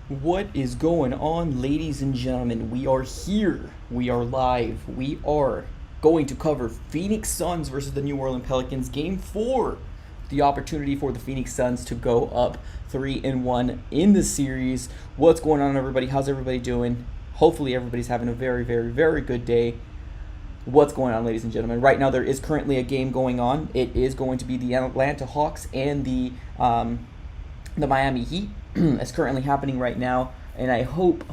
What is going on, ladies and gentlemen? We are here. We are live. We are going to cover Phoenix Suns versus the New Orleans Pelicans, Game 4. The opportunity for the Phoenix Suns to go up 3-1 in the series. What's going on, everybody? How's everybody doing? Hopefully, everybody's having a very, very, very good day. What's going on, ladies and gentlemen? Right now, there is currently a game going on. It is going to be the Atlanta Hawks and the Miami Heat. It's currently happening right now, and I hope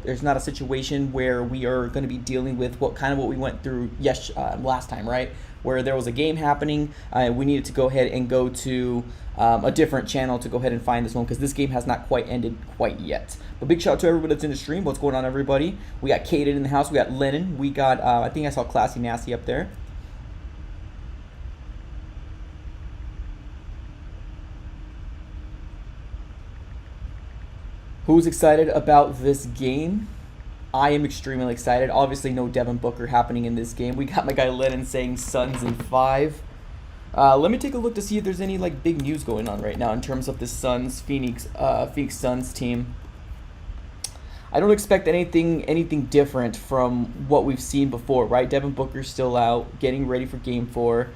there's not a situation where we are going to be dealing with what we went through last time, right? Where there was a game happening, we needed to go ahead and go to a different channel to go ahead and find this one, because this game has not quite ended quite yet. But big shout out to everybody that's in the stream. What's going on, everybody? We got Kaden in the house. We got Lennon. We got I think I saw Classy Nasty up there. Who's excited about this game? I am extremely excited. Obviously, no Devin Booker happening in this game. We got my guy Lennon saying Suns in 5. Let me take a look to see if there's any big news going on right now in terms of the Phoenix Suns team. I don't expect anything different from what we've seen before, right? Devin Booker's still out, getting ready for Game 4.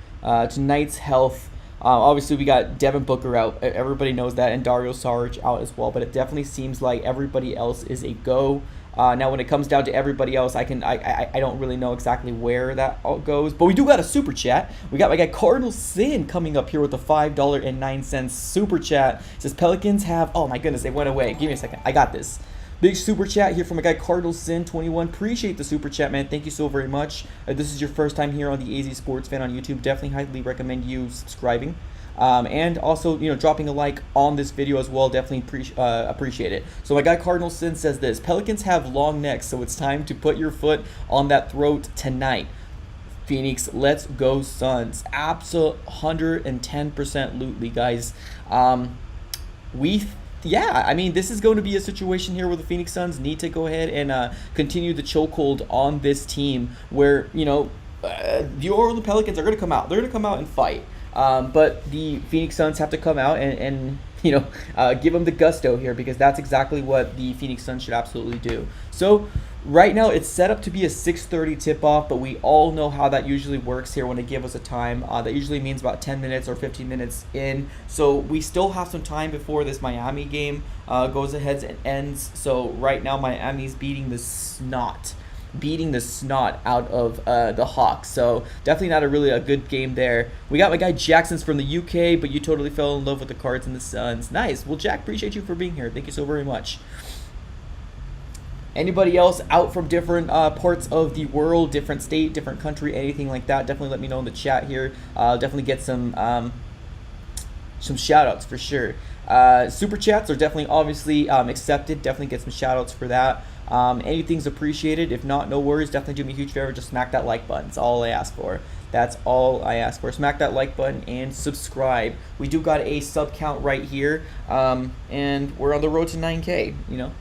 Tonight's health. Obviously, we got Devin Booker out. Everybody knows that, and Dario Saric out as well. But it definitely seems like everybody else is a go. Now, when it comes down to everybody else, I don't really know exactly where that all goes. But we do got a super chat. We got my guy Cardinal Sin coming up here with a $5.09 super chat. It says Pelicans have. Oh my goodness, they went away. Give me a second. I got this. Big super chat here from my guy Cardinal Sin 21. Appreciate the super chat, man. Thank you so very much. If this is your first time here on the AZ Sports Fan on YouTube, definitely highly recommend you subscribing. And also, dropping a like on this video as well. Definitely appreciate it. So my guy Cardinal Sin says this: Pelicans have long necks, so it's time to put your foot on that throat tonight. Phoenix, let's go Suns. Absolutely 110% lootly, guys. Yeah, I mean, this is going to be a situation here where the Phoenix Suns need to go ahead and continue the chokehold on this team where, the Orlando Pelicans are going to come out. They're going to come out and fight. But the Phoenix Suns have to come out and give them the gusto here, because that's exactly what the Phoenix Suns should absolutely do. So right now it's set up to be a 6:30 tip-off, but we all know how that usually works here when they give us a time. That usually means about 10 minutes or 15 minutes in. So we still have some time before this Miami game goes ahead and ends. So right now Miami's beating the snot out of the Hawks. So definitely not a good game there. We got my guy Jackson's from the UK, but you totally fell in love with the Cards and the Suns. Nice. Well, Jack, appreciate you for being here. Thank you so very much. Anybody else out from different parts of the world, different state, different country, anything like that, definitely let me know in the chat here. Definitely get some shout outs for sure. Super chats are definitely obviously accepted. Definitely get some shout outs for that. Anything's appreciated. If not, no worries. Definitely do me a huge favor. Just smack that like button. That's all I ask for. That's all I ask for. Smack that like button and subscribe. We do got a sub count right here, and we're on the road to 9K.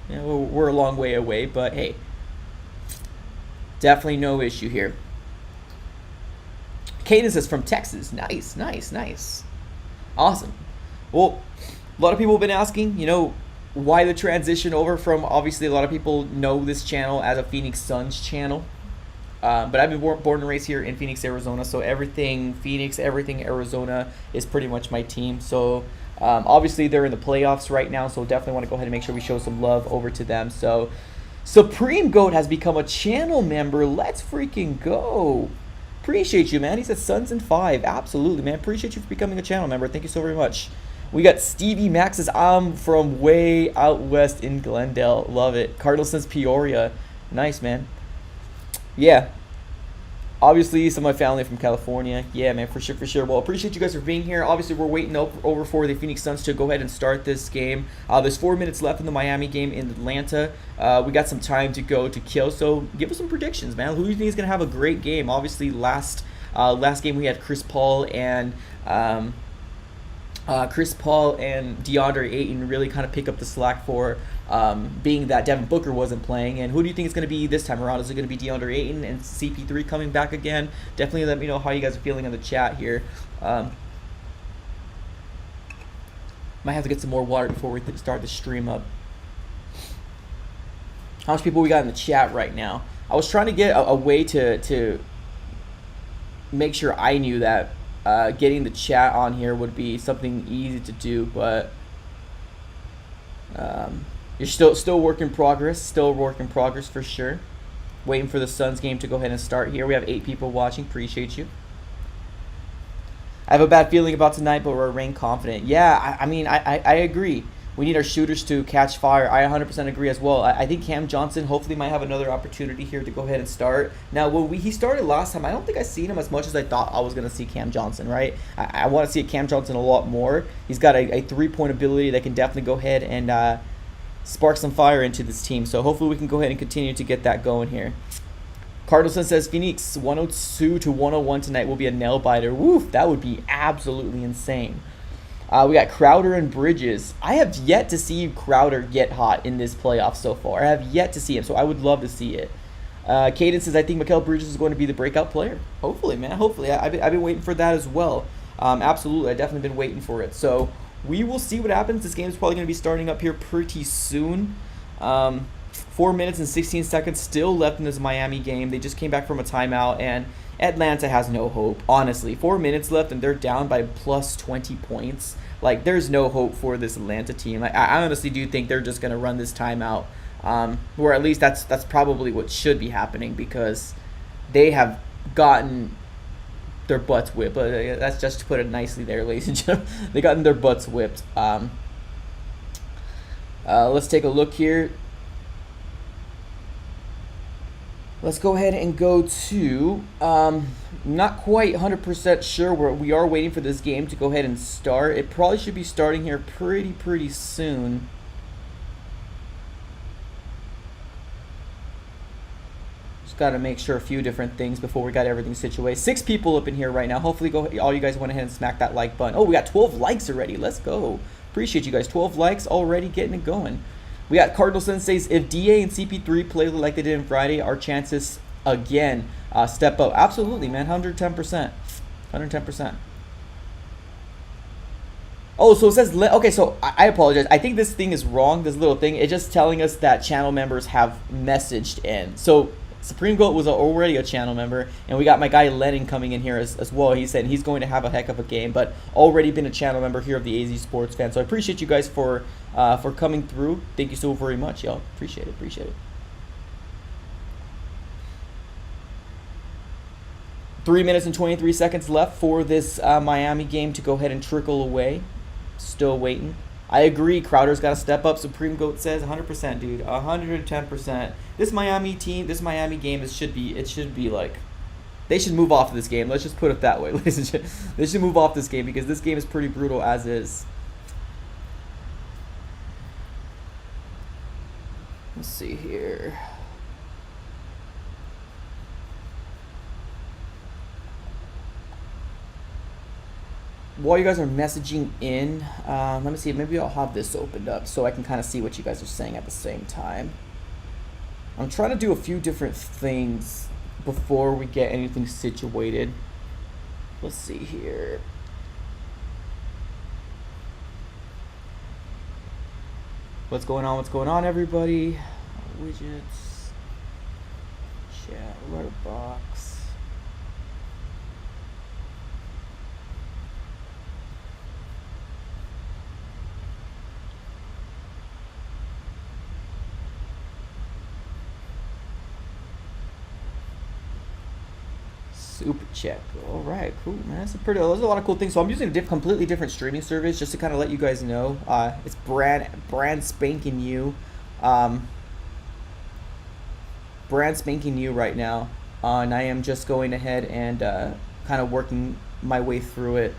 We're a long way away, but hey, definitely no issue here. Cadence is from Texas. Nice. Awesome. Well, a lot of people have been asking, why the transition over from, obviously a lot of people know this channel as a Phoenix Suns channel. But I've been born and raised here in Phoenix, Arizona, so everything Phoenix, everything Arizona is pretty much my team. So obviously they're in the playoffs right now, so definitely want to go ahead and make sure we show some love over to them. So Supreme Goat has become a channel member. Let's freaking go. Appreciate you, man. He said Suns in 5. Absolutely, man. Appreciate you for becoming a channel member. Thank you so very much. We got Stevie Max's. I'm from way out west in Glendale. Love it. Cardinal Sins Peoria. Nice, man. Yeah. Obviously, some of my family from California. Yeah, man, for sure. Well, appreciate you guys for being here. Obviously, we're waiting over for the Phoenix Suns to go ahead and start this game. There's 4 minutes left in the Miami game in Atlanta. We got some time to go to kill. So give us some predictions, man. Who do you think is going to have a great game? Obviously, last game we had Chris Paul and DeAndre Ayton really kind of pick up the slack for being that Devin Booker wasn't playing. And who do you think is going to be this time around? Is it going to be DeAndre Ayton and CP3 coming back again? Definitely let me know how you guys are feeling in the chat here. Might have to get some more water before we start the stream up. How much people we got in the chat right now? I was trying to get a way to make sure I knew that getting the chat on here would be something easy to do, but you're still work in progress. Still work in progress for sure. Waiting for the Suns game to go ahead and start here. We have 8 people watching. Appreciate you. I have a bad feeling about tonight, but we're ranked confident. Yeah, I mean, I agree. We need our shooters to catch fire. I 100% agree as well. I think Cam Johnson hopefully might have another opportunity here to go ahead and start. Now, when he started last time, I don't think I've seen him as much as I thought I was going to see Cam Johnson, right? I want to see Cam Johnson a lot more. He's got a 3-point ability that can definitely go ahead and spark some fire into this team. So hopefully we can go ahead and continue to get that going here. Cardinalson says, Phoenix 102 to 101 tonight will be a nail biter. Woof, that would be absolutely insane. We got Crowder and Bridges. I have yet to see Crowder get hot in this playoff so far. I have yet to see him, so I would love to see it. Caden says, I think Mikal Bridges is going to be the breakout player. Hopefully, man. Hopefully. I've been waiting for that as well. Absolutely. I've definitely been waiting for it. So we will see what happens. This game is probably going to be starting up here pretty soon. 4 minutes and 16 seconds still left in this Miami game. They just came back from a timeout, and Atlanta has no hope. Honestly, 4 minutes left, and they're down by plus 20 points. Like, there's no hope for this Atlanta team. I honestly do think they're just going to run this timeout, or at least that's probably what should be happening, because they have gotten their butts whipped. That's just to put it nicely there, ladies and gentlemen. They gotten their butts whipped. Let's take a look here. Let's go ahead and go to, not quite 100% sure where we are waiting for this game to go ahead and start. It probably should be starting here pretty soon. Just got to make sure a few different things before we got everything situated. 6 people up in here right now. Hopefully all you guys went ahead and smack that like button. Oh, we got 12 likes already. Let's go. Appreciate you guys. 12 likes already, getting it going. We got Cardinal Senseis. If DA and CP3 play like they did on Friday, our chances again step up. Absolutely, man. 110%. 110%. Oh, so it says, okay, so I apologize. I think this thing is wrong, this little thing. It's just telling us that channel members have messaged in. So Supreme Goat was already a channel member, and we got my guy Lennon coming in here as well. He said he's going to have a heck of a game, but already been a channel member here of the AZ Sports Fan. So I appreciate you guys for coming through. Thank you so very much, y'all. Appreciate it. 3 minutes and 23 seconds left for this Miami game to go ahead and trickle away. Still waiting. I agree. Crowder's got to step up. Supreme Goat says 100%, dude. 110%. This Miami team, this Miami game, it should be like, they should move off of this game. Let's just put it that way, ladies and gentlemen. They should move off this game because this game is pretty brutal as is. Let's see here. While you guys are messaging in, let me see, maybe I'll have this opened up so I can kind of see what you guys are saying at the same time. I'm trying to do a few different things before we get anything situated. Let's see here. What's going on, everybody? Widgets, chat, letterbox. Super check. All right, cool, man. That's a lot of cool things. So I'm using a completely different streaming service just to kind of let you guys know. It's brand spanking new, brand spanking new right now. And I am just going ahead and kind of working my way through it.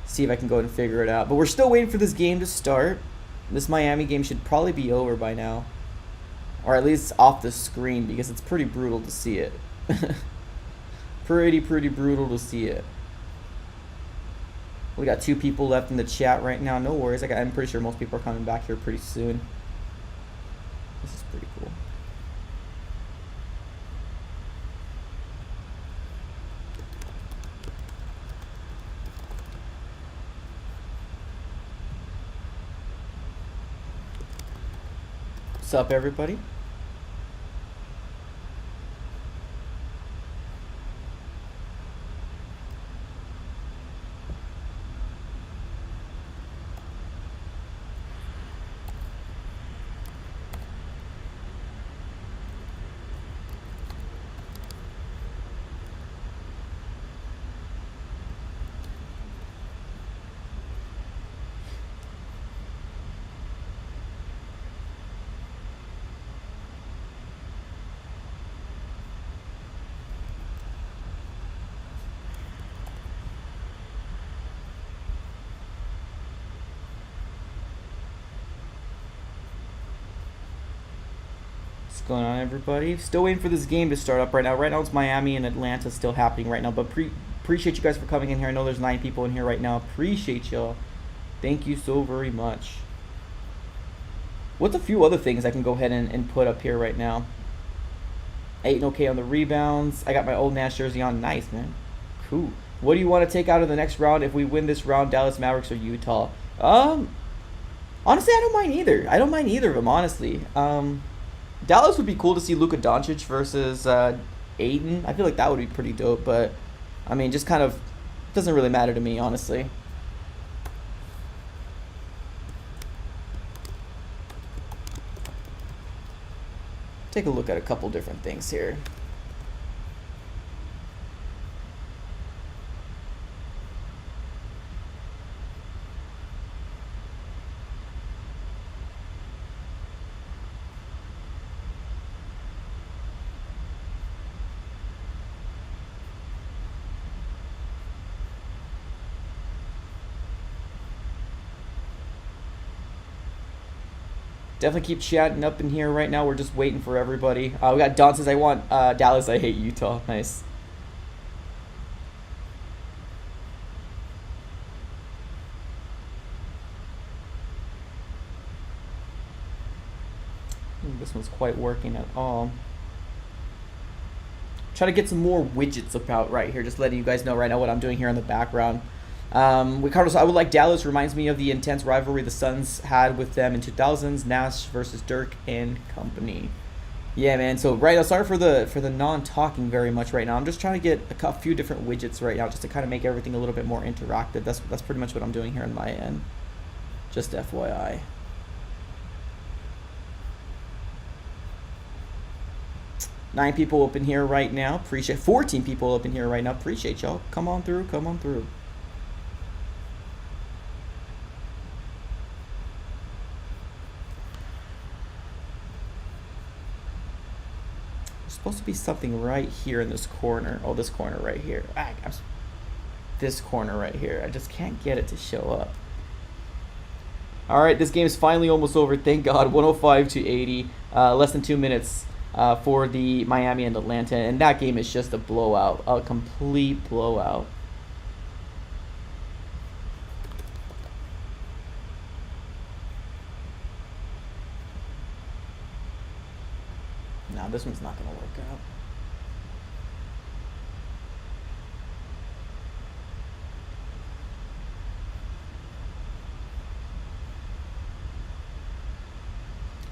See if I can go ahead and figure it out. But we're still waiting for this game to start. This Miami game should probably be over by now, or at least off the screen, because it's pretty brutal to see it. Pretty brutal to see it. We got 2 people left in the chat right now. No worries. I'm pretty sure most people are coming back here pretty soon. This is pretty cool. What's up, everybody? going on, everybody? Still waiting for this game to start up right now. Right now it's Miami and Atlanta still happening right now. But appreciate you guys for coming in here. I know there's 9 people in here right now. Appreciate y'all. Thank you so very much. What's a few other things I can go ahead and put up here right now? Aiton okay on the rebounds. I got my old Nash jersey on. Nice, man. Cool. What do you want to take out of the next round if we win this round? Dallas Mavericks or Utah? Honestly, I don't mind either. I don't mind either of them, honestly. Dallas would be cool to see Luka Doncic versus Aiton. I feel like that would be pretty dope, but I mean, just kind of doesn't really matter to me, honestly. Take a look at a couple different things here. Definitely keep chatting up in here right now. We're just waiting for everybody. We got Don says, I want Dallas, I hate Utah. Nice. This one's quite working at all. Try to get some more widgets about right here. Just letting you guys know right now what I'm doing here in the background. Ricardo, I would like Dallas. Reminds me of the intense rivalry the Suns had with them in 2000s. Nash versus Dirk and company. Yeah, man. So right now, sorry for the non-talking very much right now. I'm just trying to get a few different widgets right now, just to kind of make everything a little bit more interactive. That's pretty much what I'm doing here on my end. Just FYI. Nine people up in here right now. Appreciate 14 people up in here right now. Appreciate y'all. Come on through. Come on through. Supposed to be something right here in this corner. Oh, this corner right here. This corner right here. I just can't get it to show up. All right, this game is finally almost over. Thank God. 105-80. Less than 2 minutes for the Miami and Atlanta, and that game is just a blowout, a complete blowout. Nah, this one's not going to work out.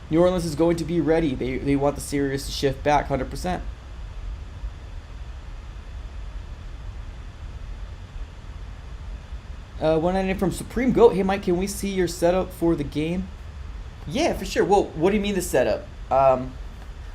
New Orleans is going to be ready. They want the series to shift back 100%. One item from Supreme Goat. Hey, Mike, can we see your setup for the game? Yeah, for sure. Well, what do you mean the setup?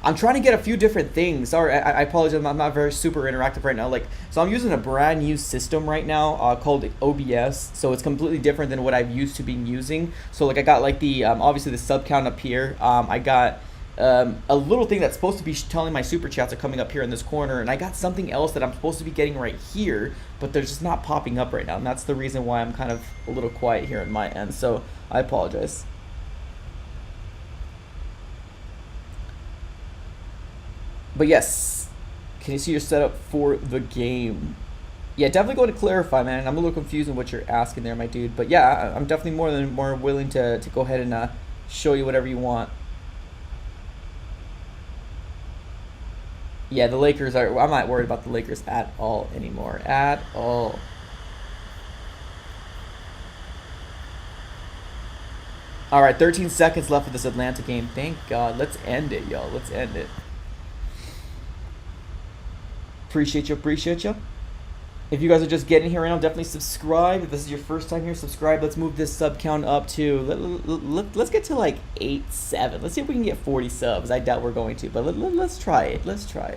I'm trying to get a few different things. Sorry, I apologize. I'm not very super interactive right now. So I'm using a brand new system right now called OBS. So it's completely different than what I've used to been using. So I got the obviously the sub count up here. I got a little thing that's supposed to be telling my super chats are coming up here in this corner, and I got something else that I'm supposed to be getting right here, but they're just not popping up right now, and that's the reason why I'm kind of a little quiet here on my end. So I apologize. But yes, can you see your setup for the game? Yeah, definitely going to clarify, man. I'm a little confused on what you're asking there, my dude. But yeah, I'm definitely more willing to go ahead and show you whatever you want. Yeah, the Lakers are. I'm not worried about the Lakers at all anymore. At all. All right, 13 seconds left of this Atlanta game. Thank God. Let's end it, y'all. Let's end it. Appreciate you. If you guys are just getting here right now, definitely subscribe. If this is your first time here, subscribe. Let's move this sub count up to, let's get to like 8, 7. Let's see if we can get 40 subs. I doubt we're going to, but let's try it. Let's try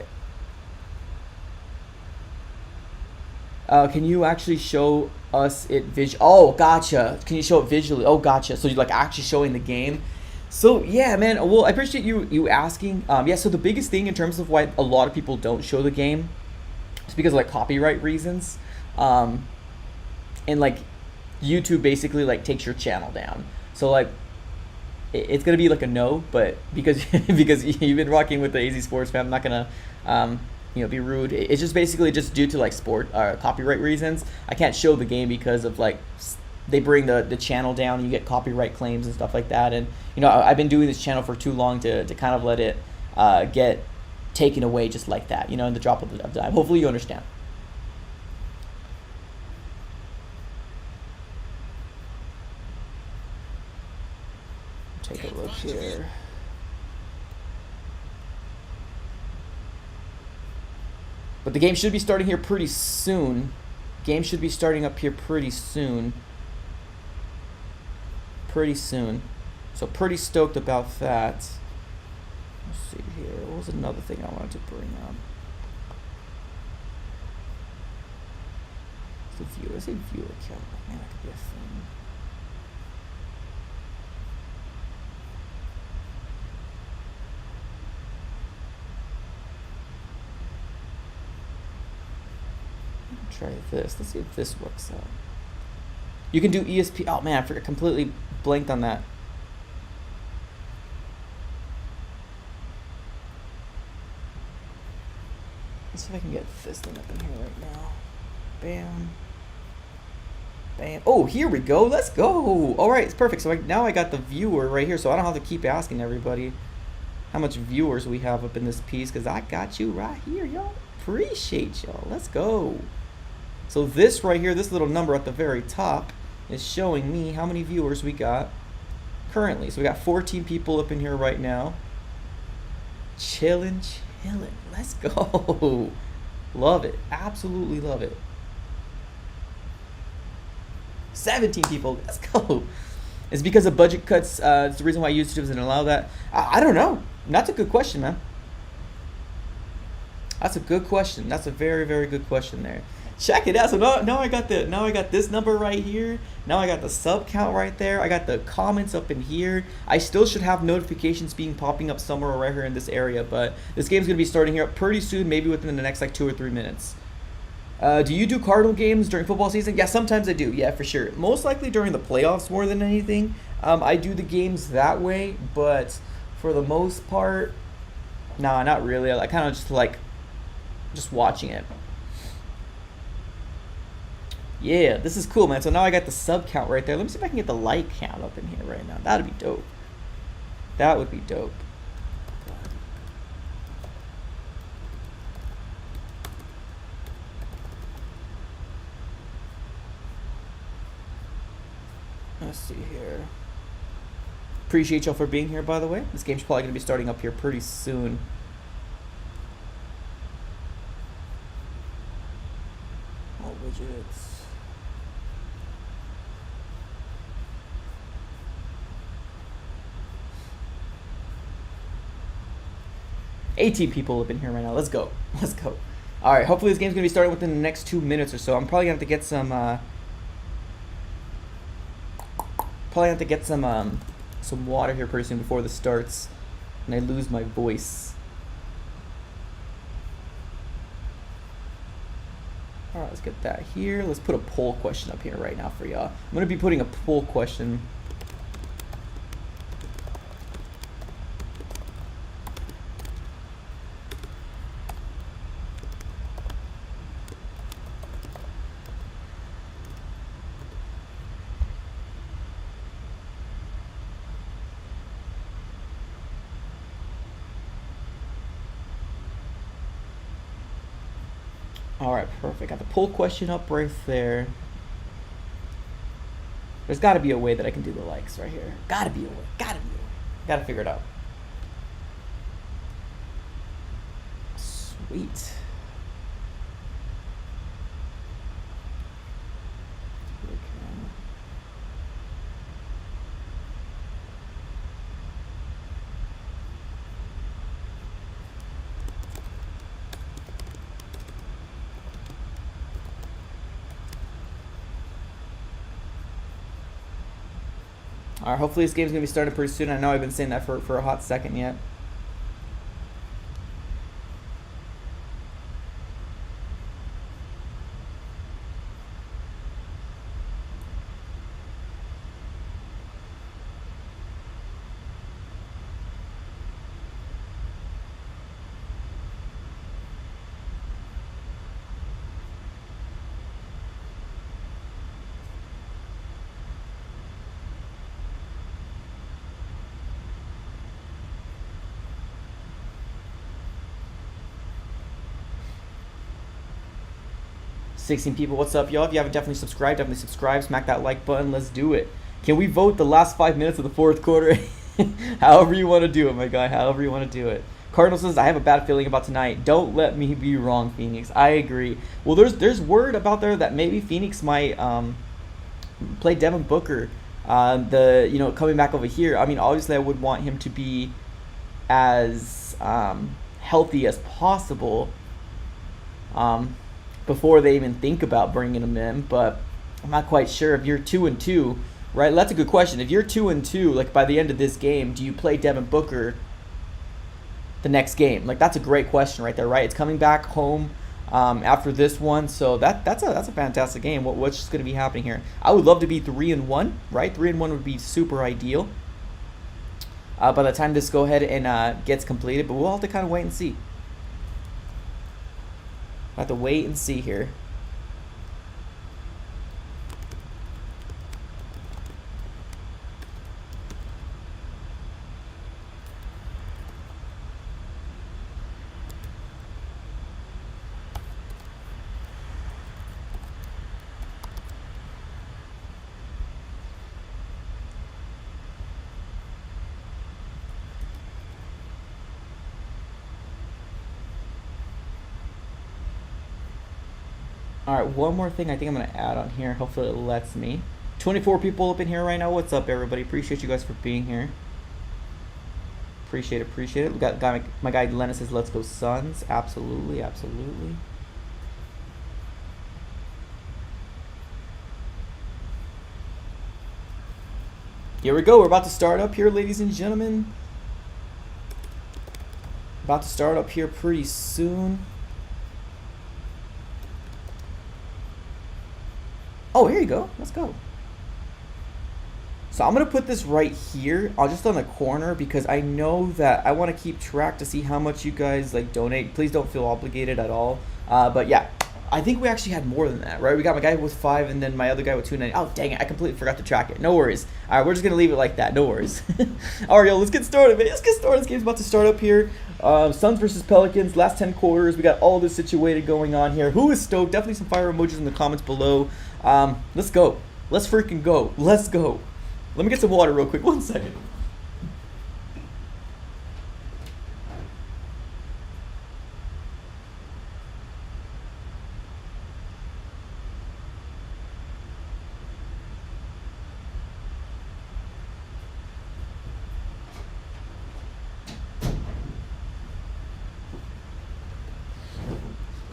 it. Can you actually show us it Oh, gotcha. Can you show it visually? Oh, gotcha. So you're actually showing the game. So yeah, man. Well, I appreciate you asking. Yeah. So the biggest thing in terms of why a lot of people don't show the game is because of copyright reasons, and YouTube basically takes your channel down. So it's gonna be like a no, but because because you've been rocking with the AZ Sports fan, I'm not gonna be rude. It's just basically just due to like sport copyright reasons. I can't show the game because of like they bring the channel down and you get copyright claims and stuff like that. And I've been doing this channel for too long to kind of let it get taken away just like that, in the drop of time. Hopefully you understand. Take a look here. But the game should be starting here pretty soon. Game should be starting up here pretty soon. So pretty stoked about that. Let's see here. What was another thing I wanted to bring up? The viewer. Let's say viewer count. Man, that could be a thing. Try this. Let's see if this works out. You can do ESP. Oh man, I forgot, completely blanked on that. Let's see if I can get this thing up in here right now. Bam. Bam. Oh, here we go. Let's go. All right, it's perfect. So now I got the viewer right here, so I don't have to keep asking everybody how much viewers we have up in this piece, because I got you right here, y'all. Appreciate y'all. Let's go. So this right here, this little number at the very top, is showing me how many viewers we got currently. So we got 14 people up in here right now. Chilling. Let's go. Love it. Absolutely love it. 17 people. Let's go. It's because of budget cuts. It's the reason why YouTube doesn't allow that. I don't know. That's a good question, man. That's a good question. That's a very, very good question there. Check it out. So now I got this number right here. Now I got the sub count right there. I got the comments up in here. I still should have notifications popping up somewhere right here in this area, but this game's gonna be starting here pretty soon, maybe within the next like 2 or 3 minutes. Do you do Cardinal games during football season? Yeah, sometimes I do. Yeah, for sure. Most likely during the playoffs more than anything. I do the games that way, but for the most part, nah, not really. I kind of just like watching it. Yeah, this is cool, man. So now I got the sub count right there. Let me see if I can get the like count up in here right now. That'd be dope. That would be dope. Let's see here. Appreciate y'all for being here, by the way. This game's probably going to be starting up here pretty soon. All widgets. $18 people up in here right now. Let's go. Let's go. All right. Hopefully this game's going to be starting within the next 2 minutes or so. I'm probably going to have to get some water here pretty soon before this starts, and I lose my voice. All right, let's get that here. Let's put a poll question up here right now for y'all. I'm gonna be putting a poll question. All right, perfect. Got the poll question up right there. There's got to be a way that I can do the likes right here. Got to be a way. Got to be a way. Got to figure it out. Sweet. All right, hopefully this game's going to be starting pretty soon. I know I've been saying that for a hot second yet. 16 people. What's up, y'all? If you haven't definitely subscribe. Smack that like button. Let's do it. Can we vote the last 5 minutes of the fourth quarter? However you want to do it, my guy. However you want to do it. Cardinal says, I have a bad feeling about tonight. Don't let me be wrong, Phoenix. I agree. Well, there's word about there that maybe Phoenix might play Devin Booker. Coming back over here. I mean, obviously, I would want him to be as healthy as possible before they even think about bringing him in. But I'm not quite sure. If you're 2-2, right? That's a good question. If you're 2-2, like by the end of this game, do you play Devin Booker the next game? Like, that's a great question right there, right? It's coming back home after this one, so that's a fantastic game. What's going to be happening here? I would love to be 3-1, right? 3-1 would be super ideal by the time this go ahead and gets completed, but we'll have to kind of wait and see. We'll have to wait and see here. Alright, one more thing I think I'm going to add on here. Hopefully it lets me. 24 people up in here right now. What's up, everybody? Appreciate you guys for being here. Appreciate it. We got my guy Lennon says, let's go Suns. Absolutely. Here we go. We're about to start up here, ladies and gentlemen. About to start up here pretty soon. Oh, here you go. Let's go. So I'm going to put this right here, just on the corner, because I know that I want to keep track to see how much you guys like donate. Please don't feel obligated at all. But yeah, I think we actually had more than that, right? We got my guy with 5 and then my other guy with 290. Oh, dang it. I completely forgot to track it. No worries. All right, we're just going to leave it like that. No worries. All right, yo, let's get started, man. Let's get started. This game's about to start up here. Suns versus Pelicans, last 10 quarters. We got all this situated going on here. Who is stoked? Definitely some fire emojis in the comments below. Let's go. Let's freaking go. Let's go. Let me get some water real quick. 1 second.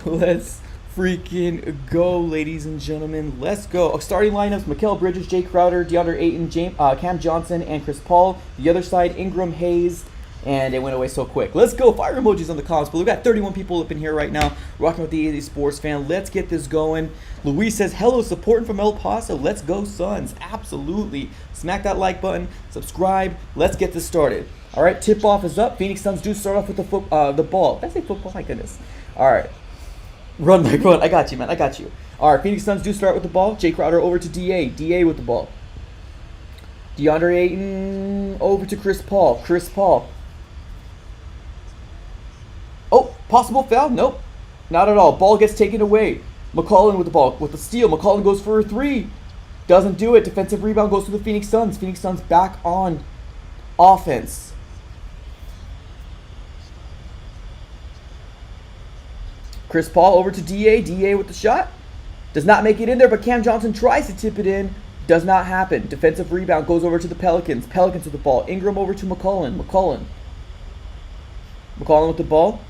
Let's freaking go, ladies and gentlemen. Let's go. Starting lineups: Mikal Bridges, Jay Crowder, DeAndre Ayton, Cam Johnson, and Chris Paul. The other side: Ingram, Hayes, and it went away so quick. Let's go. Fire emojis on the comments. But we've got 31 people up in here right now, rocking with the 80 Sports fan. Let's get this going. Luis says, hello, supporting from El Paso. Let's go, Suns. Absolutely. Smack that like button. Subscribe. Let's get this started. All right, tip-off is up. Phoenix Suns do start off with the ball. Did I say football? My goodness. All right. Run, Mike, run. I got you, man. I got you. All right, Phoenix Suns do start with the ball. Jay Crowder over to DA. DA with the ball. DeAndre Ayton over to Chris Paul. Chris Paul. Oh, possible foul? Nope. Not at all. Ball gets taken away. McCollum with the ball. With the steal. McCollum goes for a 3. Doesn't do it. Defensive rebound goes to the Phoenix Suns. Phoenix Suns back on offense. Chris Paul over to DA. DA with the shot. Does not make it in there, but Cam Johnson tries to tip it in. Does not happen. Defensive rebound goes over to the Pelicans. Pelicans with the ball. Ingram over to McCollum. McCollum with the ball.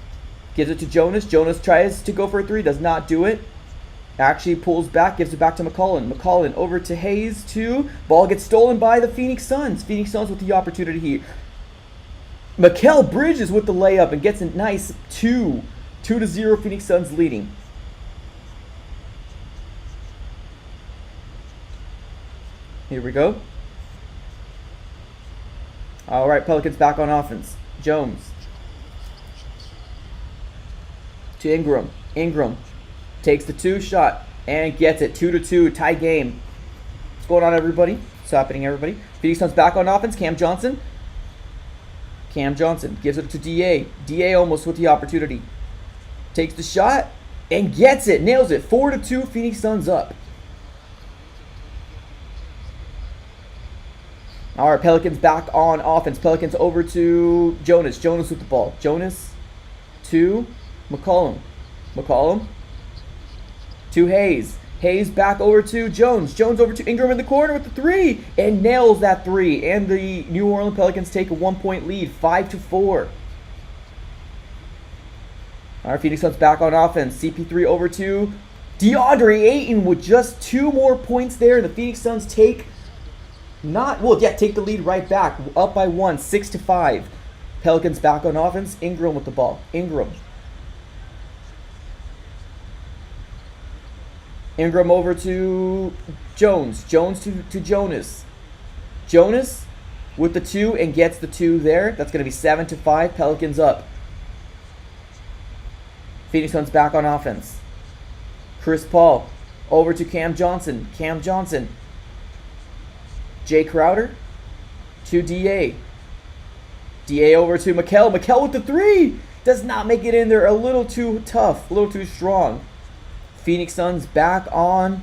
Gives it to Jonas. Jonas tries to go for a 3. Does not do it. Actually pulls back. Gives it back to McCollum. McCollum over to Hayes. 2. Ball gets stolen by the Phoenix Suns. Phoenix Suns with the opportunity here. Mikal Bridges with the layup and gets a nice 2. 2-0, Phoenix Suns leading. Here we go. All right, Pelicans back on offense. Jones. To Ingram. Ingram takes the 2 shot and gets it. 2-2, tie game. What's going on, everybody? What's happening, everybody? Phoenix Suns back on offense. Cam Johnson. Cam Johnson gives it to DA. DA almost with the opportunity. Takes the shot. And gets it. Nails it. 4-2. Phoenix Suns up. All right, Pelicans back on offense. Pelicans over to Jonas. Jonas with the ball. Jonas to McCollum. McCollum to Hayes. Hayes back over to Jones. Jones over to Ingram in the corner with the three. And nails that three. And the New Orleans Pelicans take a 1-point lead. 5-4. All right, Phoenix Suns back on offense. CP3 over to DeAndre Ayton with just 2 more points there. And the Phoenix Suns take the lead right back. Up by 1, 6-5. Pelicans back on offense. Ingram with the ball. Ingram over to Jones. Jones to Jonas. Jonas with the 2 and gets the 2 there. That's going to be 7-5. Pelicans up. Phoenix Suns back on offense. Chris Paul over to Cam Johnson. Cam Johnson. Jay Crowder to DA. DA over to Mikal. Mikal with the 3. Does not make it in there. A little too tough. A little too strong. Phoenix Suns back on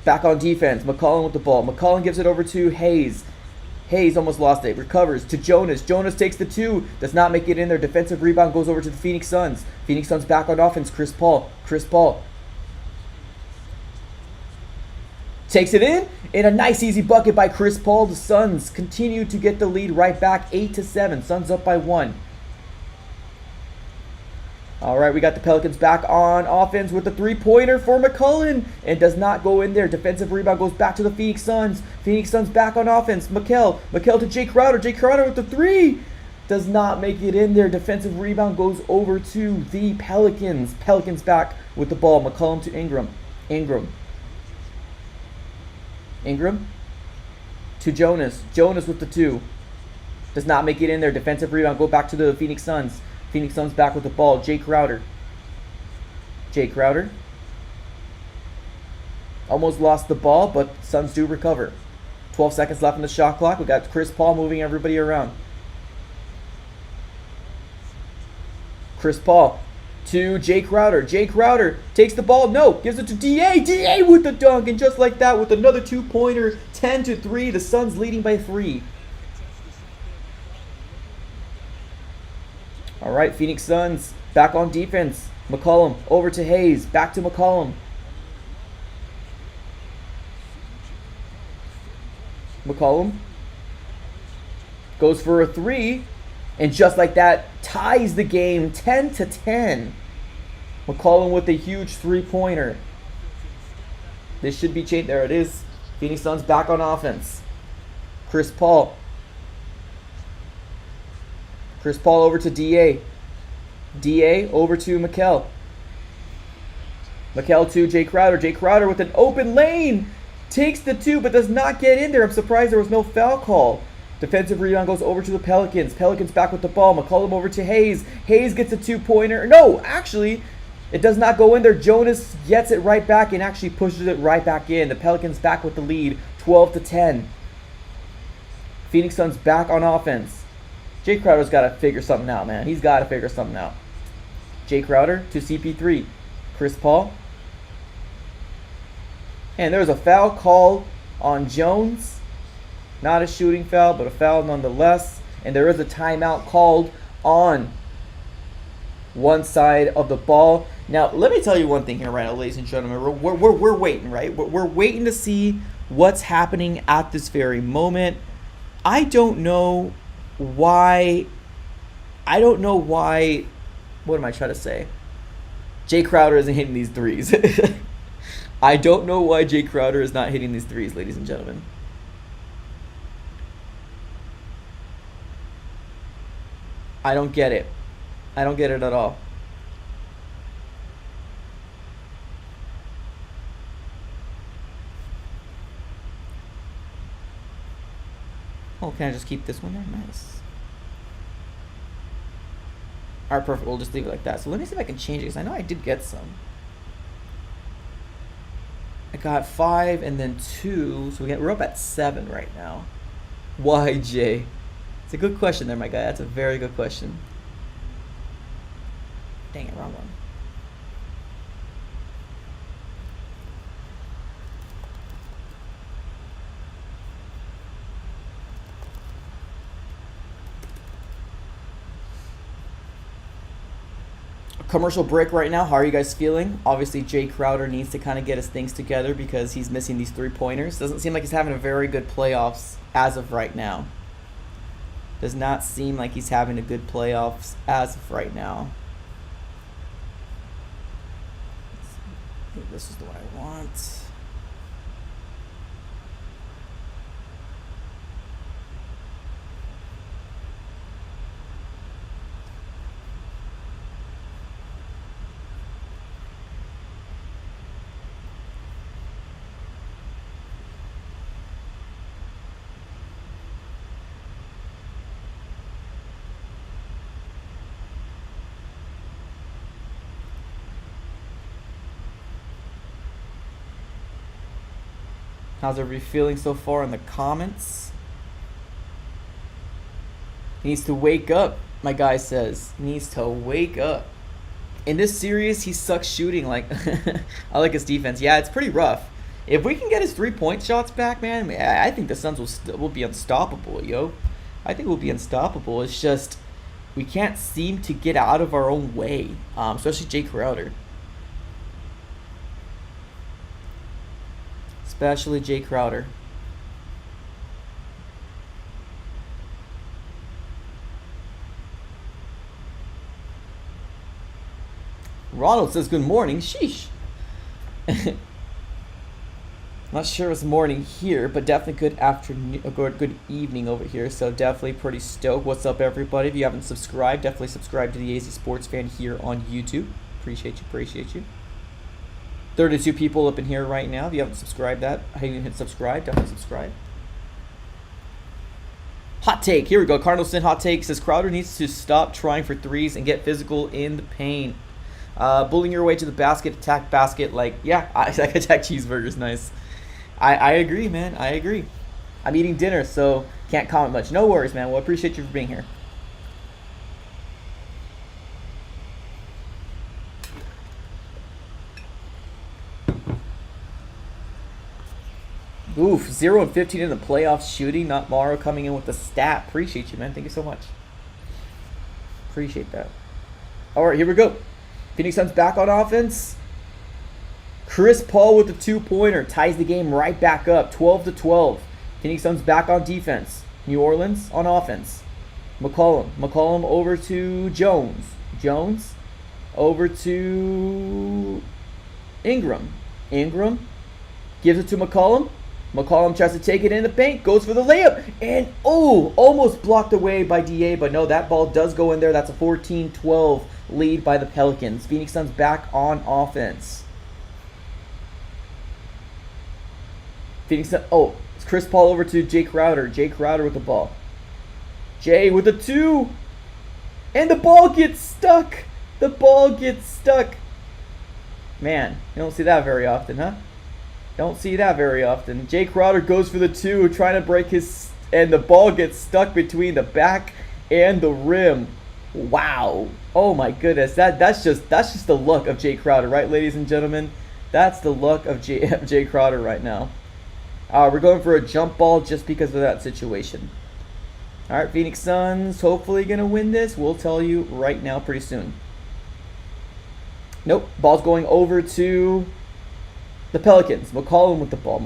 defense. McCollum with the ball. McCollum gives it over to Hayes. Hayes almost lost it. Recovers to Jonas. Jonas takes the 2. Does not make it in there. Defensive rebound goes over to the Phoenix Suns. Phoenix Suns back on offense. Chris Paul. Chris Paul takes it in. And a nice easy bucket by Chris Paul. The Suns continue to get the lead right back. 8-7. Suns up by 1. All right, we got the Pelicans back on offense with the 3-pointer for McCullen. And does not go in there. Defensive rebound goes back to the Phoenix Suns. Phoenix Suns back on offense. Mikal to Jay Crowder. Jay Crowder with the 3. Does not make it in there. Defensive rebound goes over to the Pelicans. Pelicans back with the ball. McCollum to Ingram. Ingram to Jonas. Jonas with the 2. Does not make it in there. Defensive rebound go back to the Phoenix Suns. Phoenix Suns back with the ball. Jay Crowder. Almost lost the ball, but Suns do recover. 12 seconds left in the shot clock. We got Chris Paul moving everybody around. Chris Paul to Jay Crowder. Jay Crowder takes the ball. No, gives it to DA. DA with the dunk. And just like that, with another 2-pointer, 10-3. The Suns leading by 3. All right, Phoenix Suns back on defense. McCollum over to Hayes. Back to McCollum. McCollum goes for a 3. And just like that, ties the game 10-10. McCollum with a huge 3-pointer. This should be changed. There it is. Phoenix Suns back on offense. Chris Paul over to DA. DA over to Mikal. Mikal to Jay Crowder. Jay Crowder with an open lane. Takes the 2 but does not get in there. I'm surprised there was no foul call. Defensive rebound goes over to the Pelicans. Pelicans back with the ball. McCollum over to Hayes. Hayes gets a 2-pointer. No, actually, it does not go in there. Jonas gets it right back and actually pushes it right back in. The Pelicans back with the lead, 12-10. Phoenix Suns back on offense. Jay Crowder's got to figure something out, man. He's got to figure something out. Jay Crowder to CP3. Chris Paul. And there's a foul called on Jones. Not a shooting foul, but a foul nonetheless. And there is a timeout called on one side of the ball. Now, let me tell you one thing here right now, ladies and gentlemen. We're waiting, right? We're waiting to see what's happening at this very moment. I don't know why. What am I trying to say? Jay Crowder isn't hitting these threes. I don't know why Jay Crowder is not hitting these threes, ladies and gentlemen. I don't get it. I don't get it at all. Oh, can I just keep this one there? Nice. Alright, perfect. We'll just leave it like that. So let me see if I can change it, because I know I did get some. I got 5 and then 2. So we're up at 7 right now. Why, Jay? It's a good question there, my guy. That's a very good question. Dang it, wrong one. Commercial break right now. How are you guys feeling? Obviously, Jay Crowder needs to kind of get his things together because he's missing these 3-pointers. Doesn't seem like he's having a very good playoffs as of right now. Does not seem like he's having a good playoffs as of right now. I think this is the one I want. How's everybody feeling so far in the comments? He needs to wake up, my guy says. He needs to wake up. In this series, he sucks shooting. Like, I like his defense. Yeah, it's pretty rough. If we can get his 3-point shots back, man, I think the Suns will be unstoppable, yo. I think we'll be unstoppable. It's just we can't seem to get out of our own way, especially Jay Crowder. Especially Jay Crowder. Ronald says good morning. Sheesh. Not sure it's morning here, but definitely good afternoon, good evening over here. So definitely pretty stoked. What's up, everybody? If you haven't subscribed, definitely subscribe to the AZ Sports Fan here on YouTube. Appreciate you. 32 people up in here right now. If you haven't subscribed that, haven't hit subscribe, definitely subscribe. Hot take. Here we go. Cardinalson hot take says Crowder needs to stop trying for threes and get physical in the paint. Bullying your way to the basket, attack basket. Like, yeah, attack cheeseburgers. Nice. I agree, man. I agree. I'm eating dinner, so can't comment much. No worries, man. Well, appreciate you for being here. Oof, 0 and 15 in the playoffs shooting. Not Morrow coming in with the stat. Appreciate you, man. Thank you so much. Appreciate that. All right, here we go. Phoenix Suns back on offense. Chris Paul with the 2-pointer ties the game right back up, 12-12. Phoenix Suns back on defense. New Orleans on offense. McCollum over to Jones. Jones over to Ingram. Ingram gives it to McCollum. McCollum tries to take it in the paint, goes for the layup, and almost blocked away by DA, but no, that ball does go in there. That's a 14-12 lead by the Pelicans. Phoenix Suns back on offense. Phoenix Suns, it's Chris Paul over to Jay Crowder. Jay Crowder with the ball. Jay with the 2, and the ball gets stuck. The ball gets stuck. Man, you don't see that very often, huh? Don't see that very often. Jay Crowder goes for the 2, trying to break his, and the ball gets stuck between the back and the rim. Wow. Oh my goodness. That's just the luck of Jay Crowder, right, ladies and gentlemen? That's the luck of Jay Crowder right now. We're going for a jump ball just because of that situation. All right, Phoenix Suns hopefully gonna win this. We'll tell you right now pretty soon. Nope. Ball's going over to the Pelicans. McCollum with the ball.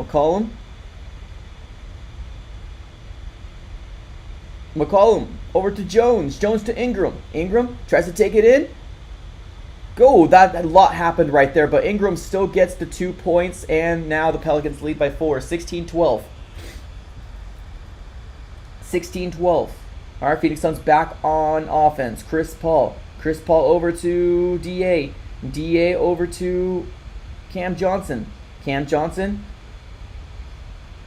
McCollum over to Jones. Jones to Ingram. Ingram tries to take it in. Go. That lot happened right there, but Ingram still gets the 2 points, and now the Pelicans lead by 4. 16-12. 16-12. All right, Phoenix Suns back on offense. Chris Paul over to DA. DA over to Cam Johnson.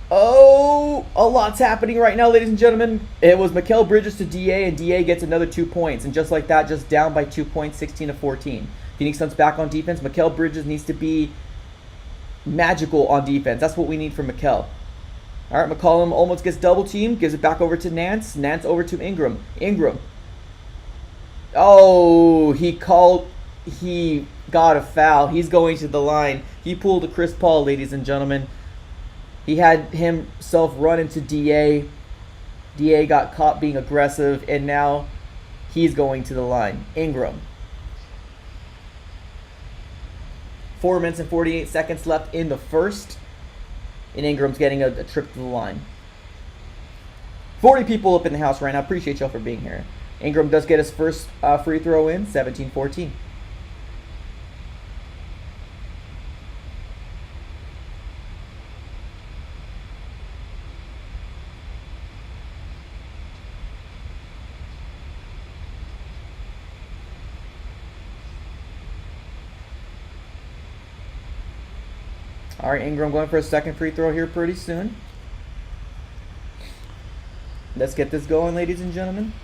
Oh, a lot's happening right now, ladies and gentlemen. It was Mikal Bridges to DA, and DA gets another 2 points. And just like that, just down by 2 points, 16-14. Phoenix Suns back on defense. Mikal Bridges needs to be magical on defense. That's what we need from Mikal. All right, McCollum almost gets double teamed. Gives it back over to Nance. Nance over to Ingram. Ingram. Oh, he called he got a foul. He's going to the line. He pulled a Chris Paul, ladies and gentlemen. He had himself run into DA. DA got caught being aggressive, and now he's going to the line. Ingram. 4 minutes and 48 seconds left in the first, and Ingram's getting a trip to the line. 40 people up in the house right now. Appreciate y'all for being here. Ingram does get his first free throw in, 17-14. All right, Ingram going for a second free throw here pretty soon. Let's get this going, ladies and gentlemen.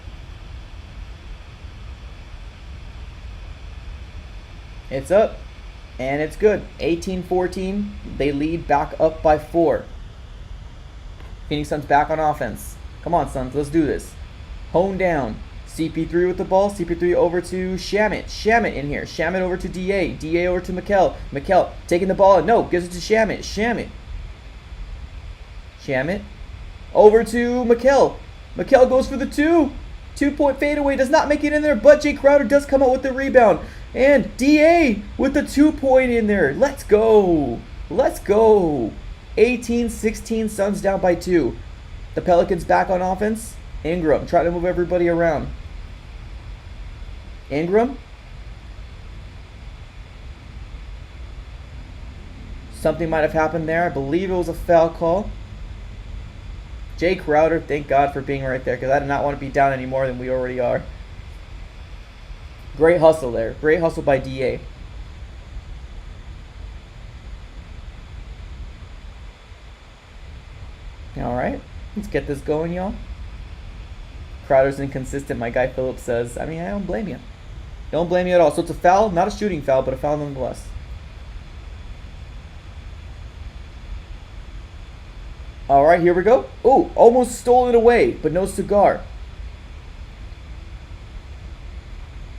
It's up, and it's good. 18-14. They lead back up by 4. Phoenix Suns back on offense. Come on, Suns, let's do this. Hone down. CP3 with the ball. CP3 over to Shamet. Shamet in here. Shamet over to DA. DA over to Mikal. Mikal taking the ball. No, gives it to Shamet. Shamet. Shamet. Over to Mikal. Mikal goes for the 2. 2-point fadeaway. Does not make it in there, but Jay Crowder does come out with the rebound. And DA with the 2-point in there. Let's go. Let's go. 18-16. Suns down by 2. The Pelicans back on offense. Ingram trying to move everybody around. Ingram. Something might have happened there. I believe it was a foul call. Jay Crowder, thank God for being right there, because I did not want to be down any more than we already are. Great hustle there. Great hustle by DA. All right. Let's get this going, y'all. Crowder's inconsistent, my guy Phillips says. I mean, I don't blame you. Don't blame you at all. So it's a foul, not a shooting foul, but a foul nonetheless. All right, here we go. Oh, almost stole it away, but no cigar.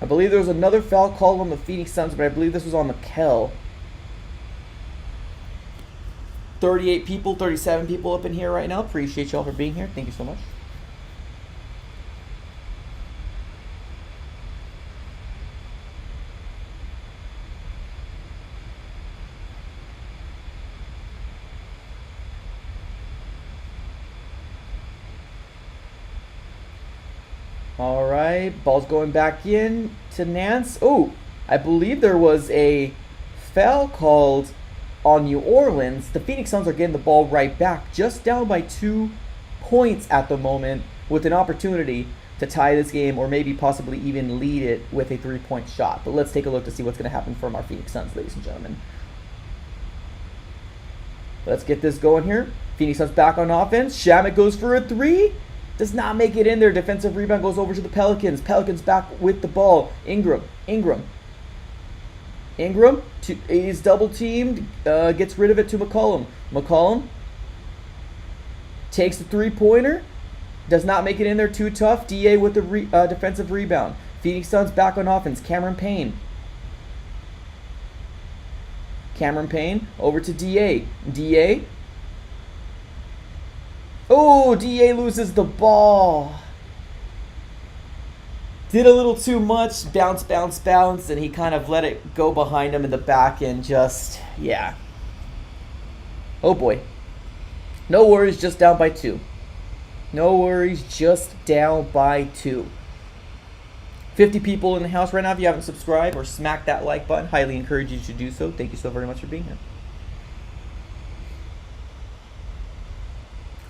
I believe there was another foul call on the Phoenix Suns, but I believe this was on Mikal. 38 people, 37 people up in here right now. Appreciate y'all for being here. Thank you so much. All right, ball's going back in to Nance. Oh, I believe there was a foul called on New Orleans. The Phoenix Suns are getting the ball right back, just down by 2 points at the moment, with an opportunity to tie this game or maybe possibly even lead it with a 3-point shot. But let's take a look to see what's going to happen from our Phoenix Suns, ladies and gentlemen. Let's get this going here. Phoenix Suns back on offense. Shamet goes for a 3. Does not make it in there. Defensive rebound goes over to the Pelicans. Pelicans back with the ball. Ingram is double teamed. Gets rid of it to McCollum. McCollum takes the 3-pointer. Does not make it in there. Too tough. DA with the defensive rebound. Phoenix Suns back on offense. Cameron Payne over to DA. DA. Oh, DA loses the ball. Did a little too much. Bounce, and he kind of let it go behind him in the back and just, yeah. Oh boy. No worries, just down by 2. No worries, just down by 2. 50 people in the house right now. If you haven't subscribed or smacked that like button, highly encourage you to do so. Thank you so very much for being here.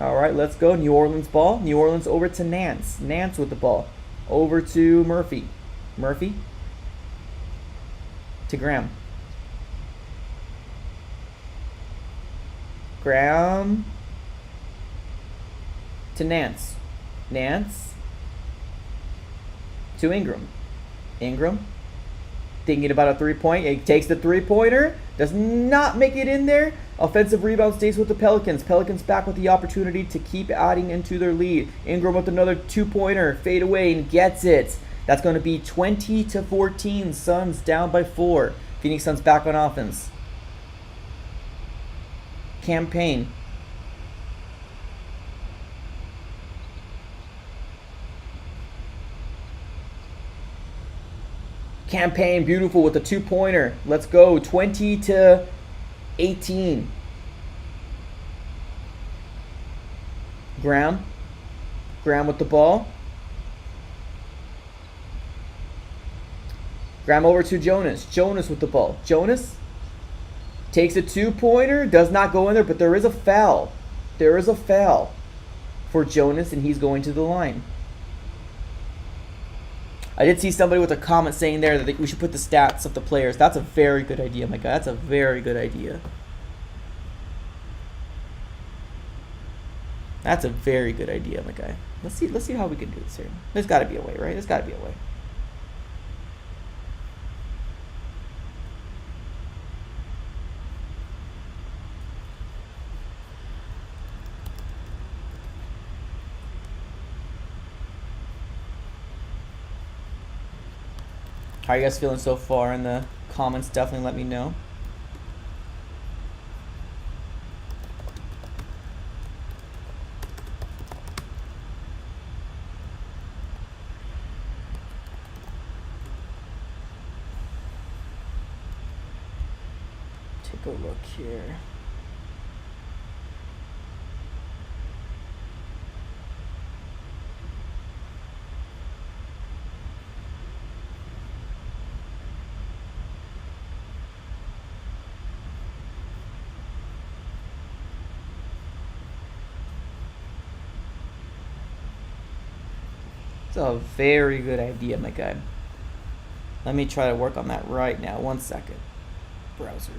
All right, let's go. New Orleans ball. New Orleans over to Nance. Nance with the ball. Over to Murphy. Murphy to Graham. Graham to Nance. Nance to Ingram. Ingram thinking about a 3-point. He takes the 3-pointer. Does not make it in there. Offensive rebound stays with the Pelicans. Pelicans back with the opportunity to keep adding into their lead. Ingram with another 2-pointer. Fade away and gets it. That's going to be 20-14. Suns down by 4. Phoenix Suns back on offense. Campaign. Campaign, beautiful with the 2-pointer. Let's go. 20-18. Graham with the ball. Graham over to Jonas. Jonas with the ball. Jonas takes a 2-pointer. Does not go in there, but there is a foul. There is a foul for Jonas, and he's going to the line. I did see somebody with a comment saying there that we should put the stats of the players. That's a very good idea, my guy. That's a very good idea. That's a very good idea, my guy. Let's see how we can do this here. There's got to be a way, right? There's got to be a way. How are you guys feeling so far in the comments? Definitely let me know. Take a look here. It's a very good idea, my guy. Let me try to work on that right now. 1 second. Browser.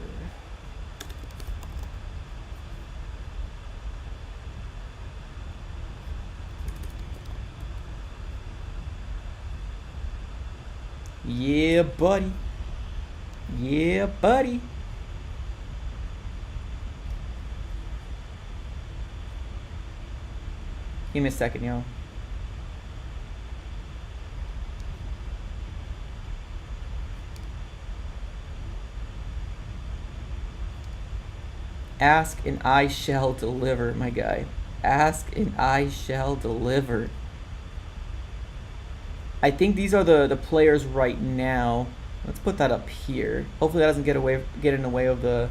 Yeah, buddy. Yeah, buddy. Give me a second, y'all. Ask and I shall deliver, my guy. Ask and I shall deliver. I think these are the players right now. Let's put that up here. Hopefully that doesn't get in the way of the.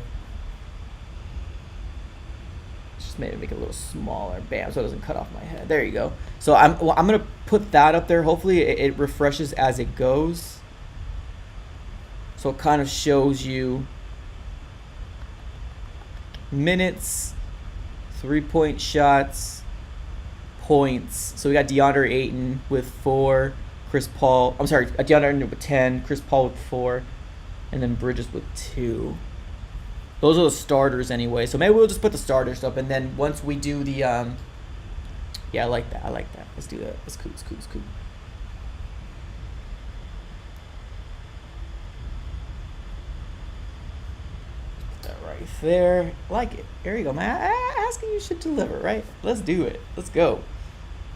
Just maybe make it a little smaller. Bam, so it doesn't cut off my head. There you go. So I'm gonna put that up there. Hopefully it refreshes as it goes. So it kind of shows you minutes, 3-point shots, points. So we got DeAndre Ayton with 4, DeAndre Ayton with 10, Chris Paul with 4, and then Bridges with 2. Those are the starters anyway. So maybe we'll just put the starters up, and then once we do the yeah, I like that. Let's do that. It's cool. Right there. Like it. There you go, man. Asking you should deliver, right? Let's do it. Let's go.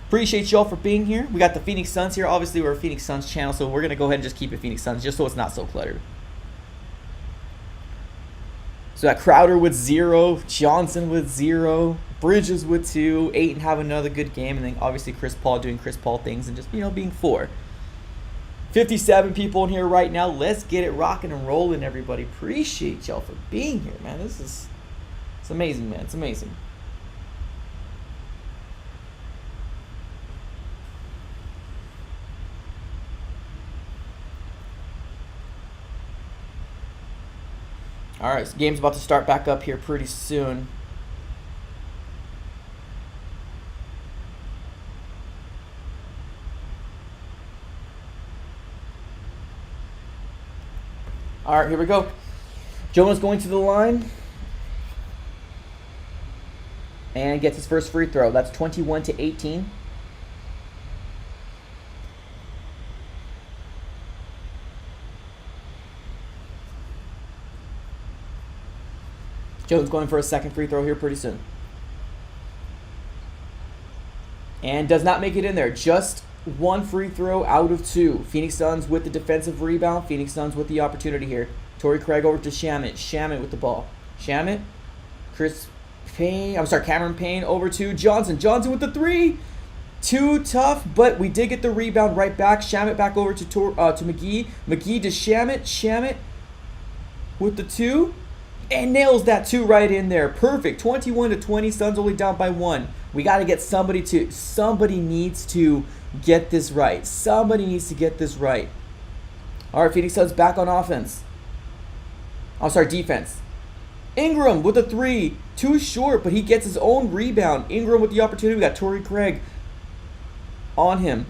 Appreciate y'all for being here. We got the Phoenix Suns here. Obviously, we're a Phoenix Suns channel, so we're going to go ahead and just keep it Phoenix Suns just so it's not so cluttered. So that Crowder with 0, Johnson with 0, Bridges with 2, Ayton have another good game, and then obviously Chris Paul doing Chris Paul things and just, being 4. 57 people in here right now. Let's get it rocking and rolling, everybody. Appreciate y'all for being here, man. It's amazing, man. It's amazing. All right, so game's about to start back up here pretty soon. All right, here we go. Jonas going to the line and gets his first free throw. That's 21-18. Jones going for a second free throw here pretty soon. And does not make it in there. Just one free throw out of 2. Phoenix Suns with the defensive rebound. Phoenix Suns with the opportunity here. Torrey Craig over to Shamet. Shamet with the ball. Shamet. Cameron Payne over to Johnson. Johnson with the 3. Too tough, but we did get the rebound right back. Shamet back over to McGee. McGee to Shamet. Shamet with the 2. And nails that 2 right in there. Perfect. 21-20. Suns only down by 1. We got to get somebody needs to get this right. Somebody needs to get this right. All right, Phoenix Suns back on offense. Defense. Ingram with a 3. Too short, but he gets his own rebound. Ingram with the opportunity. We got Torrey Craig on him.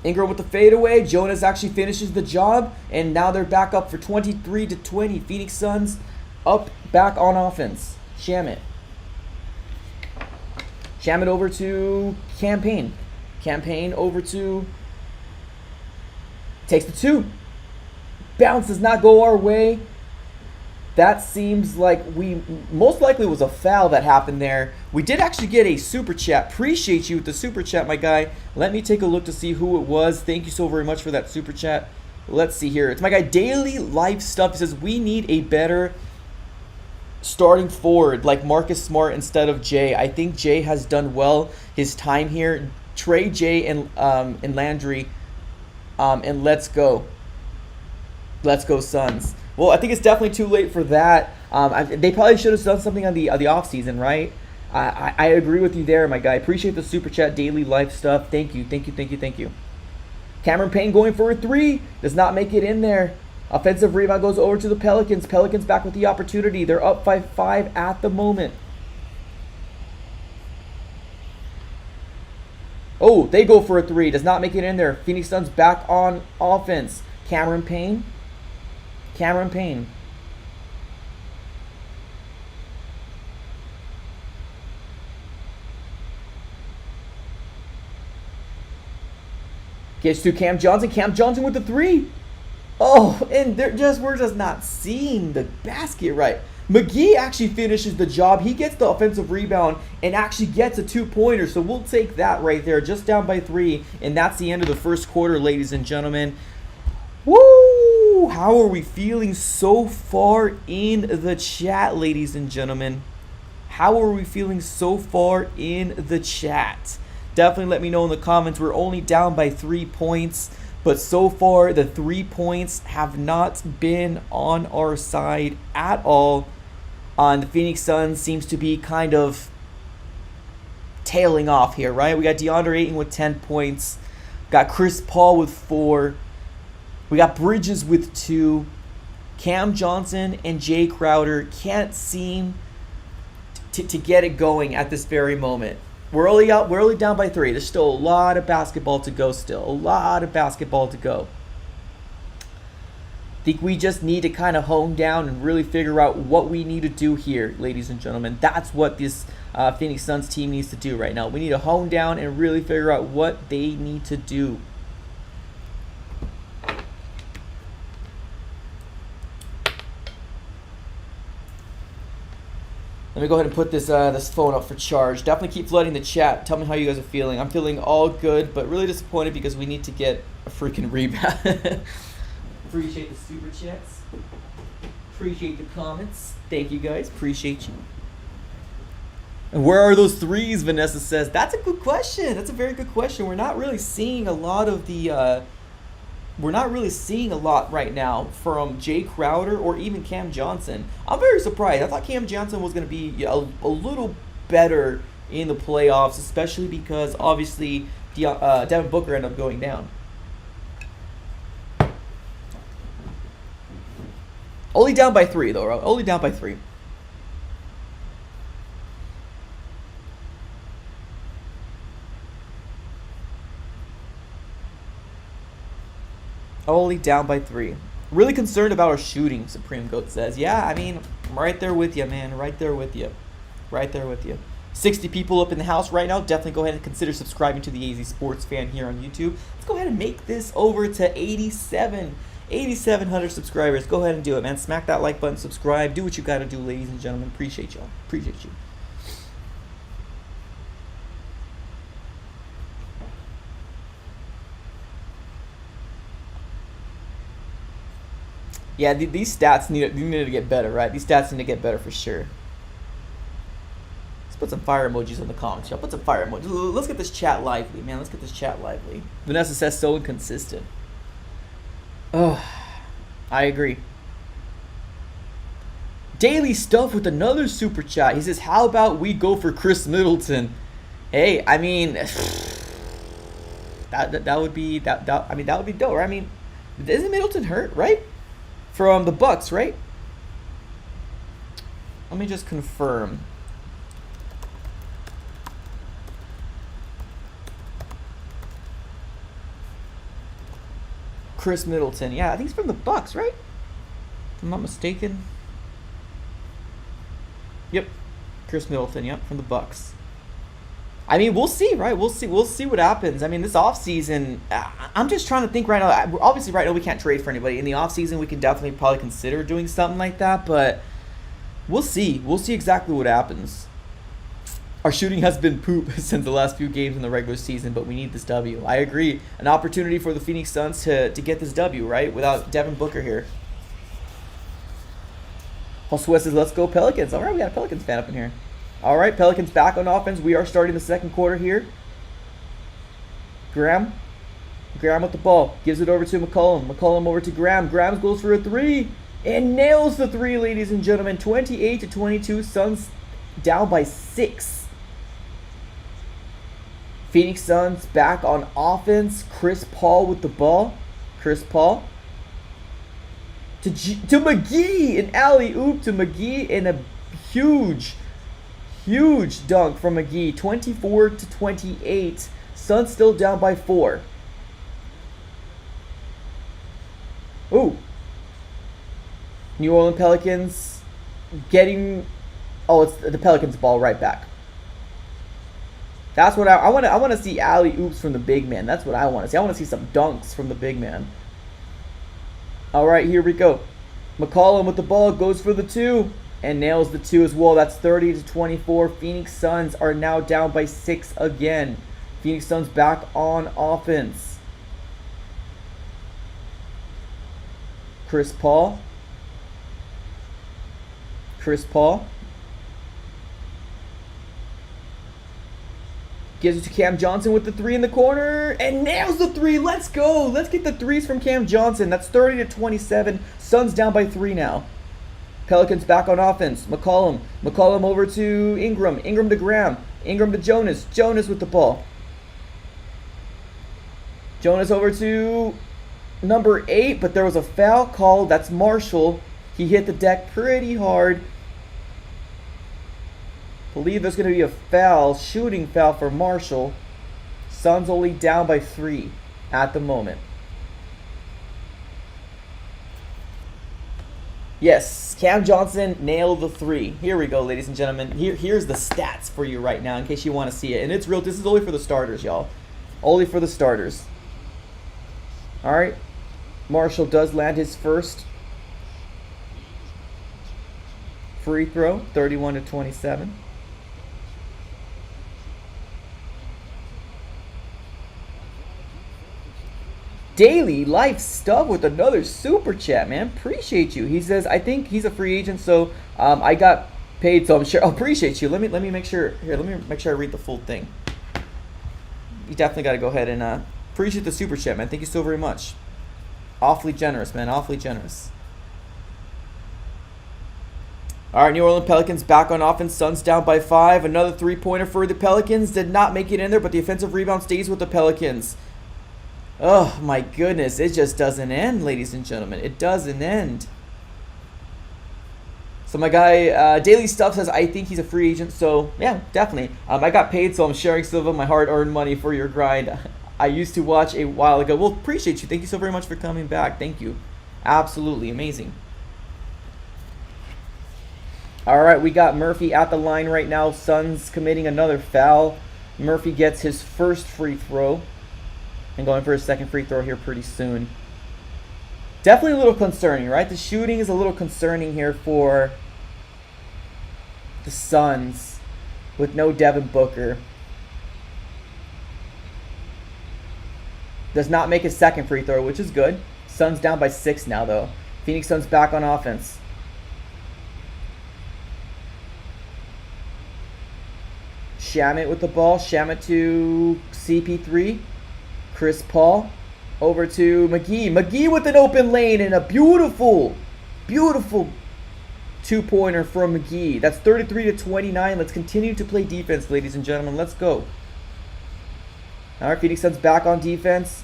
Ingram with the fadeaway. Jonas actually finishes the job, and now they're back up for 23-20. Phoenix Suns up back on offense. Shamet. Shamet over to Campaign. Campaign over to... Takes the 2. Bounce does not go our way. That seems like most likely was a foul that happened there. We did actually get a super chat. Appreciate you with the super chat, my guy. Let me take a look to see who it was. Thank you so very much for that super chat. Let's see here. It's my guy Daily Life Stuff. He says we need a better starting forward like Marcus Smart instead of Jay. I think Jay has done well his time here. Trade Jay and Landry, and let's go. Let's go Suns. Well, I think it's definitely too late for that. They probably should have done something on the off season, right? I agree with you there, my guy. Appreciate the super chat, Daily Life Stuff. Thank you. Cameron Payne going for a 3. Does not make it in there. Offensive rebound goes over to the Pelicans. Pelicans back with the opportunity. They're up by 5 at the moment. Oh, they go for a 3. Does not make it in there. Phoenix Suns back on offense. Cameron Payne. Gets to Cam Johnson. Cam Johnson with the 3. Oh, and we're just not seeing the basket right. McGee actually finishes the job. He gets the offensive rebound and actually gets a 2-pointer. So we'll take that right there. Just down by 3. And that's the end of the first quarter, ladies and gentlemen. Woo! How are we feeling so far in the chat, ladies and gentlemen? How are we feeling so far in the chat? Definitely let me know in the comments. We're only down by 3 points, but so far the 3 points have not been on our side at all. The Phoenix Suns seems to be kind of tailing off here, right? We got DeAndre Ayton with 10 points. Got Chris Paul with 4. We got Bridges with 2. Cam Johnson and Jay Crowder can't seem to get it going at this very moment. We're only down by 3. There's still a lot of basketball to go I think we just need to kind of hone down and really figure out what we need to do here, ladies and gentlemen. That's what this Phoenix Suns team needs to do right now. We need to hone down and really figure out what they need to do. Let me go ahead and put this phone up for charge. Definitely keep flooding the chat. Tell me how you guys are feeling. I'm feeling all good, but really disappointed because we need to get a freaking rebound. Appreciate the super chats. Appreciate the comments. Thank you guys. Appreciate you. And where are those threes? Vanessa says. That's a good question. That's a very good question. We're not really seeing a lot of the. We're not really seeing a lot right now from Jay Crowder or even Cam Johnson. I'm very surprised. I thought Cam Johnson was going to be a little better in the playoffs, especially because obviously Devin Booker ended up going down. Only down by 3, though. Only down by 3. Only down by 3. Really concerned about our shooting, Supreme Goat says. Yeah, I mean, I'm right there with you, man. Right there with you. 60 people up in the house right now. Definitely go ahead and consider subscribing to the AZ Sports Fan here on YouTube. Let's go ahead and make this over to 8,700 subscribers. Go ahead and do it, man. Smack that like button, subscribe. Do what you got to do, ladies and gentlemen. Appreciate y'all. Appreciate you. Yeah, these stats need to get better, right? These stats need to get better for sure. Let's put some fire emojis in the comments, y'all. Put some fire emojis. Let's get this chat lively, man. Let's get this chat lively. Vanessa says so inconsistent. Oh, I agree. Daily Stuff with another super chat. He says, "How about we go for Chris Middleton?" Hey, I mean, that would be I mean, that would be dope. Right? I mean, isn't Middleton hurt, right? From the Bucks, right? Let me just confirm. Chris Middleton. Yeah, I think he's from the Bucks, right? If I'm not mistaken. Yep. Chris Middleton, yep, from the Bucks. I mean, we'll see, right? We'll see what happens. I mean, this offseason, I'm just trying to think right now. Obviously, right now, we can't trade for anybody. In the offseason, we can definitely probably consider doing something like that, but we'll see. We'll see exactly what happens. Our shooting has been poop since the last few games in the regular season, but we need this W. I agree. An opportunity for the Phoenix Suns to get this W, right? Without Devin Booker here. Josue says, let's go Pelicans. All right, we got a Pelicans fan up in here. All right, Pelicans back on offense. We are starting the second quarter here. Graham with the ball. Gives it over to McCollum. McCollum over to Graham. Graham goes for a three and nails the three, ladies and gentlemen. 28-22. Suns down by 6. Phoenix Suns back on offense. Chris Paul with the ball. Chris Paul. To McGee. An alley-oop to McGee and a huge dunk from McGee. 24-28. Suns still down by 4. Ooh. New Orleans Pelicans getting... Oh, it's the Pelicans ball right back. That's what I want. I want to see alley-oops from the big man. That's what I want to see. I want to see some dunks from the big man. All right, here we go. McCollum with the ball goes for the 2 and nails the 2 as well. That's 30-24. Phoenix Suns are now down by 6 again. Phoenix Suns back on offense. Chris Paul. Gives it to Cam Johnson with the 3 in the corner and nails the 3. Let's go. Let's get the 3s from Cam Johnson. That's 30-27. Suns down by 3 now. Pelicans back on offense. McCollum over to Ingram. Ingram to Graham. Ingram to Jonas. Jonas with the ball. Jonas over to number 8, but there was a foul called. That's Marshall. He hit the deck pretty hard. Believe there's going to be a foul, shooting foul for Marshall. Suns only down by 3 at the moment. Yes, Cam Johnson nailed the 3. Here we go, ladies and gentlemen. Here's the stats for you right now in case you want to see it. And it's real. This is only for the starters, y'all. Only for the starters. All right. Marshall does land his first free throw, 31-27. Daily Life Stuff with another super chat, man. Appreciate you. He says, I think he's a free agent, so I got paid, so I'm sure. I appreciate you. Let me make sure. Here, let me make sure I read the full thing. You definitely got to go ahead and appreciate the super chat, man. Thank you so very much. Awfully generous, man. Awfully generous. All right, New Orleans Pelicans back on offense. Suns down by 5. Another 3-pointer for the Pelicans. Did not make it in there, but the offensive rebound stays with the Pelicans. Oh, my goodness. It just doesn't end, ladies and gentlemen. It doesn't end. So my guy, Daily Stuff says, I think he's a free agent. So, yeah, definitely. I got paid, so I'm sharing some of my hard-earned money for your grind. I used to watch a while ago. Well, appreciate you. Thank you so very much for coming back. Thank you. Absolutely amazing. All right, we got Murphy at the line right now. Suns committing another foul. Murphy gets his first free throw. And going for his second free throw here pretty soon. Definitely a little concerning, right? The shooting is a little concerning here for the Suns with no Devin Booker. Does not make his second free throw, which is good. Suns down by 6 now, though. Phoenix Suns back on offense. Shamit with the ball. Shamit to CP3. Chris Paul. Over to McGee. McGee with an open lane and a beautiful, beautiful two-pointer from McGee. That's 33-29. Let's continue to play defense, ladies and gentlemen. Let's go. All right, Phoenix Suns back on defense.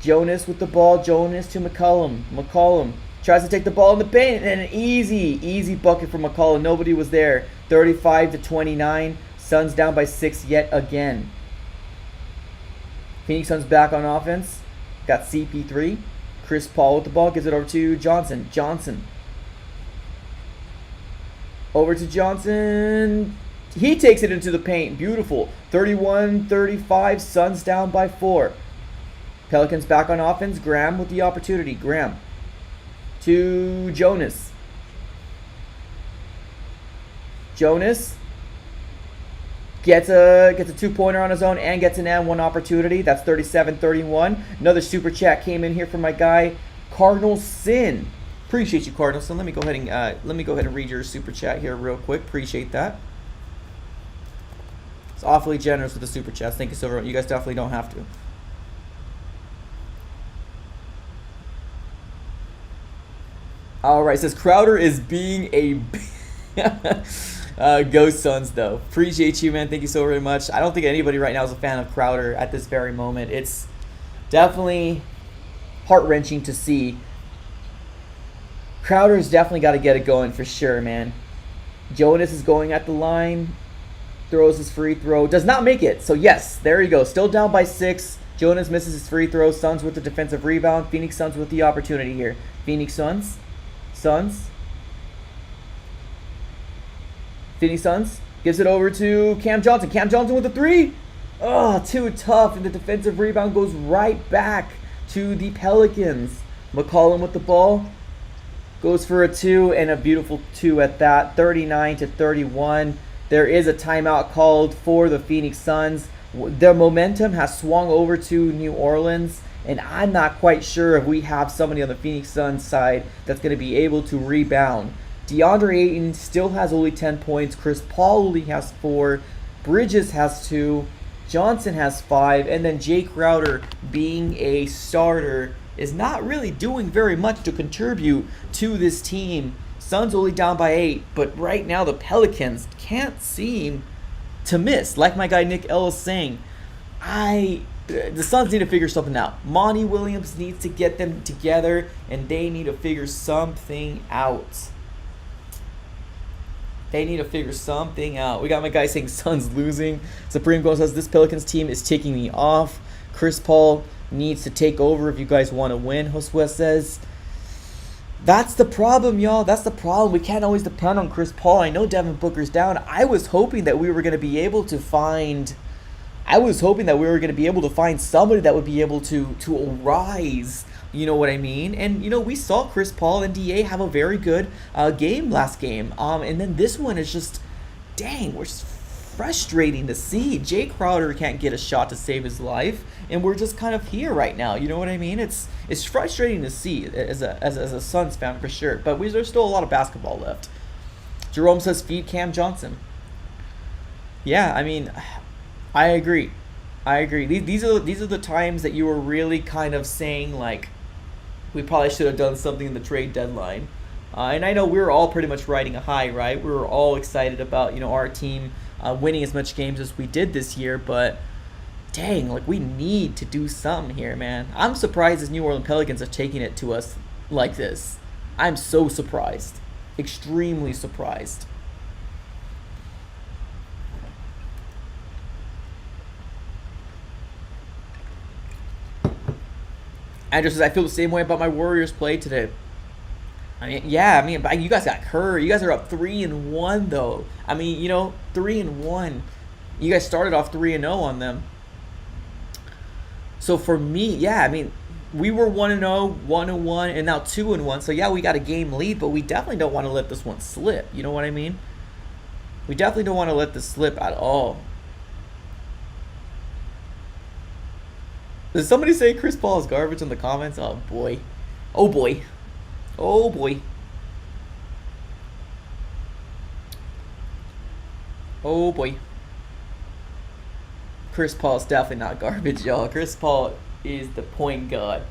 Jonas with the ball. Jonas to McCollum. McCollum tries to take the ball in the paint, and an easy bucket from McCollum. Nobody was there. 35-29. Suns down by 6 yet again. Phoenix Suns back on offense. Got CP3. Chris Paul with the ball. Gives it over to Johnson. Johnson. Over to Johnson. He takes it into the paint. Beautiful. 31-35. Suns down by 4. Pelicans back on offense. Graham with the opportunity. Graham to Jonas. Jonas gets a two-pointer on his own and gets an and-one opportunity. That's 37-31. Another super chat came in here from my guy Cardinal Sin. Appreciate you, Cardinal Sin. Let me go ahead and read your super chat here real quick. Appreciate that. It's awfully generous with the super chats. Thank you so much. You guys definitely don't have to. All right, it says Crowder is being a Go Suns though. Appreciate you, man. Thank you so very much. I don't think anybody right now is a fan of Crowder at this very moment. It's definitely heart-wrenching to see. Crowder's definitely got to get it going for sure, man. Jonas is going at the line. Throws his free throw. Does not make it. So yes, there you go. Still down by 6. Jonas misses his free throw. Suns with the defensive rebound. Phoenix Suns with the opportunity here. Phoenix Suns. Phoenix Suns gives it over to Cam Johnson. Cam Johnson with the 3. Oh, too tough. And the defensive rebound goes right back to the Pelicans. McCollum with the ball. Goes for a 2 and a beautiful 2 at that. 39-31. There is a timeout called for the Phoenix Suns. Their momentum has swung over to New Orleans. And I'm not quite sure if we have somebody on the Phoenix Suns side that's going to be able to rebound. DeAndre Ayton still has only 10 points. Chris Paul only has 4. Bridges has 2. Johnson has 5. And then Jay Crowder, being a starter, is not really doing very much to contribute to this team. Suns only down by 8. But right now the Pelicans can't seem to miss. Like my guy Nick Ellis saying, the Suns need to figure something out. Monty Williams needs to get them together, and they need to figure something out. They need to figure something out. We got my guy saying Suns losing. Supreme Goal says this Pelicans team is taking me off. Chris Paul needs to take over if you guys want to win. Josue says that's the problem, y'all. That's the problem. We can't always depend on Chris Paul. I know Devin Booker's down. I was hoping that we were going to be able to find somebody that would be able to arise. You know what I mean? And, we saw Chris Paul and DA have a very good game last game. And then this one is just, dang, we're just frustrating to see. Jay Crowder can't get a shot to save his life. And we're just kind of here right now. You know what I mean? It's frustrating to see as a Suns fan for sure. But there's still a lot of basketball left. Jerome says feed Cam Johnson. Yeah, I mean, I agree. These are the times that you were really kind of saying, like, we probably should have done something in the trade deadline. And I know we were all pretty much riding a high, right? We were all excited about, our team winning as much games as we did this year. But, dang, like, we need to do something here, man. I'm surprised as New Orleans Pelicans are taking it to us like this. I'm so surprised. Extremely surprised. Andrew says, I feel the same way about my Warriors play today. But you guys got Curry. You guys are up 3-1 though. 3-1. You guys started off 3-0 on them. So for me, we were 1-0, 1-1, and now 2-1. So we got a game lead, but we definitely don't want to let this one slip. You know what I mean? We definitely don't want to let this slip at all. Did somebody say Chris Paul is garbage in the comments? Oh boy. Oh boy. Oh boy. Chris Paul's definitely not garbage, y'all. Chris Paul is the point guard.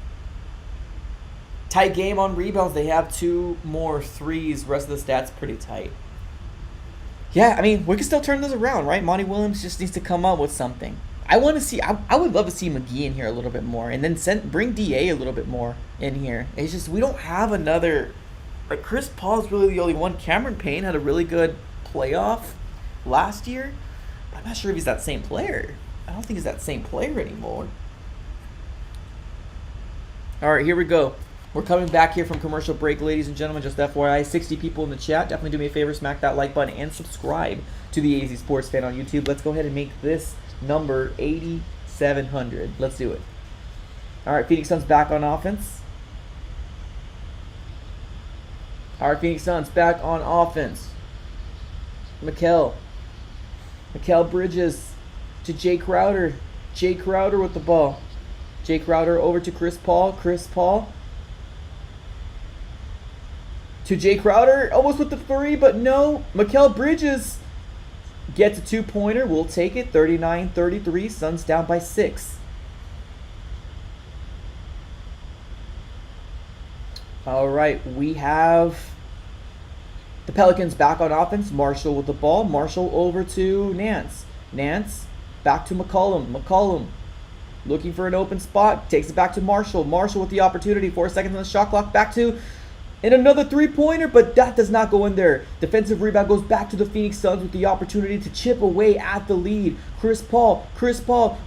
Tight game on rebounds. They have 2 more threes. Rest of the stats pretty tight. Yeah, I mean, we can still turn this around, right? Monty Williams just needs to come up with something. I want to see. I would love to see McGee in here a little bit more, and then bring Da a little bit more in here. It's just we don't have another. Like Chris Paul's really the only one. Cameron Payne had a really good playoff last year, but I'm not sure if he's that same player. I don't think he's that same player anymore. All right, here we go. We're coming back here from commercial break, ladies and gentlemen. Just FYI, 60 people in the chat. Definitely do me a favor, smack that like button and subscribe to the AZ Sports Fan on YouTube. Let's go ahead and make this number 8,700. Let's do it. All right, Phoenix Suns back on offense. All right, Phoenix Suns back on offense. Mikal Bridges to Jay Crowder. Jay Crowder with the ball. Jay Crowder over to Chris Paul. Chris Paul to Jay Crowder. Almost with the 3, but no. Mikal Bridges gets a 2-pointer. We'll take it. 39-33. Suns down by 6. All right, we have the Pelicans back on offense. Marshall with the ball. Marshall over to Nance. Nance back to McCollum. McCollum looking for an open spot. Takes it back to Marshall. Marshall with the opportunity. 4 seconds on the shot clock. Back to and another 3-pointer, but that does not go in there. Defensive rebound goes back to the Phoenix Suns with the opportunity to chip away at the lead. Chris Paul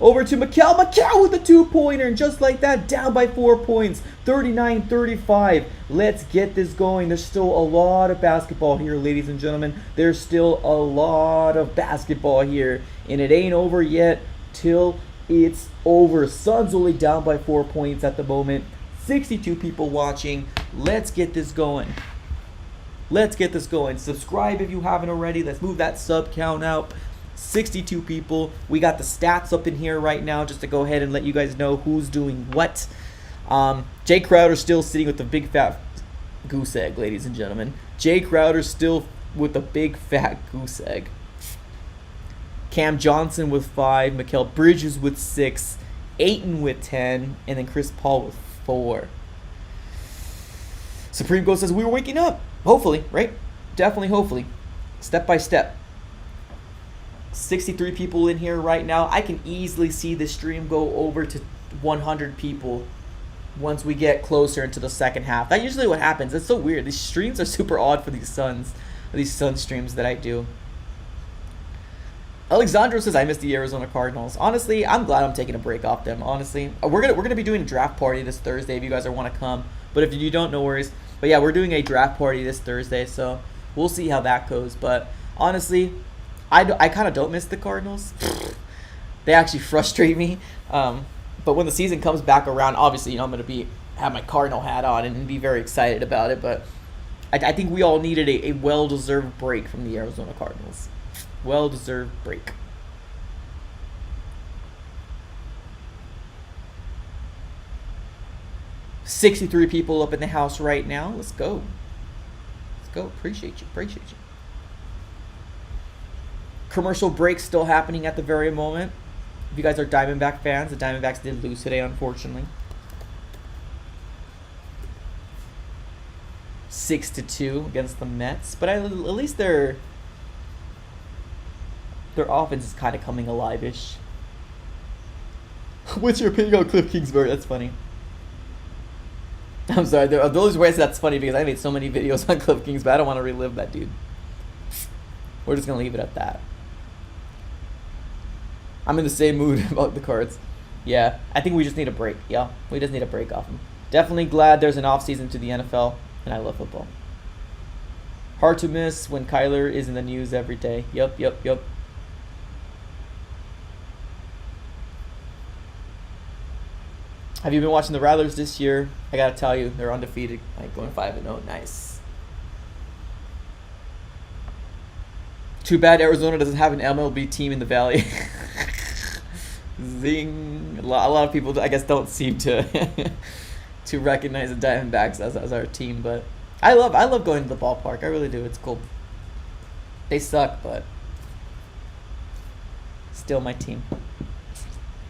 over to Mikal. Mikal with a 2-pointer, and just like that, down by 4 points. 39-35. Let's get this going. There's still a lot of basketball here, ladies and gentlemen. There's still a lot of basketball here, and it ain't over yet till it's over. Suns only down by 4 points at the moment. 62 people watching. Let's get this going. Let's get this going. Subscribe if you haven't already. Let's move that sub count out. 62 people. We got the stats up in here right now just to go ahead and let you guys know who's doing what. Jay Crowder still sitting with the big fat goose egg, ladies and gentlemen. Jay Crowder still with the big fat goose egg. Cam Johnson with 5. Mikal Bridges with 6. Ayton with 10. And then Chris Paul with 4. Supreme Ghost says we were waking up. Hopefully, right? Definitely, hopefully. Step by step. 63 people in here right now. I can easily see this stream go over to 100 people once we get closer into the second half. That's usually what happens. It's so weird. These streams are super odd for these Sun streams that I do. Alexandro says I missed the Arizona Cardinals. Honestly, I'm glad I'm taking a break off them. Honestly, we're gonna be doing a draft party this Thursday if you guys want to come. But if you don't, no worries. But yeah, we're doing a draft party this Thursday, so we'll see how that goes. But honestly, I kind of don't miss the Cardinals. They actually frustrate me. But when the season comes back around, obviously, I'm gonna have my Cardinal hat on and be very excited about it. But I think we all needed a well-deserved break from the Arizona Cardinals. Well-deserved break. $63 people up in the house right now. Let's go. Let's go. Appreciate you. Commercial break still happening at the very moment. If you guys are Diamondback fans, the Diamondbacks did lose today, unfortunately. 6-2 against the Mets. But at least their offense is kind of coming alive-ish. What's your opinion on Cliff Kingsbury? That's funny. I'm sorry. The only way I say that's funny because I made so many videos on Cliff Kingsbury. I don't want to relive that dude. We're just going to leave it at that. I'm in the same mood about the Cards. Yeah, I think we just need a break. Yeah, we just need a break off them. Definitely glad there's an off-season to the NFL, and I love football. Hard to miss when Kyler is in the news every day. Yup. Have you been watching the Rattlers this year? I gotta tell you, they're undefeated, like going 5-0. Nice. Too bad Arizona doesn't have an MLB team in the Valley. Zing. A lot of people, I guess, don't seem to to recognize the Diamondbacks as our team. But I love going to the ballpark. I really do. It's cool. They suck, but still my team.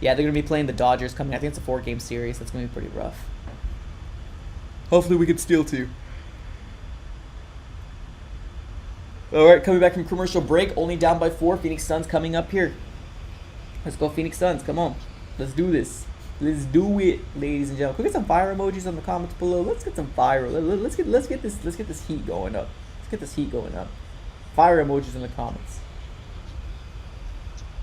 Yeah, they're going to be playing the Dodgers coming. I think it's a 4-game series. That's going to be pretty rough. Hopefully we can steal 2. All right, coming back from commercial break, only down by 4. Phoenix Suns coming up here. Let's go Phoenix Suns. Come on. Let's do this. Let's do it, ladies and gentlemen. Can we get some fire emojis on the comments below? Let's get some fire. Let's get this heat going up. Let's get this heat going up. Fire emojis in the comments.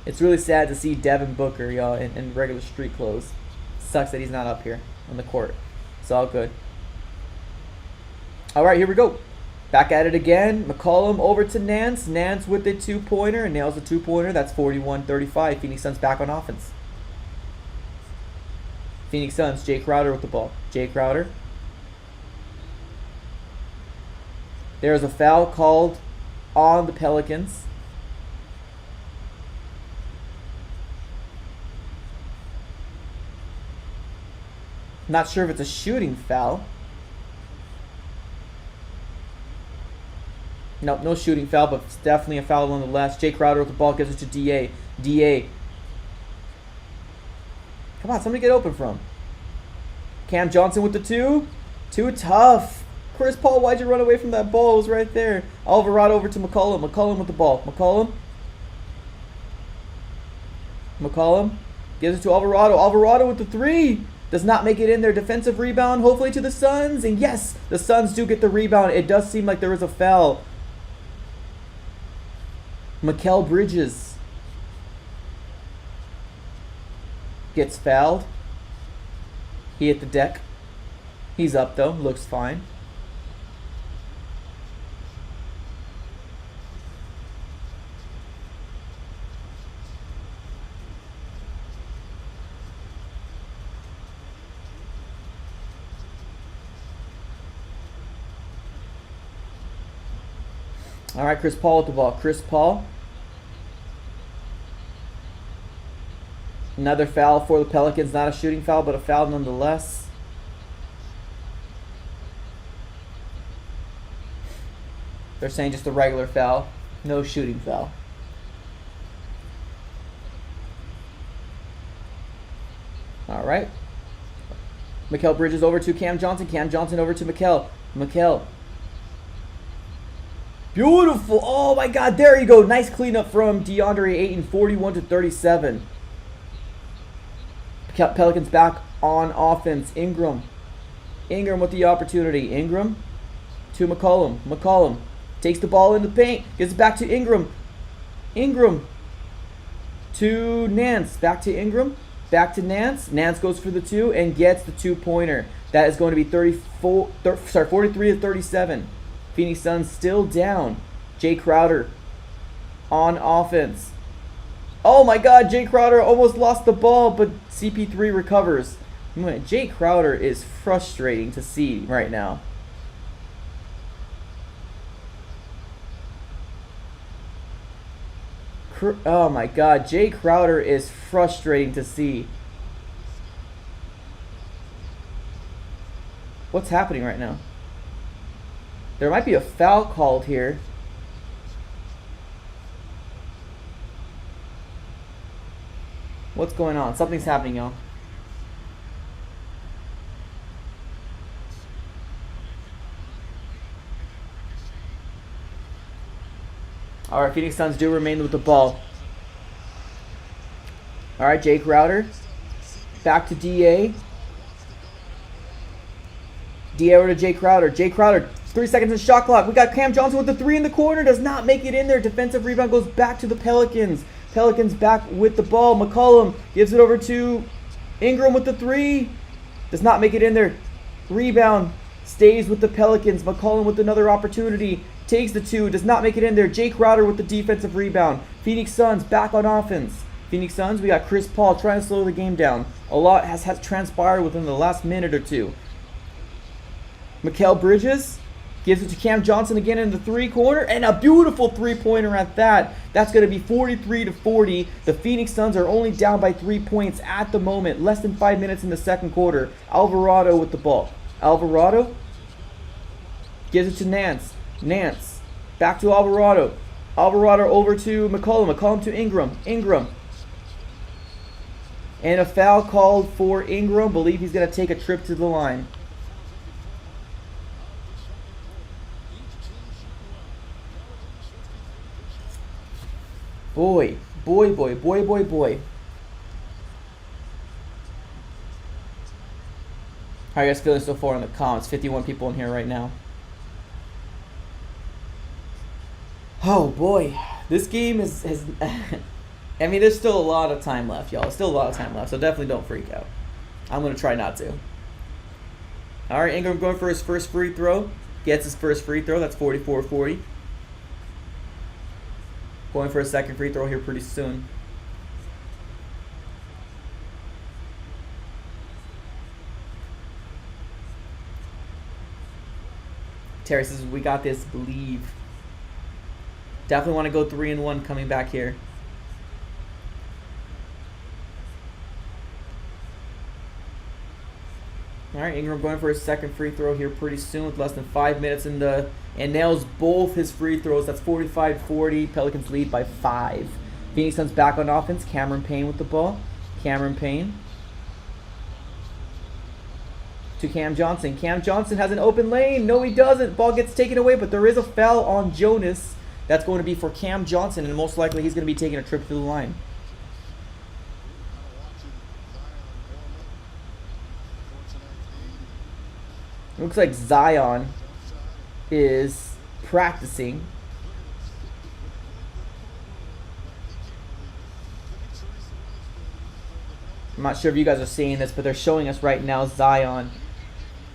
It's really sad to see Devin Booker, y'all, in regular street clothes. Sucks that he's not up here on the court. It's all good. All right, here we go. Back at it again. McCollum over to Nance. Nance with the 2-pointer and nails the 2-pointer. That's 41-35. Phoenix Suns back on offense. Phoenix Suns, Jay Crowder with the ball. Jay Crowder. There's a foul called on the Pelicans. Not sure if it's a shooting foul. Nope, no shooting foul, but it's definitely a foul nonetheless. Jay Crowder with the ball, gives it to DA. DA. Come on, somebody get open from. Cam Johnson with the 2. Too tough. Chris Paul, why'd you run away from that ball? It was right there. Alvarado over to McCollum. McCollum with the ball. McCollum gives it to Alvarado. Alvarado with the 3. Does not make it in there. Defensive rebound, hopefully to the Suns. And yes, the Suns do get the rebound. It does seem like there was a foul. Mikal Bridges gets fouled. He hit the deck. He's up though. Looks fine. All right, Chris Paul with the ball. Chris Paul. Another foul for the Pelicans. Not a shooting foul, but a foul nonetheless. They're saying just a regular foul. No shooting foul. All right. Mikal Bridges over to Cam Johnson. Cam Johnson over to Mikal. Beautiful. Oh my God. There you go. Nice cleanup from DeAndre Ayton. 41-37. Pelicans back on offense. Ingram with the opportunity. Ingram to McCollum. McCollum takes the ball in the paint. Gives it back to Ingram. Ingram to Nance. Back to Ingram. Back to Nance. Nance goes for the 2 and gets the 2-pointer. That is going to be 43-37. Phoenix Suns still down. Jay Crowder on offense. Oh my God, Jay Crowder almost lost the ball, but CP3 recovers. Jay Crowder is frustrating to see right now. Oh my God, Jay Crowder is frustrating to see. What's happening right now? There might be a foul called here. What's going on? Something's happening, y'all. All right, Phoenix Suns do remain with the ball. All right, Jay Crowder. Back to DA. DA over to Jay Crowder. Jay Crowder, 3 seconds in shot clock. We got Cam Johnson with the 3 in the corner. Does not make it in there. Defensive rebound goes back to the Pelicans. Pelicans back with the ball. McCollum gives it over to Ingram with the 3. Does not make it in there. Rebound stays with the Pelicans. McCollum with another opportunity. Takes the 2. Does not make it in there. Jay Crowder with the defensive rebound. Phoenix Suns back on offense. Phoenix Suns, we got Chris Paul trying to slow the game down. A lot has transpired within the last minute or two. Mikal Bridges Gives it to Cam Johnson again in the three-corner, and a beautiful three-pointer at that. That's going to be 43-40. The Phoenix Suns are only down by 3 points at the moment. Less than 5 minutes in the second quarter. Alvarado with the ball. Alvarado gives it to Nance. Nance back to Alvarado. Alvarado over to McCollum. McCollum to Ingram. Ingram. And a foul called for Ingram. Believe he's going to take a trip to the line. Boy. How are you guys feeling so far in the comments? 51 people in here right now. Oh boy, this game has I mean, there's still a lot of time left, y'all. Still a lot of time left, so definitely don't freak out. I'm going to try not to. All right, Ingram going for his first free throw. Gets his first free throw. That's 44-40. Going for a second free throw here pretty soon. Terry says, we got this, believe. Definitely want to go 3-1 coming back here. All right, Ingram going for his second free throw here pretty soon with less than 5 minutes in the, and nails both his free throws. That's 45-40. Pelicans lead by 5. Phoenix Suns back on offense. Cameron Payne with the ball. Cameron Payne to Cam Johnson. Cam Johnson has an open lane. No, he doesn't. Ball gets taken away, but there is a foul on Jonas. That's going to be for Cam Johnson, and most likely he's going to be taking a trip to the line. Looks like Zion is practicing. I'm not sure if you guys are seeing this, but they're showing us right now Zion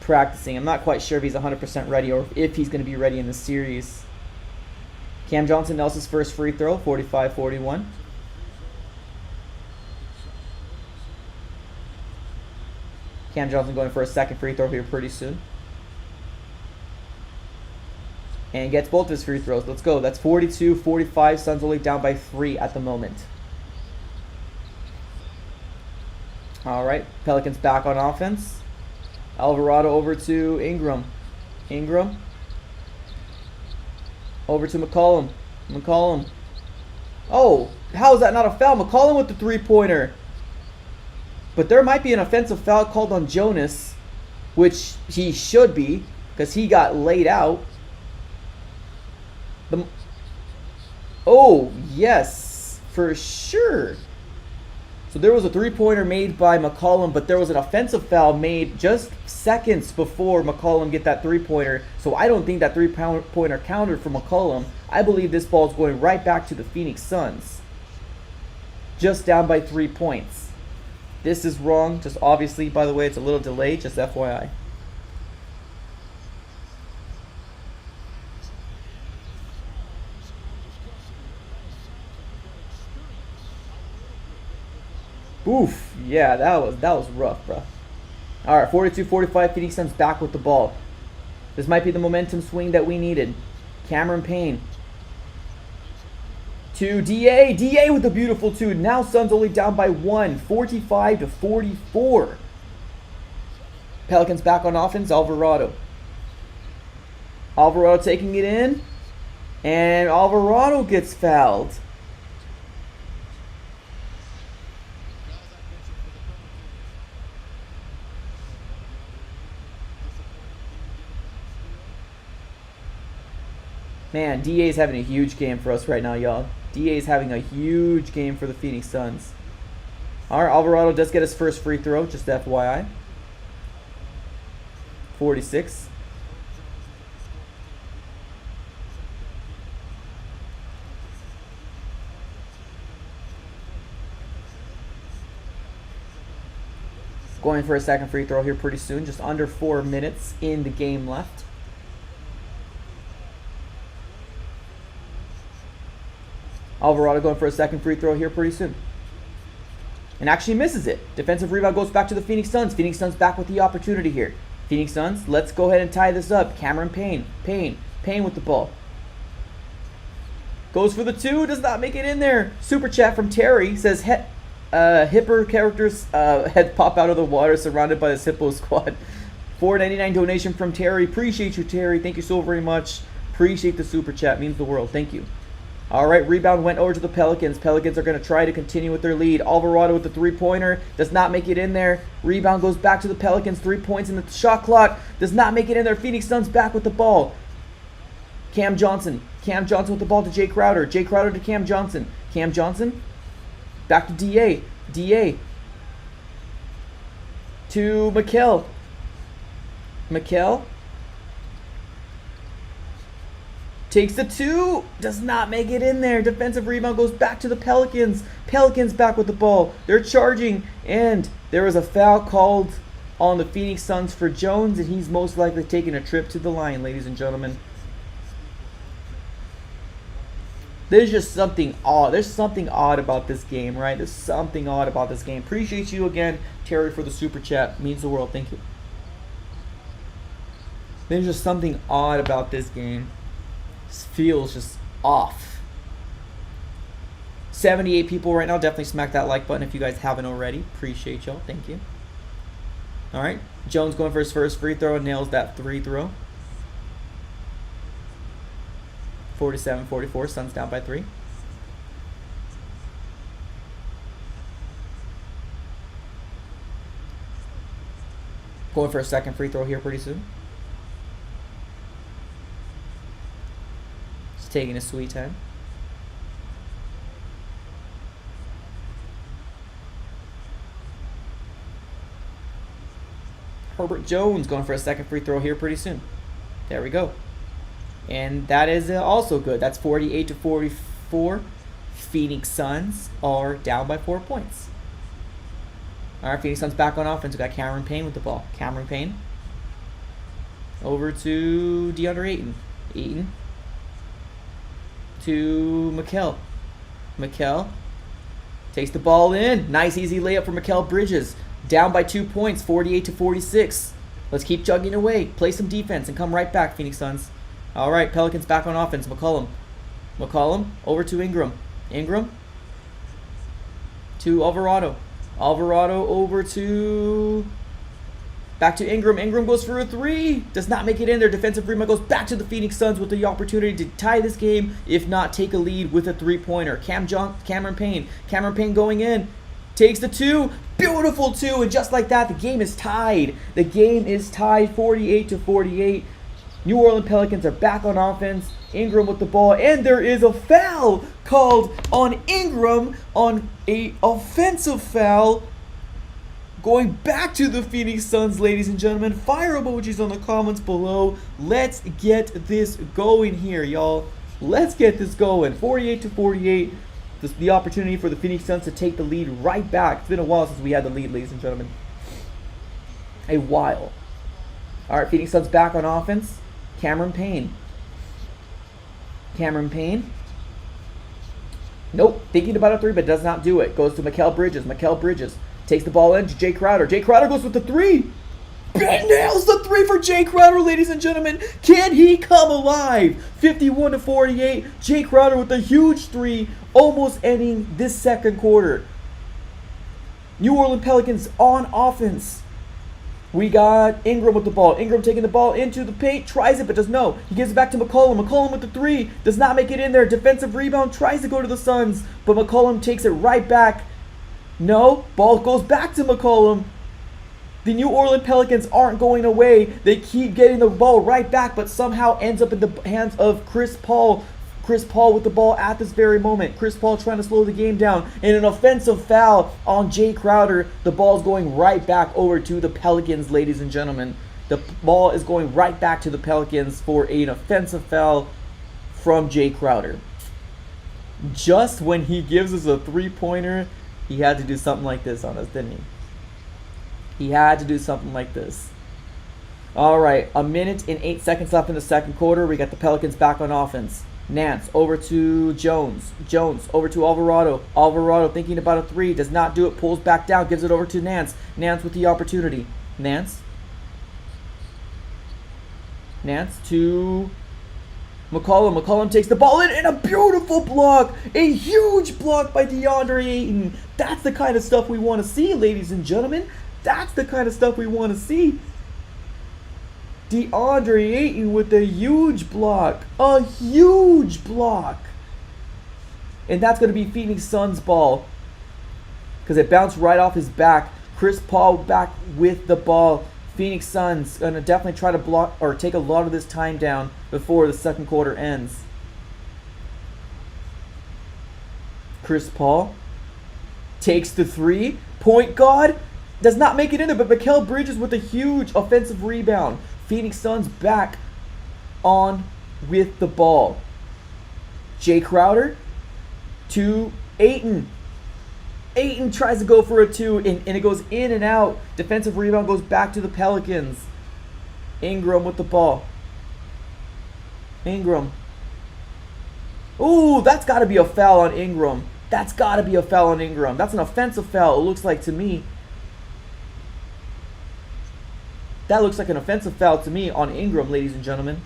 practicing. I'm not quite sure if he's 100% ready or if he's going to be ready in the series. Cam Johnson nails his first free throw, 45-41. Cam Johnson going for a second free throw here pretty soon. And gets both of his free throws. Let's go. That's 42-45. Suns only down by 3 at the moment. All right. Pelicans back on offense. Alvarado over to Ingram. Ingram. Over to McCollum. McCollum. Oh, how is that not a foul? McCollum with the three-pointer. But there might be an offensive foul called on Jonas, which he should be because he got laid out. Oh, yes, for sure. So there was a three-pointer made by McCollum, but there was an offensive foul made just seconds before McCollum get that three-pointer. So I don't think that three-pointer counted for McCollum. I believe this ball is going right back to the Phoenix Suns. Just down by 3 points. This is wrong. Just obviously, by the way, it's a little delayed. Just FYI. Oof, yeah, that was rough, bro. All right, 42-45, Phoenix Suns back with the ball. This might be the momentum swing that we needed. Cameron Payne to DA. DA with a beautiful two. Now Suns only down by 1, 45-44. Pelicans back on offense. Alvarado. Alvarado taking it in, and Alvarado gets fouled. Man, DA is having a huge game for us right now, y'all. DA is having a huge game for the Phoenix Suns. All right, Alvarado does get his first free throw, just FYI. 46. Going for a second free throw here pretty soon, just under 4 minutes in the game left. Alvarado going for a second free throw here pretty soon. And actually misses it. Defensive rebound goes back to the Phoenix Suns. Phoenix Suns back with the opportunity here. Phoenix Suns, let's go ahead and tie this up. Cameron Payne. Payne with the ball. Goes for the 2, does not make it in there. Super chat from Terry says, hipper characters head pop out of the water surrounded by this hippo squad. $4.99 donation from Terry. Appreciate you, Terry. Thank you so very much. Appreciate the super chat. Means the world. Thank you. All right, rebound went over to the Pelicans. Pelicans are going to try to continue with their lead. Alvarado with the three-pointer. Does not make it in there. Rebound goes back to the Pelicans. 3 points in the shot clock. Does not make it in there. Phoenix Suns back with the ball. Cam Johnson. Cam Johnson with the ball to Jay Crowder. Jay Crowder to Cam Johnson. Cam Johnson. Back to DA. DA. To Mikal. Mikal. Takes the 2. Does not make it in there. Defensive rebound goes back to the Pelicans. Pelicans back with the ball. They're charging. And there was a foul called on the Phoenix Suns for Jones. And he's most likely taking a trip to the line, ladies and gentlemen. There's just something odd. There's something odd about this game, right? There's something odd about this game. Appreciate you again, Terry, for the super chat. Means the world. Thank you. There's just something odd about this game. This feels just off. 78 people right now. Definitely smack that like button if you guys haven't already. Appreciate y'all. Thank you. All right. Jones going for his first free throw and nails that free throw. 47-44. Suns down by 3. Going for a second free throw here pretty soon. Just taking a sweet time. Herbert Jones going for a second free throw here pretty soon. There we go. And that is also good. That's 48-44. Phoenix Suns are down by 4 points. All right, Phoenix Suns back on offense. We got Cameron Payne with the ball. Cameron Payne. Over to DeAndre Ayton. Ayton. To Mikal. Mikal. Takes the ball in. Nice easy layup for Mikal Bridges. Down by 2 points, 48-46. Let's keep chugging away. Play some defense and come right back, Phoenix Suns. All right, Pelicans back on offense. McCollum. McCollum over to Ingram. Ingram to Alvarado. Alvarado over to... Back to Ingram. Ingram goes for a 3. Does not make it in there. Defensive rebound goes back to the Phoenix Suns with the opportunity to tie this game, if not take a lead with a 3-pointer. Cameron Payne. Cameron Payne going in. Takes the 2. Beautiful 2. And just like that, the game is tied. The game is tied 48-48. New Orleans Pelicans are back on offense. Ingram with the ball. And there is a foul called on Ingram on an offensive foul. Going back to the Phoenix Suns, ladies and gentlemen. Fire emojis on the comments below. Let's get this going here, y'all. Let's get this going. 48-48. The opportunity for the Phoenix Suns to take the lead right back. It's been a while since we had the lead, ladies and gentlemen. A while. All right, Phoenix Suns back on offense. Cameron Payne. Cameron Payne. Nope. Thinking about a 3, but does not do it. Goes to Mikal Bridges. Mikal Bridges takes the ball in to Jay Crowder. Jay Crowder goes with the 3. Nails the 3 for Jay Crowder, ladies and gentlemen. Can he come alive? 51-48. Jay Crowder with a huge 3, almost ending this second quarter. New Orleans Pelicans on offense. We got Ingram with the ball. Ingram taking the ball into the paint. Tries it, but does no. He gives it back to McCollum. McCollum with the 3. Does not make it in there. Defensive rebound. Tries to go to the Suns, but McCollum takes it right back. No. Ball goes back to McCollum. The New Orleans Pelicans aren't going away. They keep getting the ball right back, but somehow ends up in the hands of Chris Paul. Chris Paul with the ball at this very moment. Chris Paul trying to slow the game down. And an offensive foul on Jay Crowder. The ball's going right back over to the Pelicans, ladies and gentlemen. The ball is going right back to the Pelicans for an offensive foul from Jay Crowder. Just when he gives us a 3-pointer, he had to do something like this on us, didn't he? He had to do something like this. All right, 1 minute and 8 seconds left in the second quarter. We got the Pelicans back on offense. Nance over to Jones. Jones over to Alvarado. Alvarado thinking about a 3. Does not do it. Pulls back down. Gives it over to Nance. Nance with the opportunity. Nance. Nance to McCollum. McCollum takes the ball in, and a beautiful block. A huge block by DeAndre Ayton. That's the kind of stuff we want to see, ladies and gentlemen. That's the kind of stuff we want to see. DeAndre Ayton with a huge block. A huge block. And that's going to be Phoenix Suns ball, because it bounced right off his back. Chris Paul back with the ball. Phoenix Suns going to definitely try to block or take a lot of this time down before the second quarter ends. Chris Paul takes the three. Point guard does not make it in there, but Mikal Bridges with a huge offensive rebound. Phoenix Suns back on with the ball. Jay Crowder to Ayton. Ayton tries to go for a two, and it goes in and out. Defensive rebound goes back to the Pelicans. Ingram with the ball. Ingram. Ooh, that's got to be a foul on Ingram. That's got to be a foul on Ingram. That's an offensive foul, it looks like to me. That looks like an offensive foul to me on Ingram, ladies and gentlemen.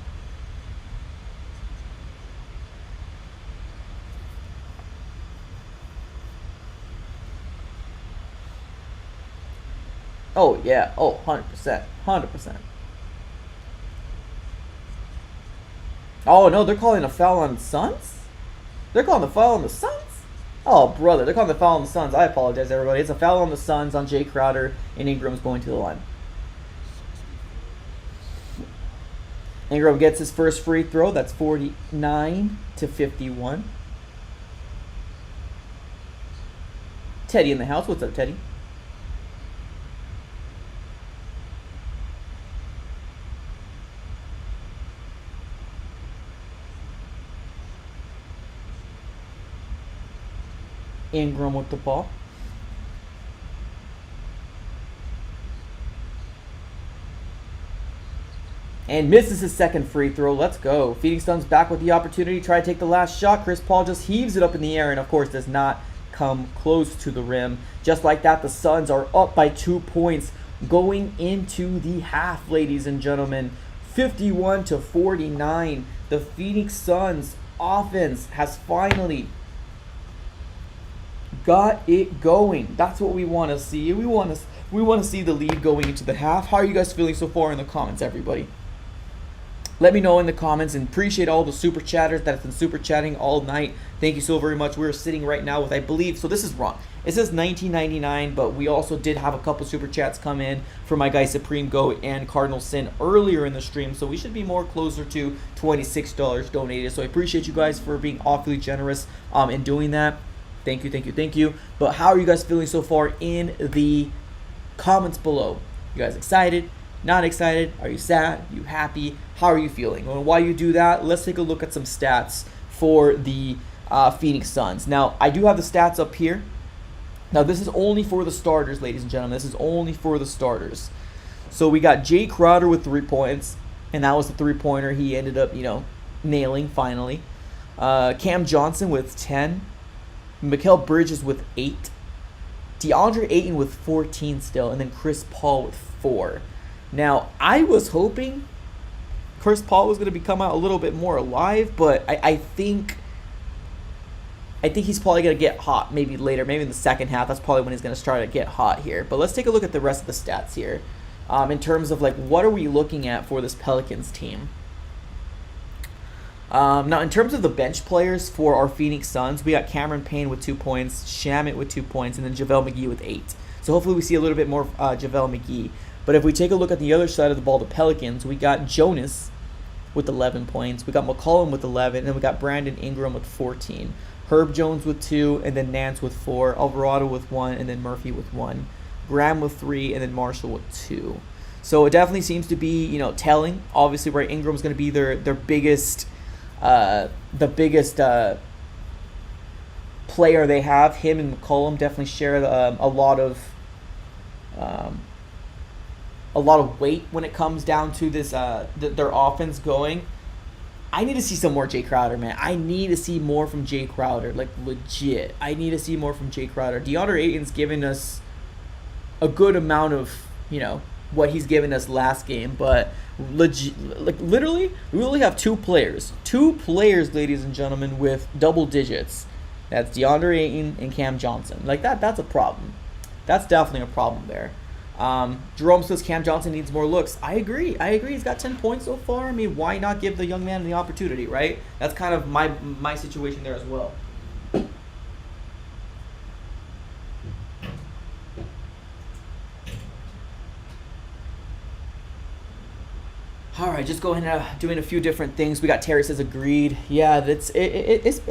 Oh, yeah. Oh, 100%. 100%. Oh, no, they're calling a foul on Suns? They're calling the foul on the Suns? Oh, brother, they're calling the foul on the Suns. I apologize, everybody. It's a foul on the Suns on Jay Crowder, and Ingram's going to the line. Ingram gets his first free throw. That's 49-51. Teddy in the house. What's up, Teddy? Ingram with the ball. And misses his second free throw. Let's go. Phoenix Suns back with the opportunity to try to take the last shot. Chris Paul just heaves it up in the air and, of course, does not come close to the rim. Just like that, the Suns are up by 2 points going into the half, ladies and gentlemen. 51-49. The Phoenix Suns offense has finally got it going. That's what we want to see. We want to see the lead going into the half. How are you guys feeling so far in the comments, everybody? Let me know in the comments, and appreciate all the super chatters that have been super chatting all night. Thank you so very much. We're sitting right now with, I believe, so this is wrong. It says $19.99, but we also did have a couple super chats come in for my guy Supreme Goat and Cardinal Sin earlier in the stream, so we should be more closer to $26 donated. So I appreciate you guys for being awfully generous in doing that. Thank you, thank you, thank you. But how are you guys feeling so far in the comments below? You guys excited? Not excited? Are you sad? Are you happy? How are you feeling? And while you do that, let's take a look at some stats for the Phoenix Suns. Now, I do have the stats up here. Now, this is only for the starters, ladies and gentlemen. This is only for the starters. So we got Jay Crowder with 3 points, and that was the three-pointer he ended up, nailing finally. Cam Johnson with 10. Mikal Bridges with 8. DeAndre Ayton with 14 still, and then Chris Paul with 4. Now, I was hoping Chris Paul was going to come out a little bit more alive, but I think he's probably going to get hot maybe later, maybe in the second half. That's probably when he's going to start to get hot here. But let's take a look at the rest of the stats here in terms of, what are we looking at for this Pelicans team? Now, in terms of the bench players for our Phoenix Suns, we got Cameron Payne with 2 points, Shamet with 2 points, and then JaVale McGee with 8. So hopefully we see a little bit more JaVale McGee. But if we take a look at the other side of the ball, the Pelicans, we got Jonas with 11 points. We got McCollum with 11, and then we got Brandon Ingram with 14. Herb Jones with 2, and then Nance with 4. Alvarado with 1, and then Murphy with 1. Graham with 3, and then Marshall with 2. So it definitely seems to be, telling. Obviously, right, Ingram's going to be their biggest, player they have. Him and McCollum definitely share a lot of weight when it comes down to this their offense going. I need to see some more Jay Crowder, man. I need to see more from Jay Crowder, legit. I need to see more from Jay Crowder. DeAndre Ayton's given us a good amount of what he's given us last game, but literally, we only have two players, ladies and gentlemen, with double digits. That's DeAndre Ayton and Cam Johnson. Like that's a problem. That's definitely a problem there. Jerome says Cam Johnson needs more looks. I agree. He's got 10 points so far. I mean, why not give the young man the opportunity, right? That's kind of my situation there as well. All right, just go ahead and doing a few different things. We got Terry says agreed. Yeah, it's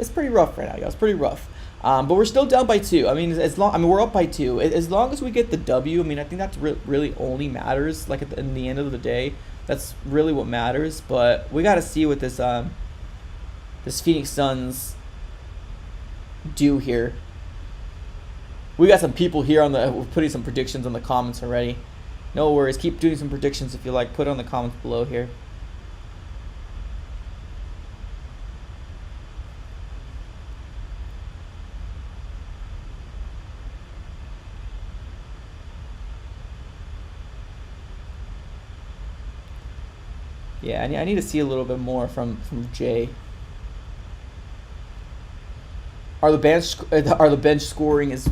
pretty rough right now, guys. Pretty rough. But we're still down by 2. I mean, we're up by 2. As long as we get the W, I mean, I think that's really only matters. Like in the end of the day, that's really what matters. But we got to see what this Phoenix Suns do here. We got some people here we're putting some predictions on the comments already. No worries. Keep doing some predictions if you like. Put it on the comments below here. Yeah, I need to see a little bit more from Jay. Our bench scoring is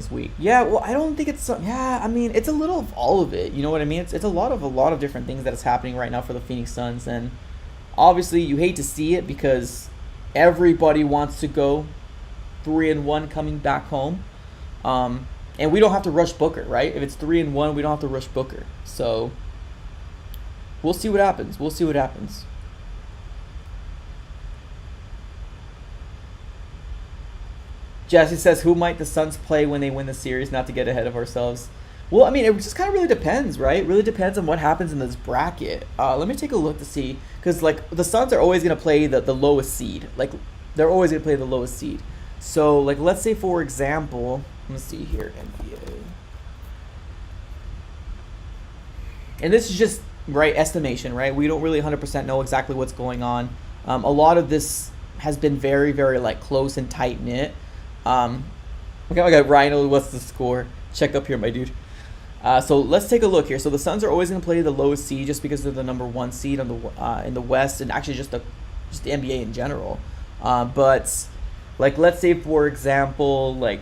weak. Yeah, well, I don't think it's I mean, it's a little of all of it. You know what I mean? It's a lot of different things that is happening right now for the Phoenix Suns, and obviously you hate to see it because everybody wants to go 3-1 coming back home, and we don't have to rush Booker, right? If it's 3-1, we don't have to rush Booker. So we'll see what happens. Jesse says, who might the Suns play when they win the series, not to get ahead of ourselves? Well, I mean, it just kind of really depends, right? It really depends on what happens in this bracket. Let me take a look to see, because, like, the Suns are always going to play the lowest seed. Like, they're always going to play the lowest seed. So, like, let's say, for example, let's see here, NBA. And this is just, right, estimation, right? We don't really 100% know exactly what's going on. A lot of this has been very, very, like, close and tight-knit. Okay, I got Ryan. What's the score? Check up here, my dude. So let's take a look here. So the Suns are always going to play the lowest seed just because they're the number 1 seed on the in the West, and actually just the NBA in general. But like, let's say for example, I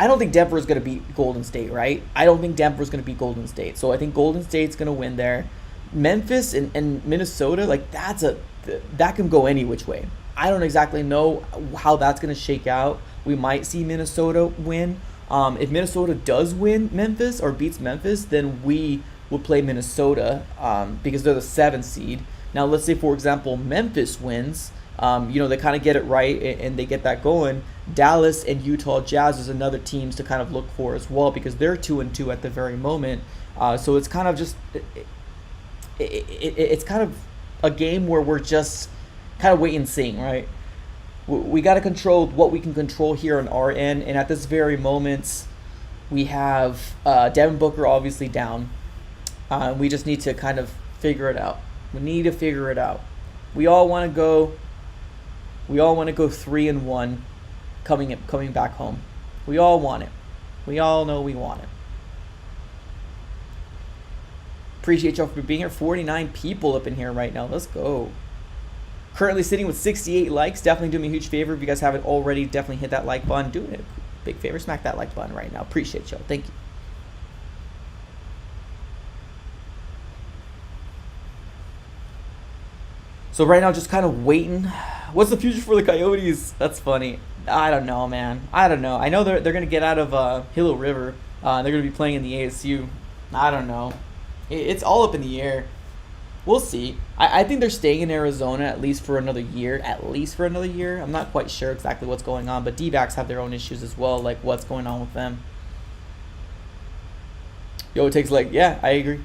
don't think Denver is going to beat Golden State, right? I don't think Denver is going to beat Golden State. So I think Golden State's going to win there. Memphis and Minnesota, like that can go any which way. I don't exactly know how that's going to shake out. We might see Minnesota win. If Minnesota does win Memphis or beats Memphis, then we will play Minnesota because they're the 7th seed. Now, let's say, for example, Memphis wins. They kind of get it right and they get that going. Dallas and Utah Jazz is another teams to kind of look for as well because they're 2-2 at the very moment. So it's kind of just it's kind of a game where we're just kind of waiting and seeing, right? We got to control what we can control here on our end, and at this very moment, we have Devin Booker obviously down. We just need to kind of figure it out. We all want to go 3-1 coming back home. We all want it. We all know we want it. Appreciate y'all for being here. 49 people up in here right now. Let's go. Currently sitting with 68 likes. Definitely do me a huge favor. If you guys haven't already, definitely hit that like button. Do it a big favor. Smack that like button right now. Appreciate y'all. Thank you. So right now, just kind of waiting. What's the future for the Coyotes? That's funny. I don't know, man. I know they're going to get out of Hilo River. They're going to be playing in the ASU. I don't know. It's all up in the air. We'll see. I think they're staying in Arizona at least for another year. I'm not quite sure exactly what's going on, but D-backs have their own issues as well, like what's going on with them. Yo, it takes yeah, I agree.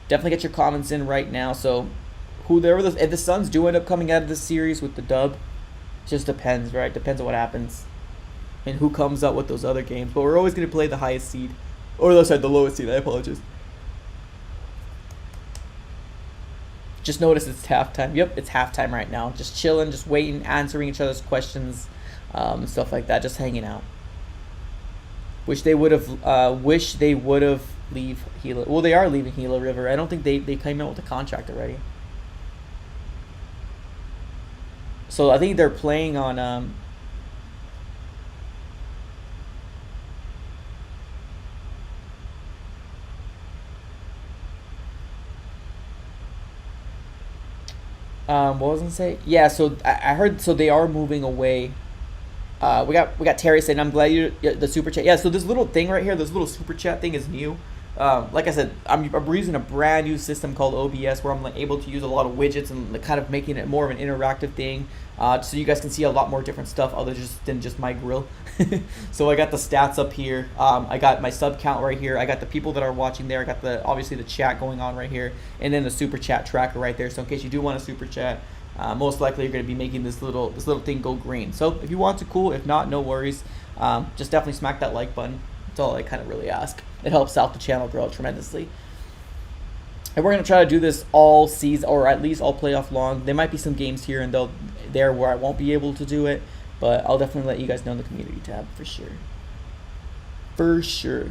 Definitely get your comments in right now. So, if the Suns do end up coming out of this series with the dub, just depends, right? Depends on what happens and who comes up with those other games. But we're always going to play the highest seed, or the lowest seed. I apologize. Just notice it's halftime. Yep, it's halftime right now. Just chilling, just waiting, answering each other's questions, stuff like that. Just hanging out. Wish they would have. Wish they would have leave Gila. Well, they are leaving Gila River. I don't think they came out with a contract already. So I think they're playing on. What was I gonna say? Yeah, so I heard. So they are moving away. We got Terry saying, "I'm glad you the super chat." Yeah, so this little thing right here, this little super chat thing is new. Like I said, I'm using a brand new system called OBS where I'm like able to use a lot of widgets and like, kind of making it more of an interactive thing, so you guys can see a lot more different stuff other than just my grill. So I got the stats up here. I got my sub count right here. I got the people that are watching there. I got obviously the chat going on right here, and then the super chat tracker right there. So in case you do want a super chat, most likely you're going to be making this little thing go green. So if you want to, cool. If not, no worries. Just definitely smack that like button. That's all I kind of really ask. It helps out the channel grow tremendously. And we're going to try to do this all season, or at least all playoff long. There might be some games here and there where I won't be able to do it, but I'll definitely let you guys know in the community tab for sure. For sure.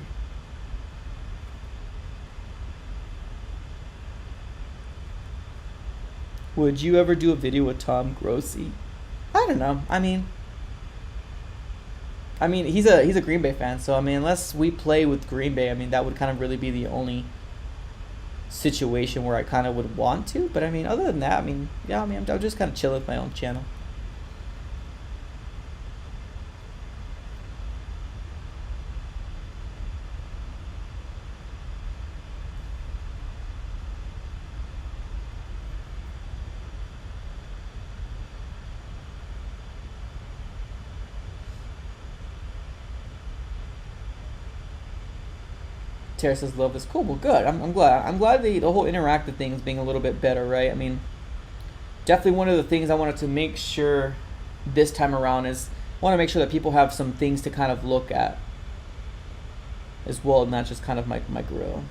Would you ever do a video with Tom Grossi? I don't know. I mean, he's a Green Bay fan, so I mean, unless we play with Green Bay, I mean, that would kind of really be the only situation where I kind of would want to. But I mean, other than that, I mean, yeah, I mean, I'm just kind of chilling with my own channel. Tara says, love this. Cool. Well, good. I'm glad. I'm glad the whole interactive thing is being a little bit better, right? I mean, definitely one of the things I wanted to make sure this time around is I want to make sure that people have some things to kind of look at as well, not just kind of my grill.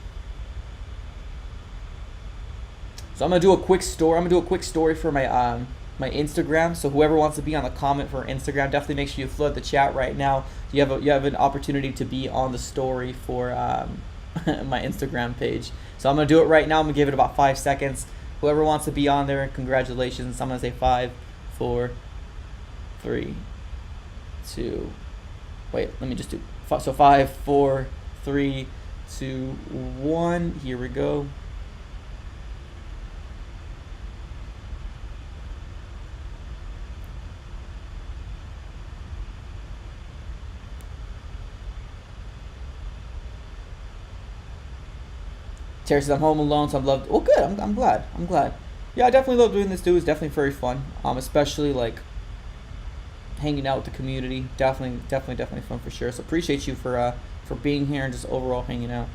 So I'm gonna do a quick story. I'm gonna do a quick story for my my Instagram. So whoever wants to be on the comment for Instagram, definitely make sure you flood the chat right now. You have an opportunity to be on the story for my Instagram page. So I'm gonna do it right now. I'm gonna give it about 5 seconds. Whoever wants to be on there, congratulations. I'm gonna say 5, 4, 3, 2. Wait, let me just do so 5, 4, 3, 2, 1. Here we go. Terry says, I'm home alone, so I'm loved. Oh, good. I'm glad. I'm glad. Yeah, I definitely love doing this, too. It's definitely very fun. Especially, like, hanging out with the community. Definitely fun for sure. So appreciate you for being here and just overall hanging out.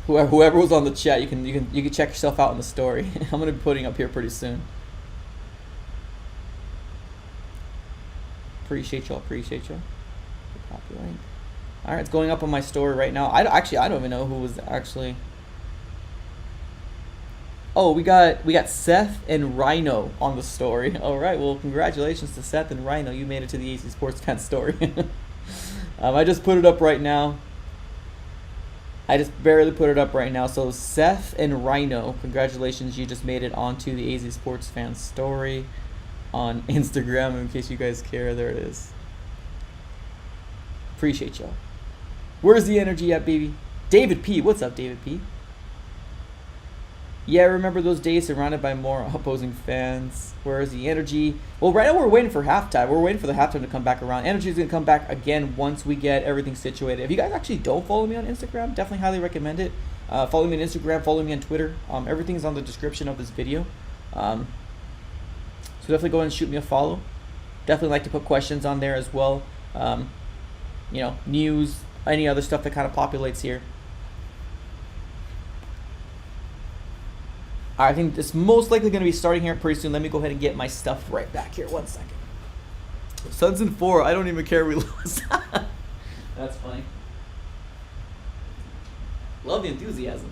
Whoever was on the chat, you can check yourself out in the story. I'm gonna be putting up here pretty soon. Appreciate y'all. Copy link. All right, it's going up on my story right now. I don't even know who was actually. Oh, we got Seth and Rhino on the story. All right, well, congratulations to Seth and Rhino. You made it to the AC Sports Fan story. I just put it up right now. I just barely put it up right now. So Seth and Rhino, congratulations, you just made it onto the AZ Sports Fan story on Instagram. In case you guys care, there it is. Appreciate y'all. Where's the energy at, baby? David P. What's up, David P? Yeah, I remember those days surrounded by more opposing fans. Where's the energy? Well, right now we're waiting for halftime. We're waiting for the halftime to come back around. Energy is going to come back again once we get everything situated. If you guys actually don't follow me on Instagram, definitely highly recommend it. Follow me on Instagram, follow me on Twitter. Everything's on the description of this video. So definitely go ahead and shoot me a follow. Definitely like to put questions on there as well. You know, news, any other stuff that kind of populates here. I think it's most likely going to be starting here pretty soon. Let me go ahead and get my stuff right back here. 1 second. Suns in 4. I don't even care we lose. That's funny. Love the enthusiasm.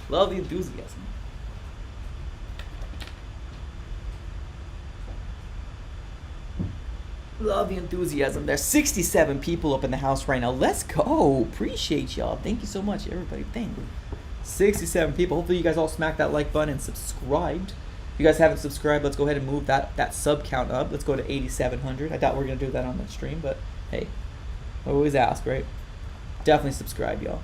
Love the enthusiasm. Love the enthusiasm there. 67 people up in the house right now. Let's go. Appreciate y'all. Thank you so much, everybody. Thank you. 67 people. Hopefully you guys all smack that like button and subscribed. If you guys haven't subscribed, let's go ahead and move that sub count up. Let's go to 8,700. I doubt we're going to do that on the stream, but hey, I always ask, right? Definitely subscribe, y'all.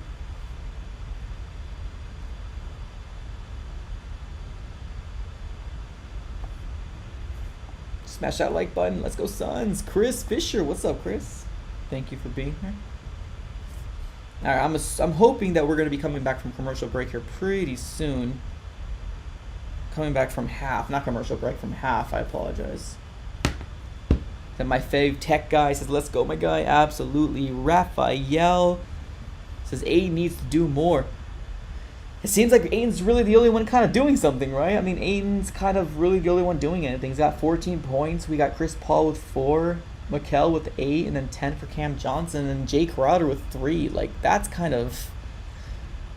Smash that like button. Let's go, Suns. Chris Fisher. What's up, Chris? Thank you for being here. All right, I'm hoping that we're going to be coming back from commercial break here pretty soon. Coming back from half. Not commercial break, from half. I apologize. Then my fave tech guy says, let's go, my guy. Absolutely. Raphael says, Aiden needs to do more. It seems like Aiden's really the only one kind of doing something, right? I mean, Aiden's kind of really the only one doing anything. He's got 14 points. We got Chris Paul with 4, Mikal with 8, and then 10 for Cam Johnson, and Jay Crowder with 3. Like, that's kind of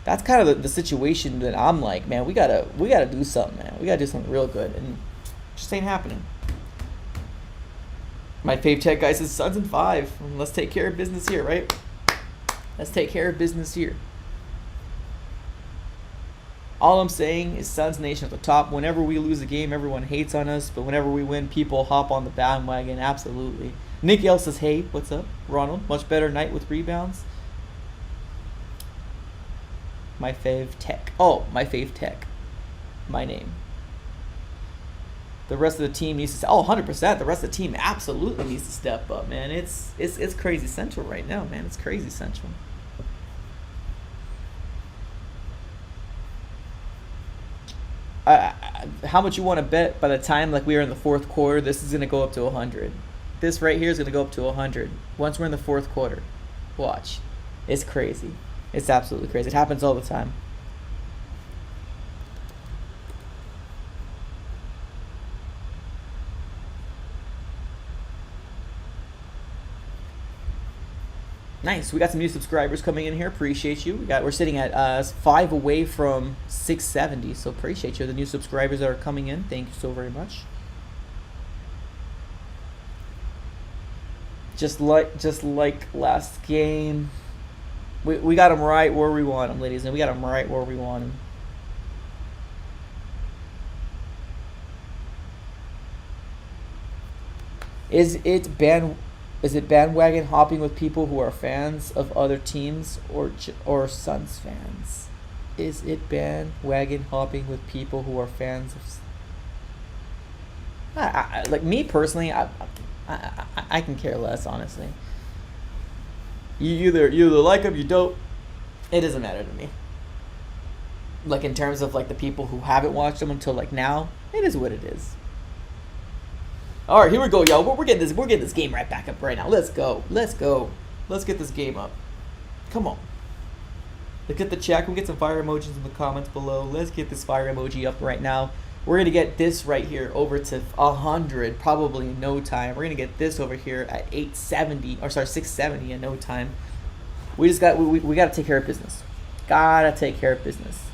the situation that I'm like, man, we gotta do something, man. We gotta do something real good, and it just ain't happening. My fave tech guy says Suns in 5. Let's take care of business here, right? Let's take care of business here. All I'm saying is Suns Nation at the top. Whenever we lose a game, everyone hates on us. But whenever we win, people hop on the bandwagon. Absolutely. Nick L says, hey, what's up? Ronald, much better night with rebounds. My fave tech. Oh, my fave tech. My name. The rest of the team needs to... Oh, 100%. The rest of the team absolutely needs to step up, man. It's crazy central right now, man. It's crazy central. How much you want to bet by the time like we are in the fourth quarter, this is going to go up to 100. This right here is going to go up to 100 once we're in the fourth quarter. Watch. It's crazy. It's absolutely crazy. It happens all the time. Nice. We got some new subscribers coming in here. Appreciate you. We're sitting at 5 away from 670. So appreciate you, the new subscribers that are coming in. Thank you so very much. Just like last game, we got them right where we want them, ladies, and we got them right where we want them. Is it bandwagon hopping with people who are fans of other teams or Suns fans? Is it bandwagon hopping with people who are fans of... like me personally, I can care less, honestly. You either like them, you don't. It doesn't matter to me. Like in terms of like the people who haven't watched them until like now, it is what it is. All right, here we go, y'all. We're getting this game right back up right now. Let's go. Let's get this game up. Come on. Let's get the chat. Can we get some fire emojis in the comments below? Let's get this fire emoji up right now. We're gonna get this right here over to 100 probably in no time. We're gonna get this over here at 670 in no time. We gotta take care of business. Gotta take care of business.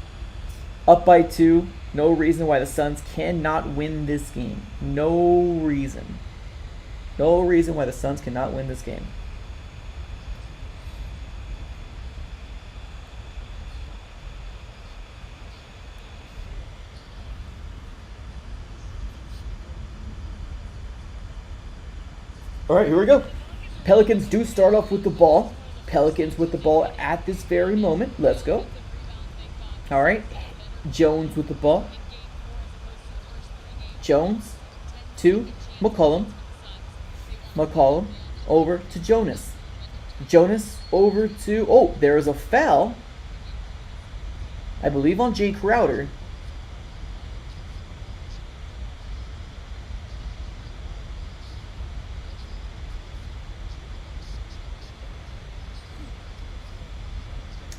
Up by 2. No reason why the Suns cannot win this game. No reason. No reason why the Suns cannot win this game. All right, here we go. Pelicans do start off with the ball. Pelicans with the ball at this very moment. Let's go. All right. Jones with the ball. Jones to McCollum. McCollum over to Jonas. Jonas over to... Oh, there is a foul, I believe, on Jay Crowder.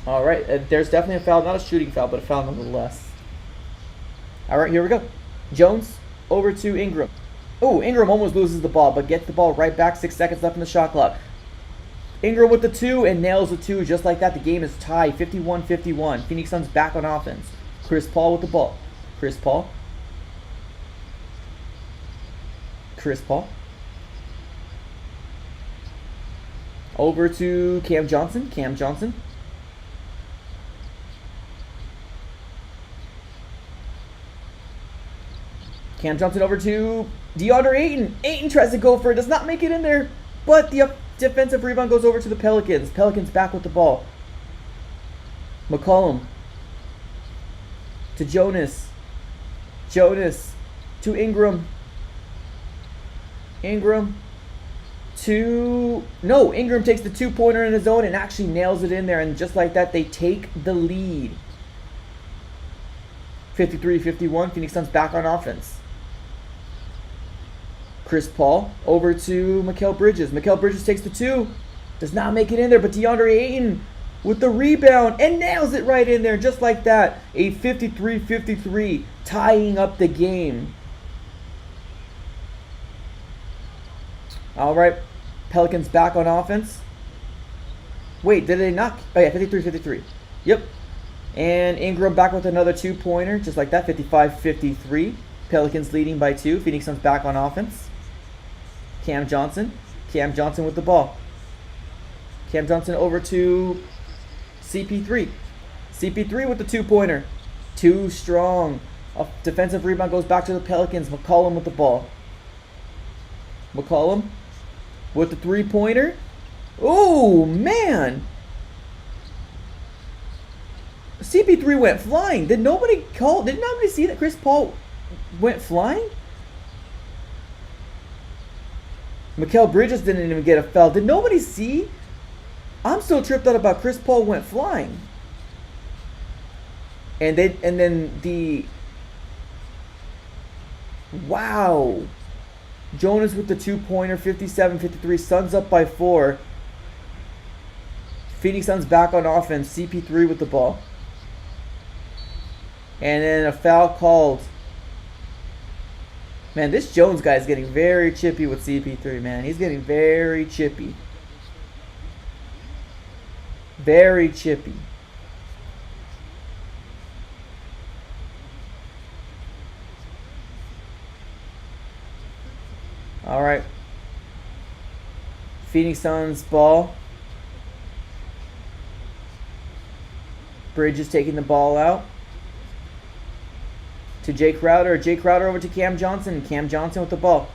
All right, there's definitely a foul, not a shooting foul, but a foul nonetheless. All right, here we go. Jones over to Ingram. Oh, Ingram almost loses the ball, but gets the ball right back. 6 seconds left in the shot clock. Ingram with the 2 and nails the 2. Just like that, the game is tied, 51-51. Phoenix Suns back on offense. Chris Paul with the ball. Chris Paul. Chris Paul. Over to Cam Johnson. Cam Johnson. Cam Johnson over to DeAndre Ayton. Ayton tries to go for it. Does not make it in there. But the defensive rebound goes over to the Pelicans. Pelicans back with the ball. McCollum. To Jonas. Jonas. To Ingram. Ingram. No, Ingram takes the two-pointer in his own and actually nails it in there. And just like that, they take the lead. 53-51. Phoenix Suns back on offense. Chris Paul over to Mikal Bridges. Mikal Bridges takes the two. Does not make it in there, but DeAndre Ayton with the rebound and nails it right in there just like that. A 53-53 tying up the game. All right, Pelicans back on offense. Wait, did they not? Oh yeah, 53-53. Yep. And Ingram back with another two-pointer just like that, 55-53. Pelicans leading by 2. Phoenix Suns back on offense. Cam Johnson. Cam Johnson with the ball. Cam Johnson over to CP3. CP3 with the two-pointer. Too strong. A defensive rebound goes back to the Pelicans. McCollum with the ball. McCollum with the three-pointer. Oh, man. CP3 went flying. Did nobody see that Chris Paul went flying? Mikal Bridges didn't even get a foul. Did nobody see? I'm still tripped out about Chris Paul went flying. And then the wow. Jonas with the two-pointer, 57-53. Suns up by 4. Phoenix Suns back on offense. CP3 with the ball. And then a foul called. Man, this Jones guy is getting very chippy with CP3, man. He's getting very chippy. Very chippy. All right. Phoenix Suns ball. Bridges taking the ball out. To Jay Crowder. Jay Crowder over to Cam Johnson. Cam Johnson with the ball.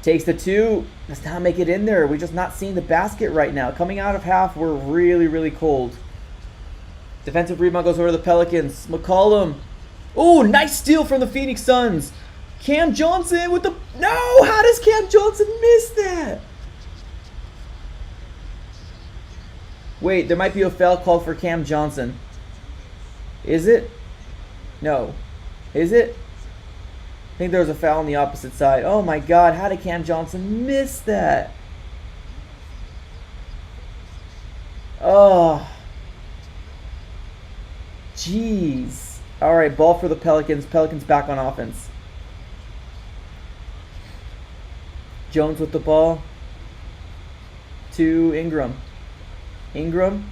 Takes the two. Does not make it in there. We're just not seeing the basket right now. Coming out of half, we're really, really cold. Defensive rebound goes over to the Pelicans. McCollum. Oh, nice steal from the Phoenix Suns. Cam Johnson with the... No! How does Cam Johnson miss that? Wait, there might be a foul called for Cam Johnson. Is it? No. Is it? I think there was a foul on the opposite side. Oh my God, how did Cam Johnson miss that? Oh. Jeez. All right, ball for the Pelicans. Pelicans back on offense. Jones with the ball. To Ingram. Ingram.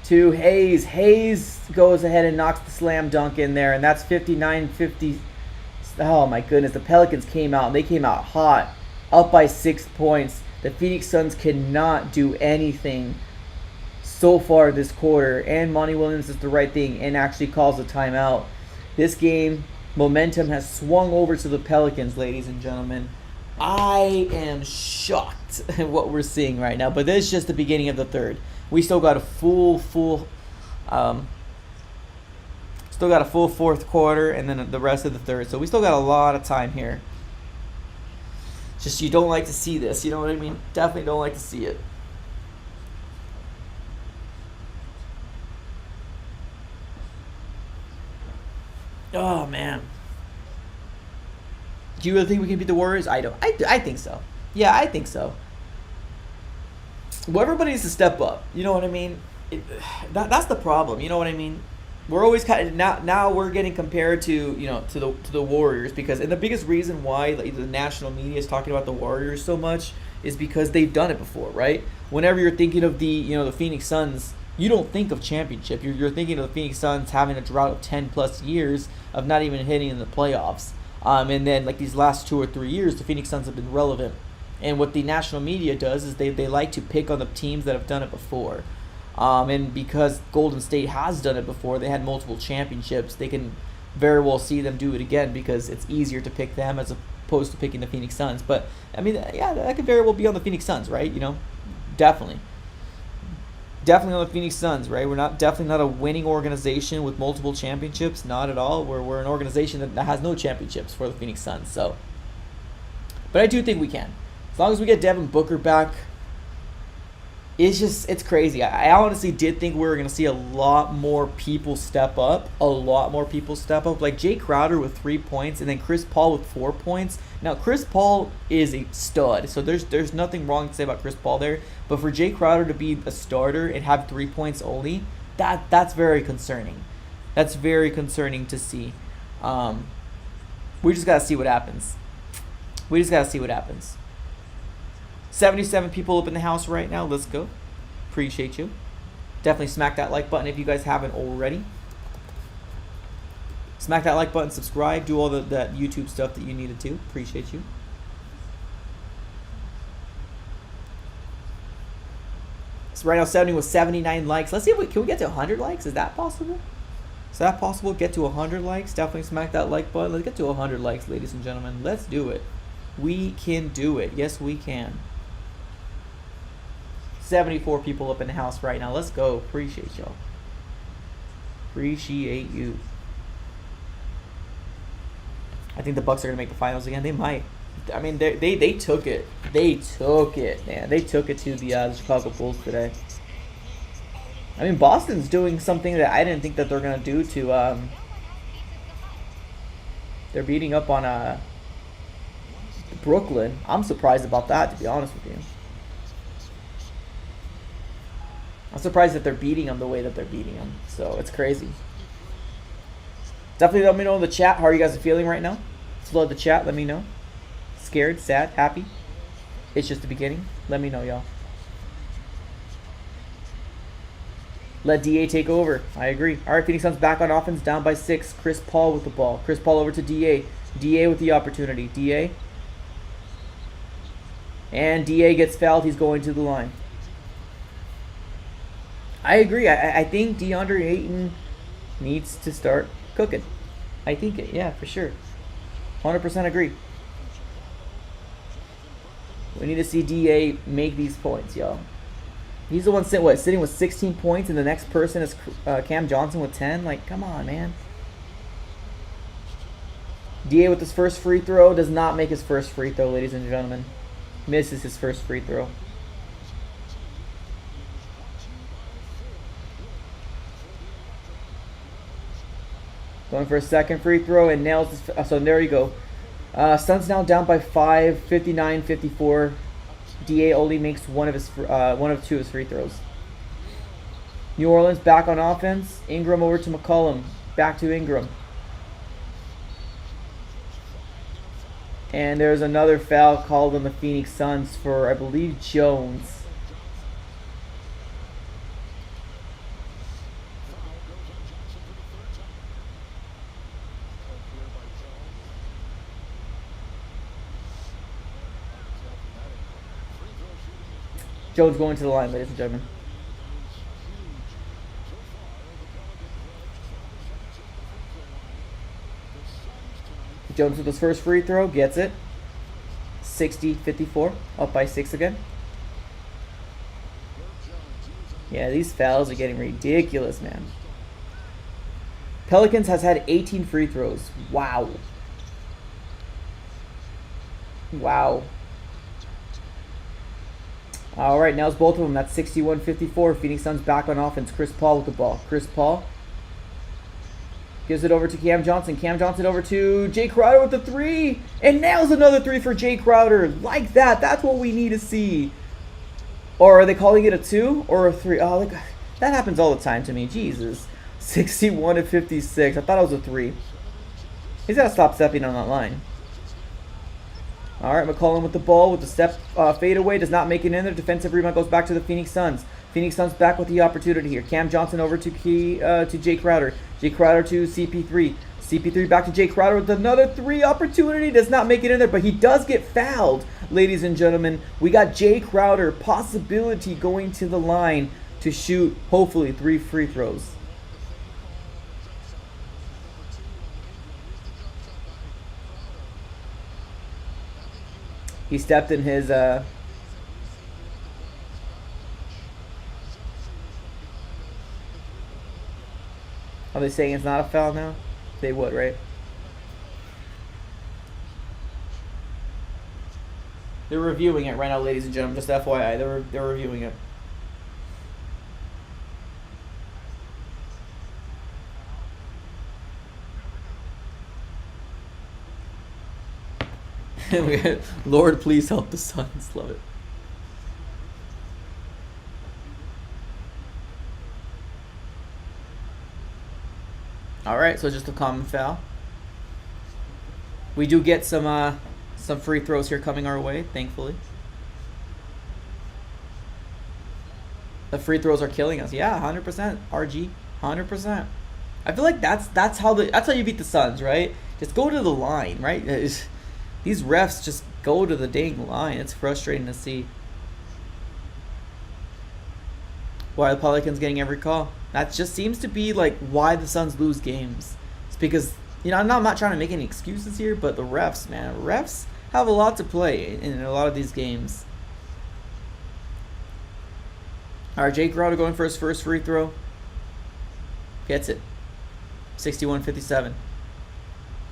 To Hayes. Hayes goes ahead and knocks the slam dunk in there, and that's 59-50. Oh my goodness, the Pelicans came out, and they came out hot, up by 6 points. The Phoenix Suns cannot do anything so far this quarter, and Monty Williams does the right thing and actually calls a timeout. This game, momentum has swung over to the Pelicans, ladies and gentlemen. I am shocked at what we're seeing right now, but this is just the beginning of the third. We still got a full fourth quarter and then the rest of the third. So we still got a lot of time here. Just you don't like to see this, you know what I mean? Definitely don't like to see it. Oh man. Do you really think we can beat the Warriors? I don't. I think so. Yeah, I think so. Well, everybody needs to step up. You know what I mean? That's the problem. You know what I mean? We're always kind of now we're getting compared to to the Warriors and the biggest reason why the national media is talking about the Warriors so much is because they've done it before, right? Whenever you're thinking of the Phoenix Suns, you don't think of championship. You're thinking of the Phoenix Suns having a drought of 10 plus years of not even hitting in the playoffs. And then like these last 2 or 3 years, the Phoenix Suns have been relevant. And what the national media does is they like to pick on the teams that have done it before. And because Golden State has done it before, they had multiple championships, they can very well see them do it again because it's easier to pick them as opposed to picking the Phoenix Suns. But, I mean, yeah, that could very well be on the Phoenix Suns, right? You know, definitely. Definitely on the Phoenix Suns, right? We're definitely not a winning organization with multiple championships, not at all. We're an organization that has no championships for the Phoenix Suns, so. But I do think we can. As long as we get Devin Booker back, it's crazy. I honestly did think we were going to see a lot more people step up. Like Jay Crowder with 3 points and then Chris Paul with 4 points. Now, Chris Paul is a stud, so there's nothing wrong to say about Chris Paul there. But for Jay Crowder to be a starter and have 3 points only, that's very concerning. That's very concerning to see. We just got to see what happens. 77 people up in the house right now. Let's go. Appreciate you. Definitely smack that like button if you guys haven't already. Smack that like button, subscribe, do all that YouTube stuff that you needed to. Appreciate you. So right now 70 with 79 likes. Let's see if can we get to 100 likes? Is that possible? Get to 100 likes. Definitely smack that like button. Let's get to 100 likes, ladies and gentlemen. Let's do it. We can do it. Yes, we can. 74 people up in the house right now. Let's go. Appreciate y'all. Appreciate you. I think the Bucks are gonna make the finals again. They might. I mean, they took it. They took it, man. They took it to the Chicago Bulls today. I mean, Boston's doing something that I didn't think that they're gonna do to. They're beating up on Brooklyn. I'm surprised about that, to be honest with you. I'm surprised that they're beating them the way that they're beating them. So it's crazy. Definitely let me know in the chat how you guys are feeling right now. Flood the chat. Let me know. Scared, sad, happy. It's just the beginning. Let me know, y'all. Let DA take over. I agree. All right, Phoenix Suns back on offense, down by 6. Chris Paul with the ball. Chris Paul over to DA. DA with the opportunity. DA. And DA gets fouled. He's going to the line. I agree. I think DeAndre Ayton needs to start cooking. I think it. Yeah, for sure. 100% agree. We need to see DA make these points, y'all. He's the one sitting with 16 points, and the next person is Cam Johnson with 10. Like, come on, man. DA with his first free throw does not make his first free throw, ladies and gentlemen. Misses his first free throw. Going for a second free throw and nails this. So there you go. Suns now down by 5, 59-54. DA only makes one of two of his free throws. New Orleans back on offense. Ingram over to McCollum. Back to Ingram. And there's another foul called on the Phoenix Suns for, I believe, Jones. Jones going to the line, ladies and gentlemen. Jones with his first free throw, gets it. 60-54, up by 6 again. Yeah, these fouls are getting ridiculous, man. Pelicans has had 18 free throws. Wow. Wow. All right, now it's both of them. That's 61-54. Phoenix Suns back on offense. Chris Paul with the ball. Chris Paul gives it over to Cam Johnson. Cam Johnson over to Jay Crowder with the 3. And nails another 3 for Jay Crowder. Like that. That's what we need to see. Or are they calling it a 2 or a 3? Oh, that happens all the time to me. Jesus. 61-56. I thought it was a 3. He's got to stop stepping on that line. All right, McCollum with the ball with the step fade away. Does not make it in there. Defensive rebound goes back to the Phoenix Suns. Phoenix Suns back with the opportunity here. Cam Johnson over to Jay Crowder. Jay Crowder to CP3. CP3 back to Jay Crowder with another 3 opportunity. Does not make it in there, but he does get fouled, ladies and gentlemen. We got Jay Crowder, possibility going to the line to shoot, hopefully, 3 free throws. He stepped in his... Are they saying it's not a foul now? They would, right? They're reviewing it right now, ladies and gentlemen. Just FYI, they're reviewing it. Lord, please help the Suns. Love it. All right, so just a common foul. We do get some free throws here coming our way, thankfully. The free throws are killing us. Yeah, 100%. RG, 100%. I feel like that's how you beat the Suns, right? Just go to the line, right? These refs just go to the dang line. It's frustrating to see. Why are the Pelicans getting every call? That just seems to be like why the Suns lose games. It's because, I'm not trying to make any excuses here, but the refs, man. Refs have a lot to play in a lot of these games. All right, Jay Crowder going for his first free throw. Gets it. 61-57.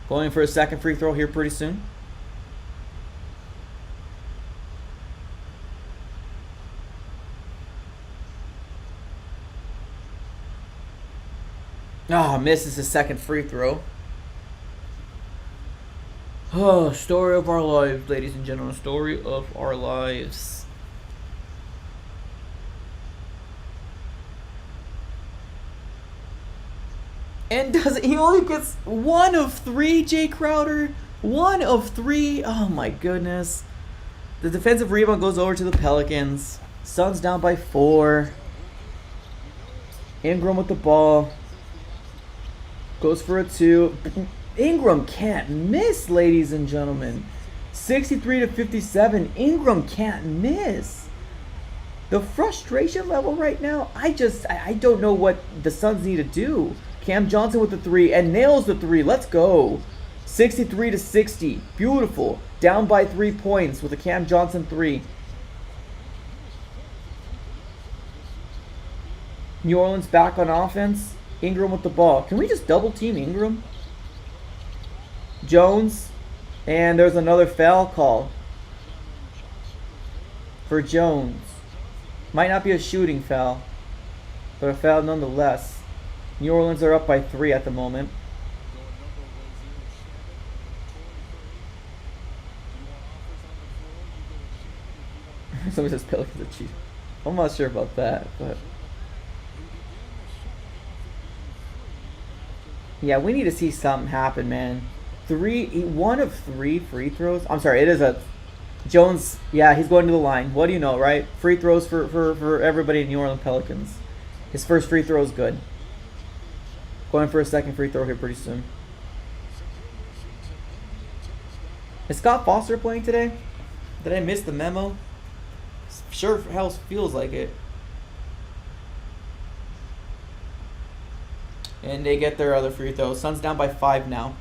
Going for his second free throw here pretty soon. Oh, misses his second free throw. Oh, story of our lives, ladies and gentlemen. Story of our lives. And he only gets 1 of 3, Jay Crowder. 1 of 3. Oh my goodness. The defensive rebound goes over to the Pelicans. Suns down by 4. Ingram with the ball. Goes for a 2. Ingram can't miss, ladies and gentlemen. 63-57. Ingram can't miss. The frustration level right now, I don't know what the Suns need to do. Cam Johnson with the 3 and nails the 3. Let's go. 63-60. Beautiful. Down by 3 points with a Cam Johnson 3. New Orleans back on offense. Ingram with the ball. Can we just double team Ingram? Jones. And there's another foul call for Jones. Might not be a shooting foul, but a foul nonetheless. New Orleans are up by 3 at the moment. Somebody says Pelicans are cheap. I'm not sure about that, but... yeah, we need to see something happen, man. 1 of 3 free throws. I'm sorry, it is a... Jones, yeah, he's going to the line. What do you know, right? Free throws for everybody in New Orleans Pelicans. His first free throw is good. Going for a second free throw here pretty soon. Is Scott Foster playing today? Did I miss the memo? Sure, hell feels like it. And they get their other free throw. Suns down by 5 now.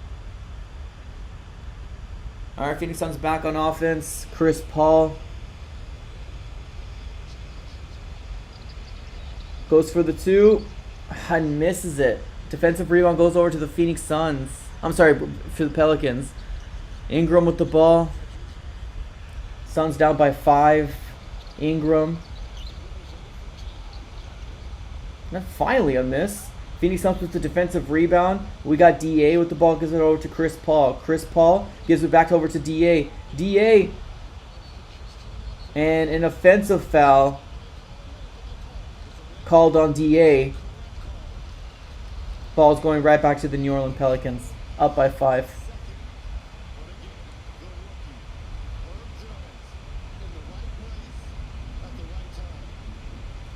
Alright, Phoenix Suns back on offense. Chris Paul goes for the 2 and misses it. Defensive rebound goes over to the Phoenix Suns. I'm sorry, for the Pelicans. Ingram with the ball. Suns down by 5. Ingram. And finally a miss. Phoenix Suns with the defensive rebound. We got DA with the ball, gives it over to Chris Paul. Chris Paul gives it back over to DA. DA. And an offensive foul called on DA. Ball's going right back to the New Orleans Pelicans. Up by 5.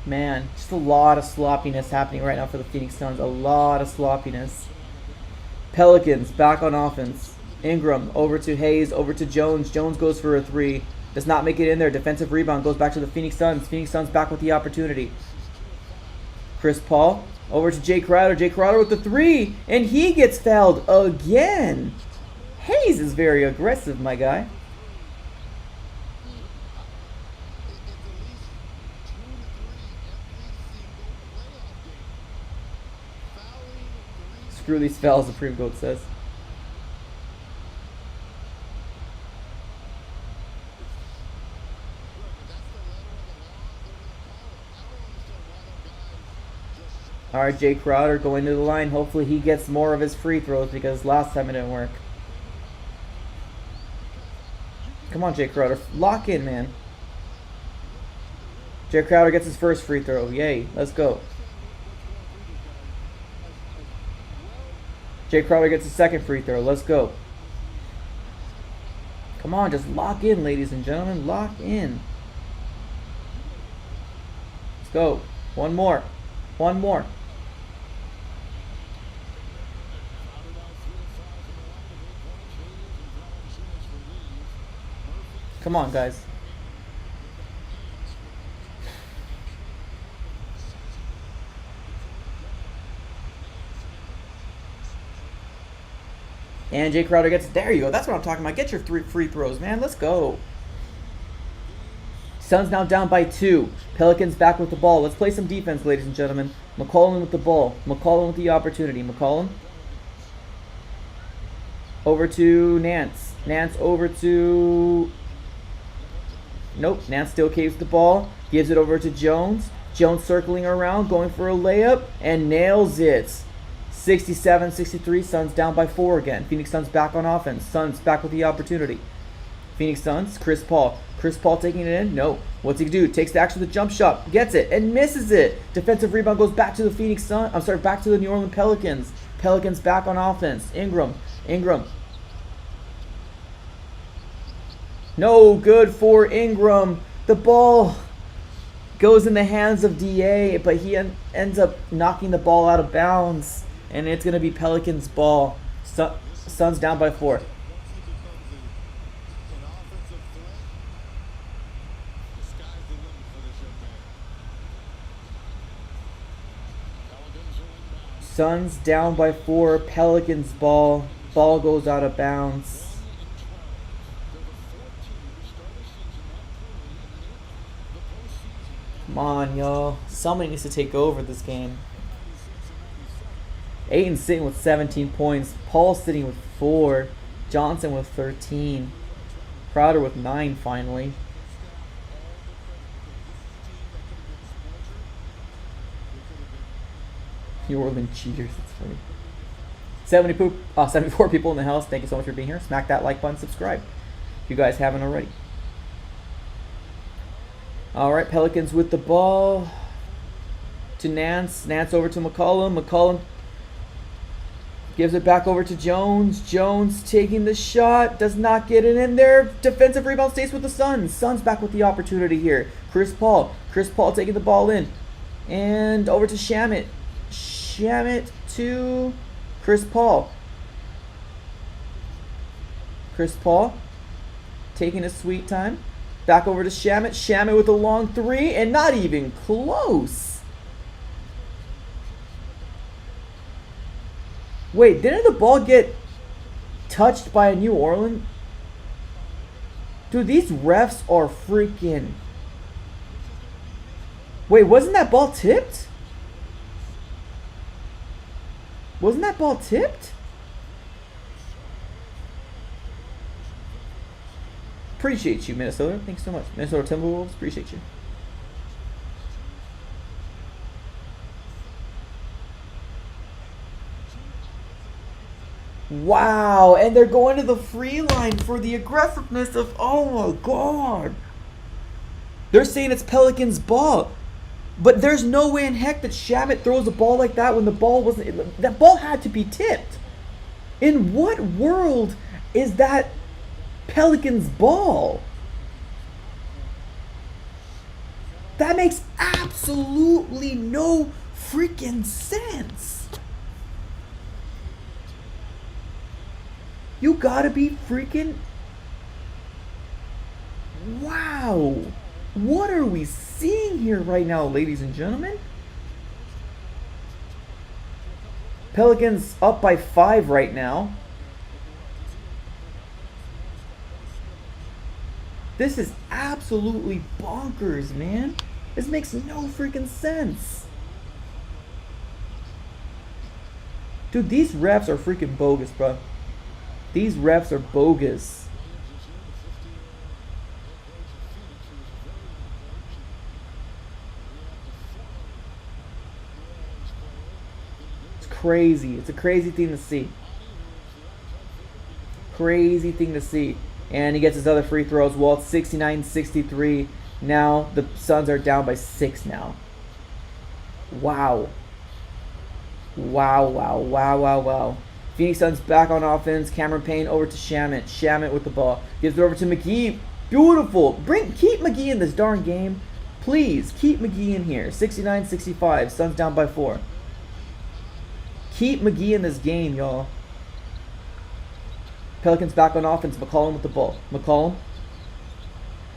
Man, just a lot of sloppiness happening right now for the Phoenix Suns. A lot of sloppiness. Pelicans back on offense. Ingram over to Hayes, over to Jones. Jones goes for a three. Does not make it in there. Defensive rebound goes back to the Phoenix Suns. Phoenix Suns back with the opportunity. Chris Paul over to Jay Crowder. Jay Crowder with the three. And he gets fouled again. Hayes is very aggressive, my guy. Screw these fouls, the Supreme Court says. Alright, Jay Crowder going to the line. Hopefully he gets more of his free throws because last time it didn't work. Come on, Jay Crowder. Lock in, man. Jay Crowder gets his first free throw. Yay. Let's go. Jay Crowder gets his second free throw. Let's go. Come on, just lock in, ladies and gentlemen. Lock in. Let's go. One more. One more. Come on, guys. And Jay Crowder gets, there you go. That's what I'm talking about. Get your three free throws, man. Let's go. Suns now down by 2. Pelicans back with the ball. Let's play some defense, ladies and gentlemen. McCollum with the ball. McCollum with the opportunity. McCollum. Over to Nance. Nance over to... Nope. Nance still caves the ball. Gives it over to Jones. Jones circling around, going for a layup, and nails it. 67-63, Suns down by 4 again. Phoenix Suns back on offense. Suns back with the opportunity. Phoenix Suns, Chris Paul. Chris Paul taking it in? No. What's he do? Takes the action with the jump shot. Gets it and misses it. Defensive rebound goes back to the Phoenix Suns. I'm sorry, back to the New Orleans Pelicans. Pelicans back on offense. Ingram. No good for Ingram. The ball goes in the hands of DA, but he ends up knocking the ball out of bounds. And it's going to be Pelicans ball. Suns down by 4. Suns down by 4. Pelicans ball. Ball goes out of bounds. Come on, y'all. Somebody needs to take over this game. Ayton sitting with 17 points. Paul sitting with 4. Johnson with 13. Crowder with 9 finally. New Orleans cheaters. That's funny. 74 people in the house. Thank you so much for being here. Smack that like button. Subscribe if you guys haven't already. Alright, Pelicans with the ball. To Nance. Nance over to McCollum. McCollum gives it back over to Jones. Jones taking the shot. Does not get it in there. Defensive rebound stays with the Suns. Suns back with the opportunity here. Chris Paul. Chris Paul taking the ball in. And over to Shamet. Shamet to Chris Paul. Chris Paul taking his sweet time. Back over to Shamet. Shamet with a long 3. And not even close. Wait, didn't the ball get touched by a New Orleans? Dude, these refs are freaking... Wait, wasn't that ball tipped? Wasn't that ball tipped? Appreciate you, Minnesota. Thanks so much. Minnesota Timberwolves, appreciate you. Wow, and they're going to the free line for the aggressiveness of, oh my god. They're saying it's Pelicans ball. But there's no way in heck that Shamet throws a ball like that when the ball wasn't, that ball had to be tipped. In what world is that Pelicans ball? That makes absolutely no freaking sense. You gotta be freaking... Wow. What are we seeing here right now, ladies and gentlemen? Pelicans up by 5 right now. This is absolutely bonkers, man. This makes no freaking sense. Dude, these refs are freaking bogus, bro. These refs are bogus. It's crazy. It's a crazy thing to see. Crazy thing to see. And he gets his other free throws. Well, it's 69-63. Now the Suns are down by 6 now. Wow. Wow, wow, wow, wow, wow. Phoenix Suns back on offense. Cameron Payne over to Shamet. Shamet with the ball. Gives it over to McGee. Beautiful. Keep McGee in this darn game. Please, keep McGee in here. 69-65. Suns down by 4. Keep McGee in this game, y'all. Pelicans back on offense. McCollum with the ball. McCollum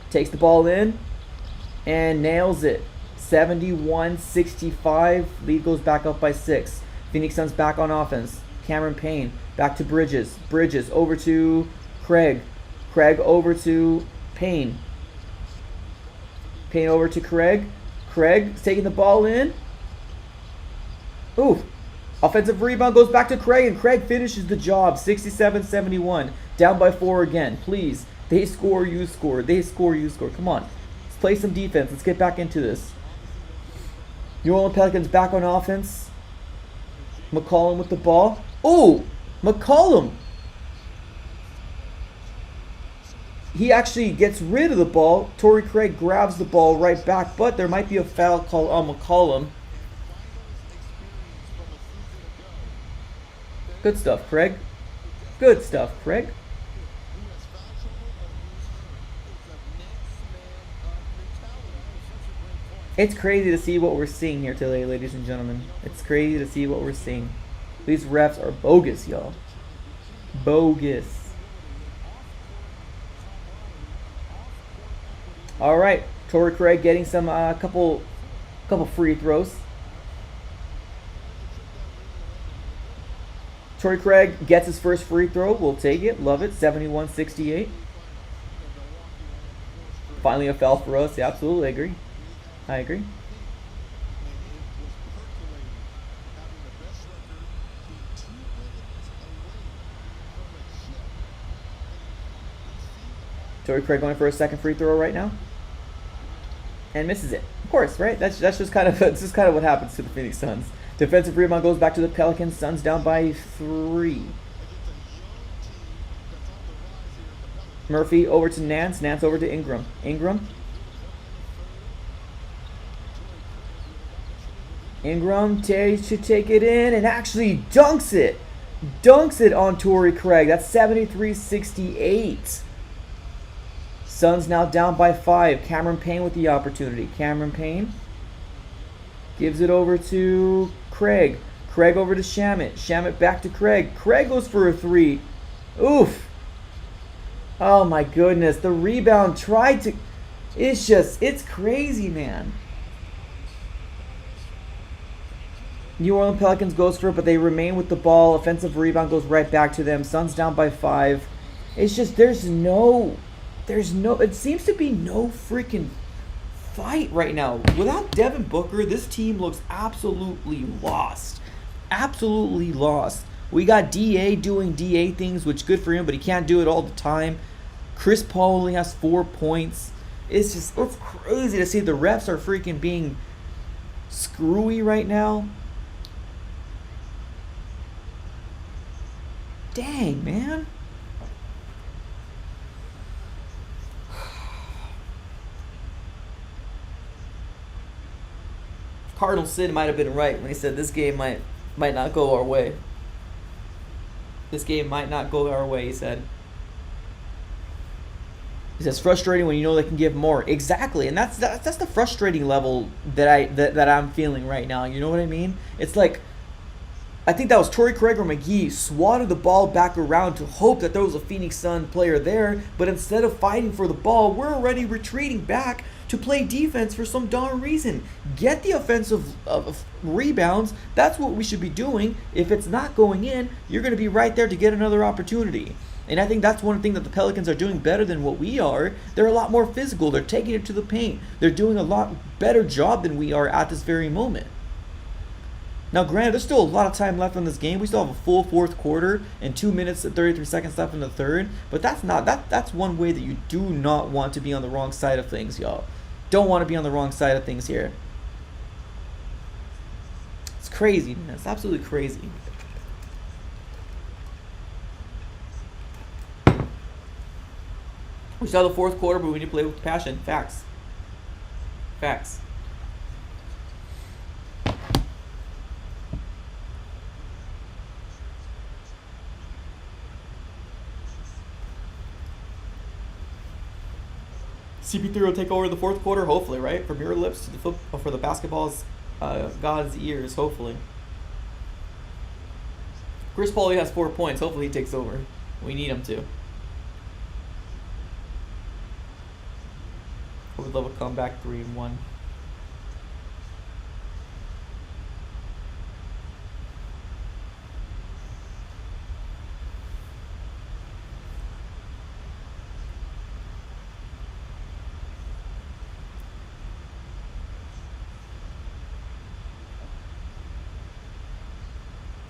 takes the ball in and nails it. 71-65. Lead goes back up by 6. Phoenix Suns back on offense. Cameron Payne back to Bridges. Bridges over to Craig. Craig over to Payne. Payne over to Craig. Craig's taking the ball in. Ooh. Offensive rebound goes back to Craig, and Craig finishes the job. 67-71. Down by 4 again. Please. They score, you score. They score, you score. Come on. Let's play some defense. Let's get back into this. New Orleans Pelicans back on offense. McCollum with the ball. Oh! McCollum! He actually gets rid of the ball. Torrey Craig grabs the ball right back, but there might be a foul call on McCollum. Good stuff, Craig. Good stuff, Craig. It's crazy to see what we're seeing here today, ladies and gentlemen. It's crazy to see what we're seeing. These refs are bogus, y'all. Bogus. All right, Torrey Craig getting some couple free throws. Torrey Craig gets his first free throw. We'll take it. Love it. 71-68. Finally a foul for us. Yeah, absolutely. I agree. I agree. Torrey Craig going for a second free throw right now. And misses it. Of course, right? That's just kind of what happens to the Phoenix Suns. Defensive rebound goes back to the Pelicans. Suns down by 3. Murphy over to Nance. Nance over to Ingram. Ingram should take it in and actually dunks it. Dunks it on Torrey Craig. That's 73-68. Suns now down by 5. Cameron Payne with the opportunity. Cameron Payne gives it over to Craig. Craig over to Shamet. Shamet back to Craig. Craig goes for a 3. Oof. Oh my goodness. The rebound tried to... It's crazy, man. New Orleans Pelicans goes for it, but they remain with the ball. Offensive rebound goes right back to them. Suns down by 5. It's just, it seems to be no freaking fight right now. Without Devin Booker, this team looks absolutely lost. Absolutely lost. We got DA doing DA things, which good for him, but he can't do it all the time. Chris Paul only has 4 points. It's crazy to see the refs are freaking being screwy right now. Dang, man. Cardinal Sid might have been right when he said this game might not go our way. This game might not go our way, he said. He says frustrating when you know they can give more. Exactly, and that's the frustrating level that I'm feeling right now. You know what I mean? It's like, I think that was Torrey Craig or McGee swatted the ball back around to hope that there was a Phoenix Sun player there, but instead of fighting for the ball, we're already retreating back to play defense for some darn reason. Get the offensive rebounds. That's what we should be doing. If it's not going in, you're going to be right there to get another opportunity. And I think that's one thing that the Pelicans are doing better than what we are. They're a lot more physical. They're taking it to the paint. They're doing a lot better job than we are at this very moment. Now, granted, there's still a lot of time left in this game. We still have a full fourth quarter and 2 minutes and 33 seconds left in the third. But that's one way that you do not want to be on the wrong side of things, y'all. Don't want to be on the wrong side of things here. It's crazy, man. It's absolutely crazy. We saw the fourth quarter, but we need to play with passion. Facts. Facts. CP3 will take over the fourth quarter, hopefully, right? From your lips to the for the basketball's God's ears, hopefully. Chris Paul has 4 points. Hopefully he takes over. We need him to. I would love a comeback 3-1.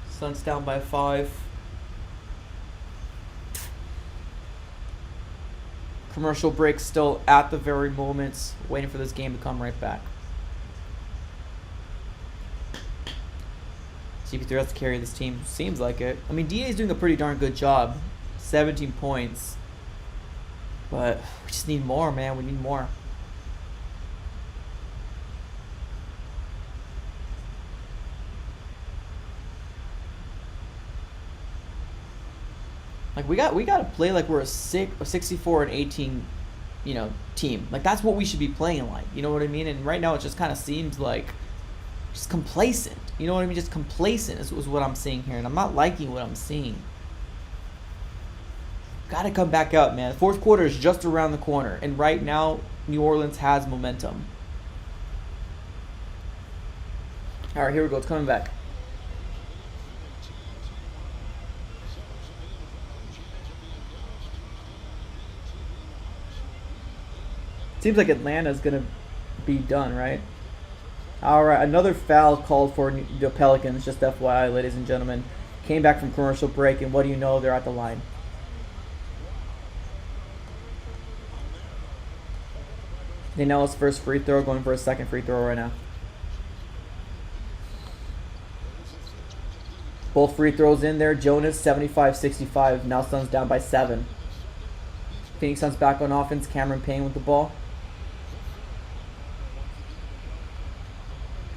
Suns down by 5. Commercial break still at the very moment. Waiting for this game to come right back. CP3 has to carry this team. Seems like it. I mean, DA is doing a pretty darn good job. 17 points. But we just need more, man. We need more. Like we got to play like we're a 64 and 18, team. Like that's what we should be playing like. You know what I mean? And right now it just kind of seems like just complacent. You know what I mean? Just complacent is what I'm seeing here, and I'm not liking what I'm seeing. Got to come back out, man. The fourth quarter is just around the corner, and right now New Orleans has momentum. All right, here we go. It's coming back. Seems like Atlanta's going to be done, right? All right, another foul called for the Pelicans, just FYI, ladies and gentlemen. Came back from commercial break, and what do you know? They're at the line. They know his first free throw, going for a second free throw right now. Both free throws in there. Jonas, 75-65. Now Suns down by 7. Phoenix Suns back on offense. Cameron Payne with the ball.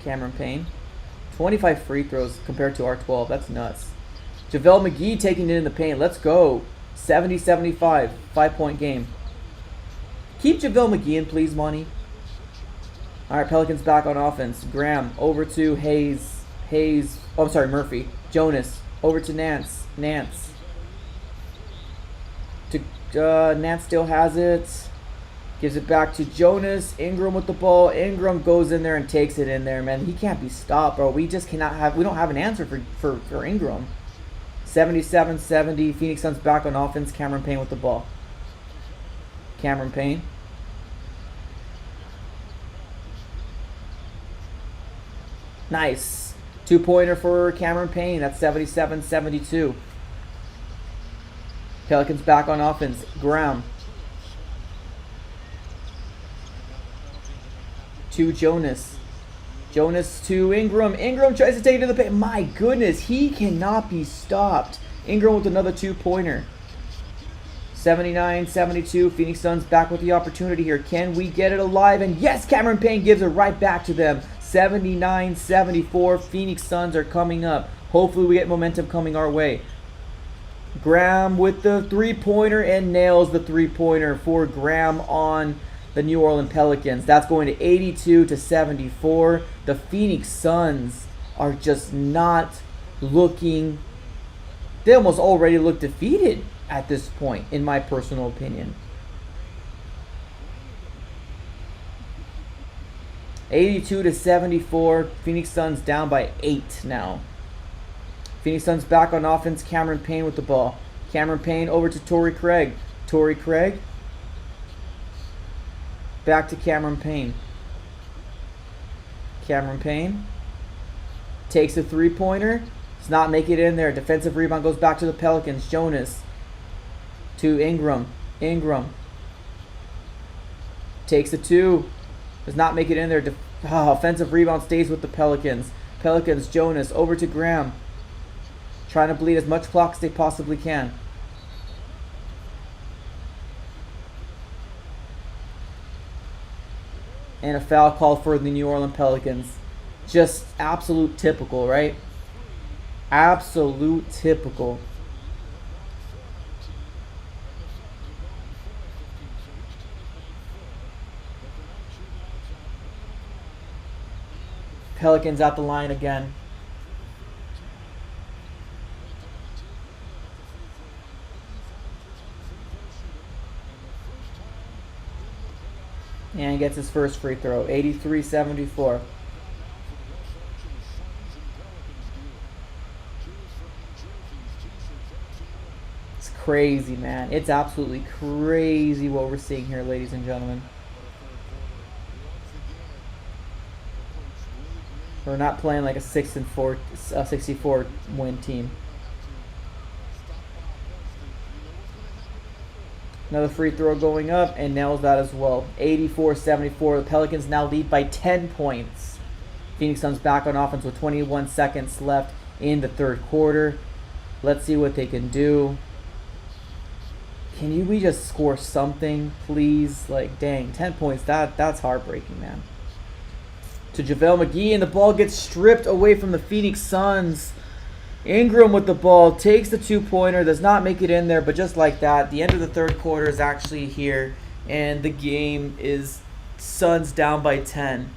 Cameron Payne. 25 free throws compared to our 12. That's nuts. JaVale McGee taking it in the paint. Let's go. 70-75. 5-point game. Keep JaVale McGee in, please, Monty. All right, Pelicans back on offense. Graham over to Hayes. Oh, I'm sorry, Murphy. Jonas over to Nance. Nance still has it. Gives it back to Jonas. Ingram with the ball. Ingram goes in there and takes it in there, man. He can't be stopped, bro. We just cannot have. We don't have an answer for Ingram. 77-70. Phoenix Suns back on offense. Cameron Payne with the ball. Cameron Payne. Nice. 2-pointer for Cameron Payne. That's 77-72. Pelicans back on offense. Graham. To Jonas. Jonas to Ingram. Ingram tries to take it to the paint. My goodness, he cannot be stopped. Ingram with another 2-pointer. 79-72. Phoenix Suns back with the opportunity here. Can we get it alive? And yes, Cameron Payne gives it right back to them. 79-74. Phoenix Suns are coming up. Hopefully we get momentum coming our way. Graham with the three-pointer and nails the three-pointer for Graham on the New Orleans Pelicans. That's going to 82-74. The Phoenix Suns are just not looking... They almost already look defeated at this point, in my personal opinion. 82-74. Phoenix Suns down by 8 now. Phoenix Suns back on offense. Cameron Payne with the ball. Cameron Payne over to Torrey Craig. Torrey Craig. Back to Cameron Payne. Cameron Payne takes a three-pointer. Does not make it in there. Defensive rebound goes back to the Pelicans. Jonas to Ingram. Ingram takes a two. Does not make it in there. Offensive rebound stays with the Pelicans. Pelicans, Jonas over to Graham. Trying to bleed as much clock as they possibly can. And a foul call for the New Orleans Pelicans. Just absolute typical, right? Absolute typical. Pelicans at the line again. And gets his first free throw. 83-74. It's crazy, man. It's absolutely crazy what we're seeing here, ladies and gentlemen. We're not playing like a 64 win team. Another free throw going up and nails that as well. 84-74. The Pelicans now lead by 10 points. Phoenix Suns back on offense with 21 seconds left in the third quarter. Let's see what they can do. Can we just score something, please? Like, dang, 10 points. That's heartbreaking, man. To JaVale McGee, and the ball gets stripped away from the Phoenix Suns. Ingram with the ball, takes the two-pointer, does not make it in there, but just like that, the end of the third quarter is actually here, and the game is Suns down by 10.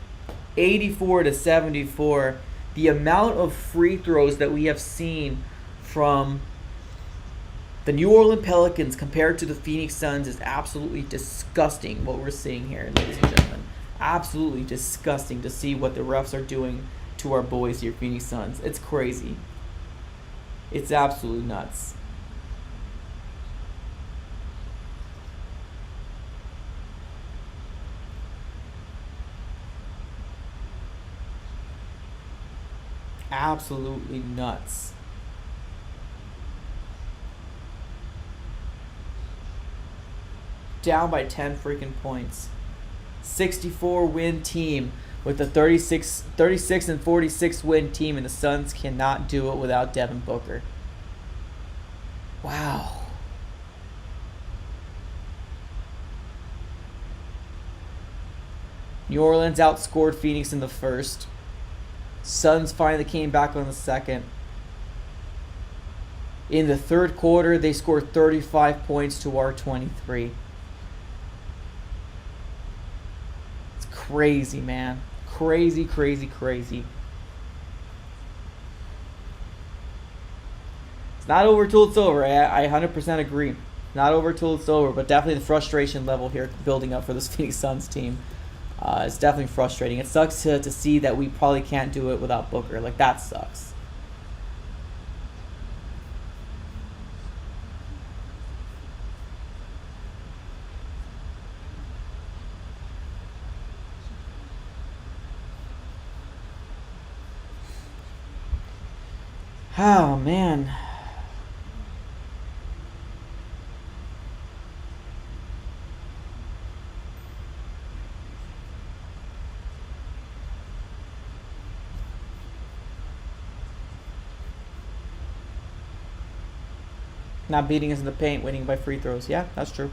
84-74. The amount of free throws that we have seen from the New Orleans Pelicans compared to the Phoenix Suns is absolutely disgusting what we're seeing here, ladies and gentlemen. Absolutely disgusting to see what the refs are doing to our boys here, Phoenix Suns. It's crazy. It's absolutely nuts. Absolutely nuts. Down by 10 freaking points. 64 win team with a 36 and 46 win team, and the Suns cannot do it without Devin Booker. Wow. New Orleans outscored Phoenix in the first. Suns finally came back on the second. In the third quarter, they scored 35 points to our 23. It's crazy, man. Crazy, crazy, crazy. It's not over till it's over. I 100% agree. Not over till it's over, but definitely the frustration level here building up for this Phoenix Suns team. It's definitely frustrating. It sucks to see that we probably can't do it without Booker. Like, that sucks. Oh, man. Not beating us in the paint, winning by free throws. Yeah, that's true.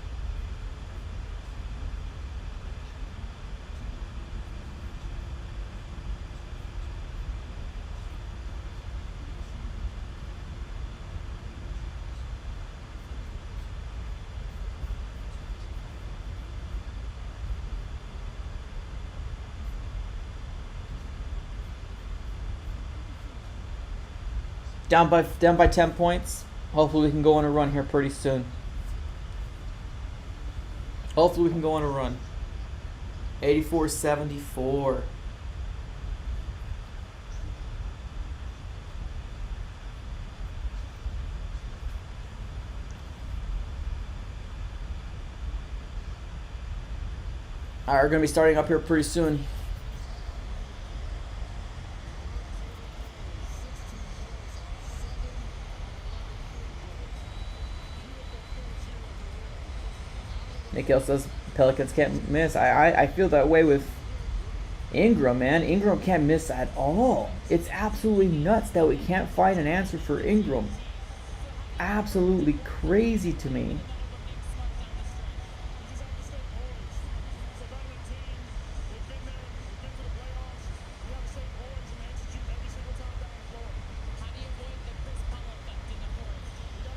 Down by 10 points. Hopefully we can go on a run here pretty soon. Hopefully we can go on a run. 84-74. All right, we're going to be starting up here pretty soon. Nikhil says Pelicans can't miss. I feel that way with Ingram, man. Ingram can't miss at all. It's absolutely nuts that we can't find an answer for Ingram. Absolutely crazy to me.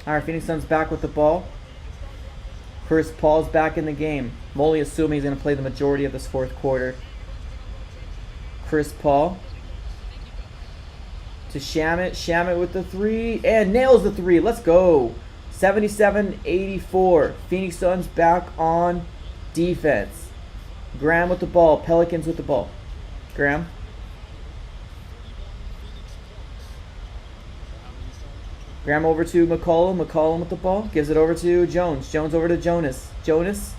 All right, Phoenix Suns back with the ball. Chris Paul's back in the game. I'm only assuming he's going to play the majority of this fourth quarter. Chris Paul to Shamet. Shamet with the three. And nails the three. Let's go. 77-84. Phoenix Suns back on defense. Graham with the ball. Pelicans with the ball. Graham. Graham over to McCollum. McCollum with the ball. Gives it over to Jones. Jones over to Jonas. Jonas.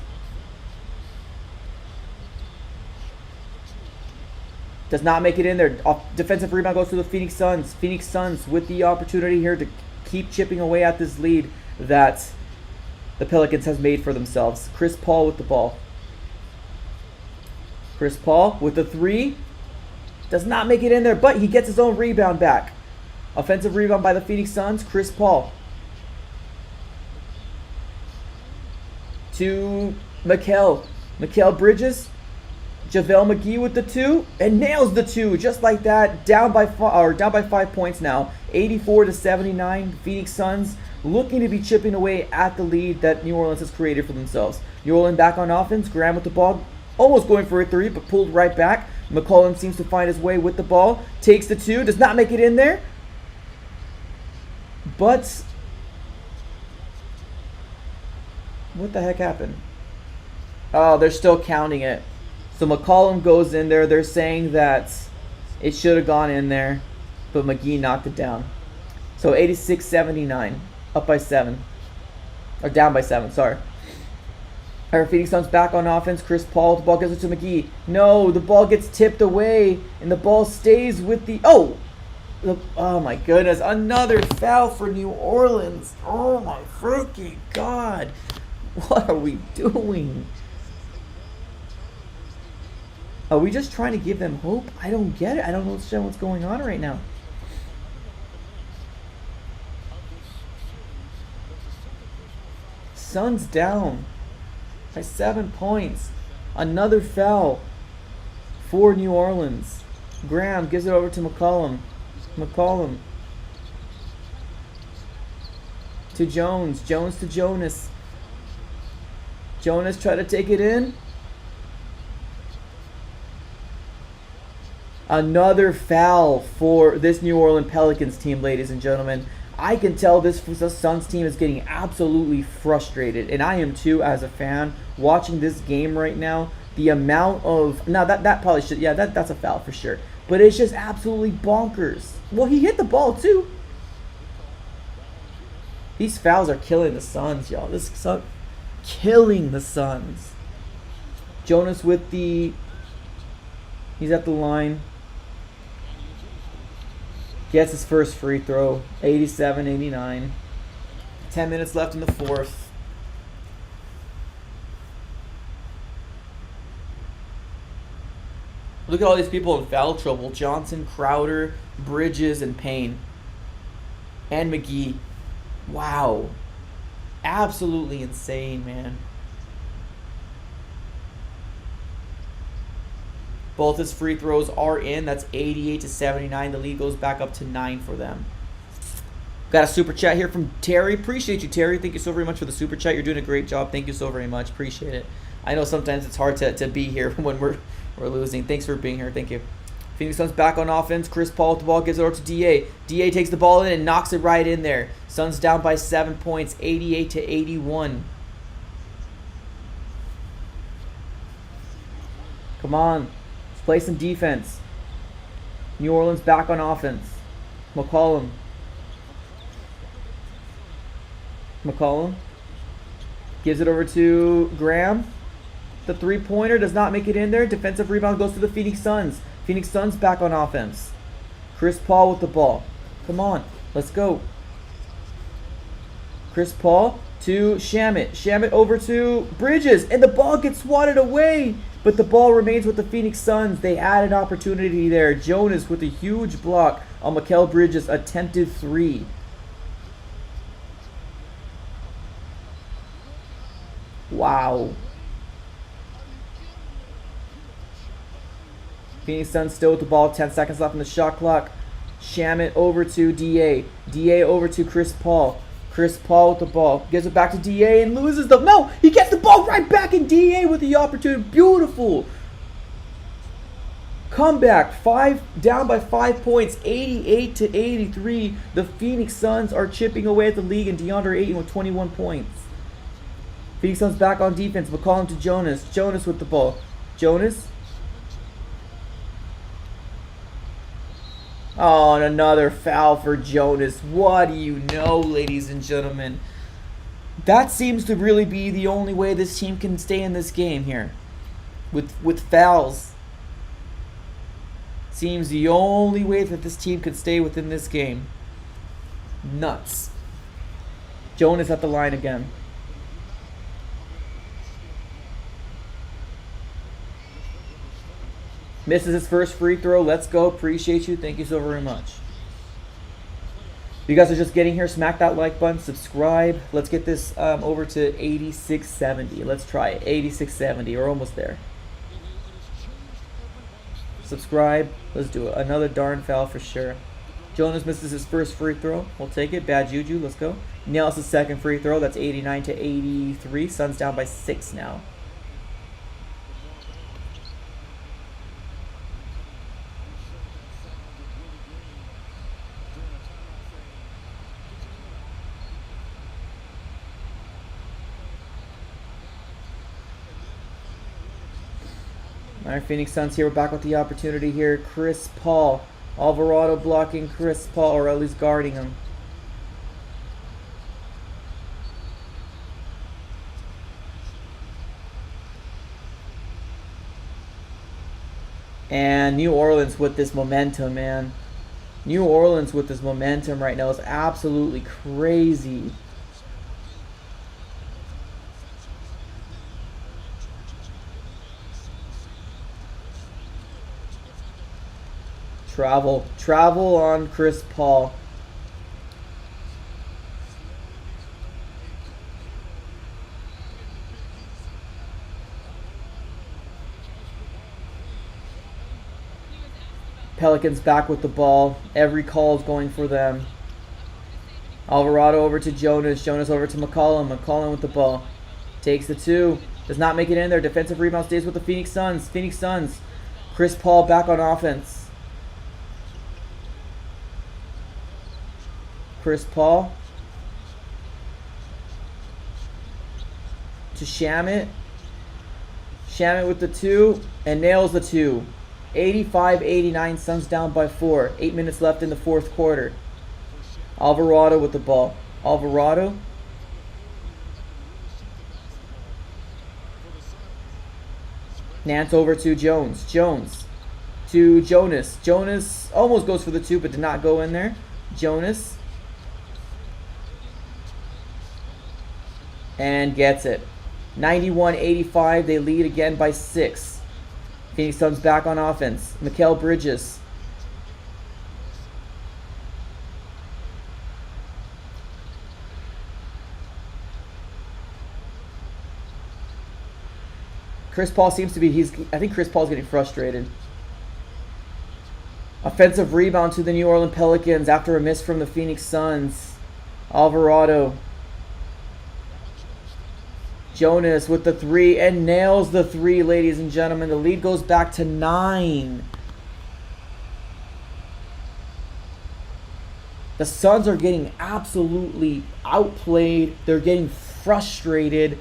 Does not make it in there. Defensive rebound goes to the Phoenix Suns. Phoenix Suns with the opportunity here to keep chipping away at this lead that the Pelicans has made for themselves. Chris Paul with the ball. Chris Paul with the three. Does not make it in there, but he gets his own rebound back. Offensive rebound by the Phoenix Suns. Chris Paul. To Mikal. Mikal Bridges. JaVale McGee with the two. And nails the two. Just like that. Down by 5 points now. 84-79. Phoenix Suns looking to be chipping away at the lead that New Orleans has created for themselves. New Orleans back on offense. Graham with the ball. Almost going for a three, but pulled right back. McCollum seems to find his way with the ball. Takes the two. Does not make it in there. But what the heck happened? Oh, they're still counting it. So McCollum goes in there. They're saying that it should have gone in there, but McGee knocked it down. So 86-79, up by 7. Or down by 7, sorry. All right, Phoenix Suns back on offense. Chris Paul, the ball gives it to McGee. No, the ball gets tipped away, and the ball stays with the... Oh my goodness, another foul for New Orleans. Oh my freaking God. What are we doing? Are we just trying to give them hope? I don't get it. I don't understand what's going on right now. Suns down by 7 points. Another foul for New Orleans. Graham gives it over to McCollum. McCollum to Jones. Jones to Jonas. Jonas try to take it in. Another foul for this New Orleans Pelicans team, ladies and gentlemen. I can tell this Suns team is getting absolutely frustrated, and I am too as a fan watching this game right now. The amount of that probably should that's a foul for sure. But it's just absolutely bonkers. Well, he hit the ball too. These fouls are killing the Suns, y'all. Killing the Suns. Jonas with he's at the line. Gets his first free throw. 87-89. 10 minutes left in the fourth. Look at all these people in foul trouble. Johnson, Crowder, Bridges, and Payne. And McGee. Wow. Absolutely insane, man. Both his free throws are in. That's 88-79. The lead goes back up to 9 for them. Got a super chat here from Terry. Appreciate you, Terry. Thank you so very much for the super chat. You're doing a great job. Thank you so very much. Appreciate it. I know sometimes it's hard to be here when we're losing. Thanks for being here. Thank you. Phoenix Suns back on offense. Chris Paul with the ball, gives it over to DA. DA takes the ball in and knocks it right in there. Suns down by 7 points, 88-81. Come on, let's play some defense. New Orleans back on offense. McCollum gives it over to Graham. The three-pointer does not make it in there. Defensive rebound goes to the Phoenix Suns. Phoenix Suns back on offense. Chris Paul with the ball. Come on, let's go. Chris Paul to Shamet. Shamet over to Bridges, and the ball gets swatted away. But the ball remains with the Phoenix Suns. They had an opportunity there. Jonas with a huge block on Mikal Bridges' attempted three. Wow. Phoenix Suns still with the ball. 10 seconds left on the shot clock. Shamet over to DA. DA over to Chris Paul. Chris Paul with the ball. Gives it back to DA and loses the... No! He gets the ball right back, and DA with the opportunity. Beautiful. Comeback. Down by 5 points. 88-83. The Phoenix Suns are chipping away at the league, and DeAndre Ayton with 21 points. Phoenix Suns back on defense. McCollum to Jonas. Jonas with the ball. Jonas. Oh, and another foul for Jonas. What do you know, ladies and gentlemen? That seems to really be the only way this team can stay in this game here. With fouls. Seems the only way that this team could stay within this game. Nuts. Jonas at the line again. Misses his first free throw. Let's go. Appreciate you. Thank you so very much. If you guys are just getting here, smack that like button. Subscribe. Let's get this over to 8670. Let's try it. 8670. We're almost there. Subscribe. Let's do it. Another darn foul for sure. Jonas misses his first free throw. We'll take it. Bad juju. Let's go. Nails his second free throw. That's 89-83. Suns down by 6 now. Alright, Phoenix Suns here. We're back with the opportunity here. Chris Paul. Alvarado blocking Chris Paul, or at least guarding him. And New Orleans with this momentum, man. New Orleans with this momentum right now is absolutely crazy. Travel on Chris Paul. Pelicans back with the ball. Every call is going for them. Alvarado over to Jonas. Jonas over to McCollum. McCollum with the ball. Takes the two. Does not make it in there. Defensive rebound stays with the Phoenix Suns. Phoenix Suns. Chris Paul back on offense. Chris Paul to Shamet. Shamet with the two and nails the two. 85-89, Suns down by 4. 8 minutes left in the fourth quarter. Alvarado with the ball. Alvarado. Nance over to Jones. Jones to Jonas. Jonas almost goes for the two but did not go in there. Jonas. And gets it. 91-85. They lead again by 6. Phoenix Suns back on offense. Mikal Bridges. Chris Paul seems to be... I think Chris Paul's getting frustrated. Offensive rebound to the New Orleans Pelicans after a miss from the Phoenix Suns. Alvarado. Jonas with the 3 and nails the 3, ladies and gentlemen. The lead goes back to 9. The Suns are getting absolutely outplayed. They're getting frustrated.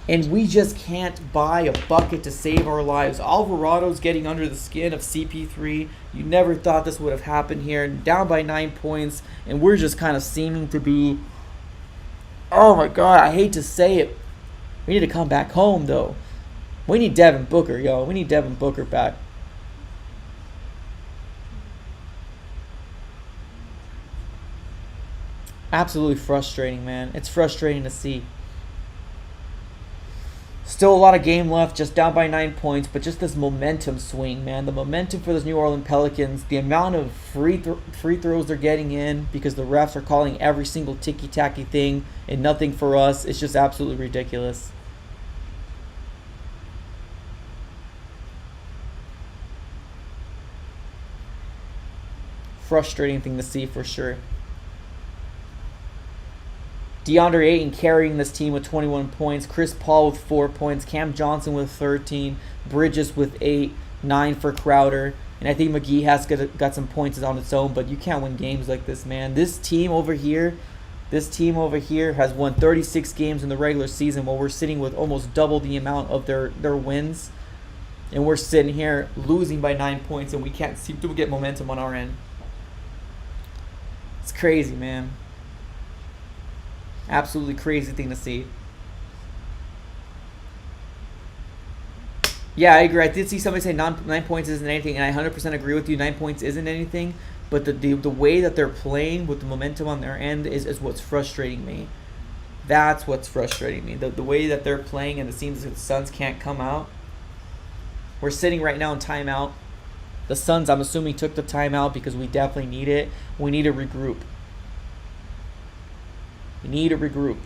And we just can't buy a bucket to save our lives. Alvarado's getting under the skin of CP3. You never thought this would have happened here. Down by 9 points. And we're just kind of seeming to be... Oh my God, I hate to say it. We need to come back home, though. We need Devin Booker, yo. We need Devin Booker back. Absolutely frustrating, man. It's frustrating to see. Still a lot of game left, just down by 9 points, but just this momentum swing, man. The momentum for those New Orleans Pelicans, the amount of free throws they're getting in because the refs are calling every single ticky-tacky thing and nothing for us. It's just absolutely ridiculous. Frustrating thing to see for sure. DeAndre Ayton carrying this team with 21 points. Chris Paul with 4 points. Cam Johnson with 13. Bridges with 8. 9 for Crowder. And I think McGee has got some points on its own, but you can't win games like this, man. This team over here has won 36 games in the regular season while we're sitting with almost double the amount of their wins. And we're sitting here losing by 9 points, and we can't seem to get momentum on our end. It's crazy, man. Absolutely crazy thing to see. Yeah, I agree. I did see somebody say 9 points isn't anything, and I 100% agree with you. 9 points isn't anything, but the way that they're playing with the momentum on their end is what's frustrating me. That's what's frustrating me. The way that they're playing, and it seems that the Suns can't come out. We're sitting right now in timeout. The Suns, I'm assuming, took the timeout because we definitely need it. We need to regroup. We need to regroup.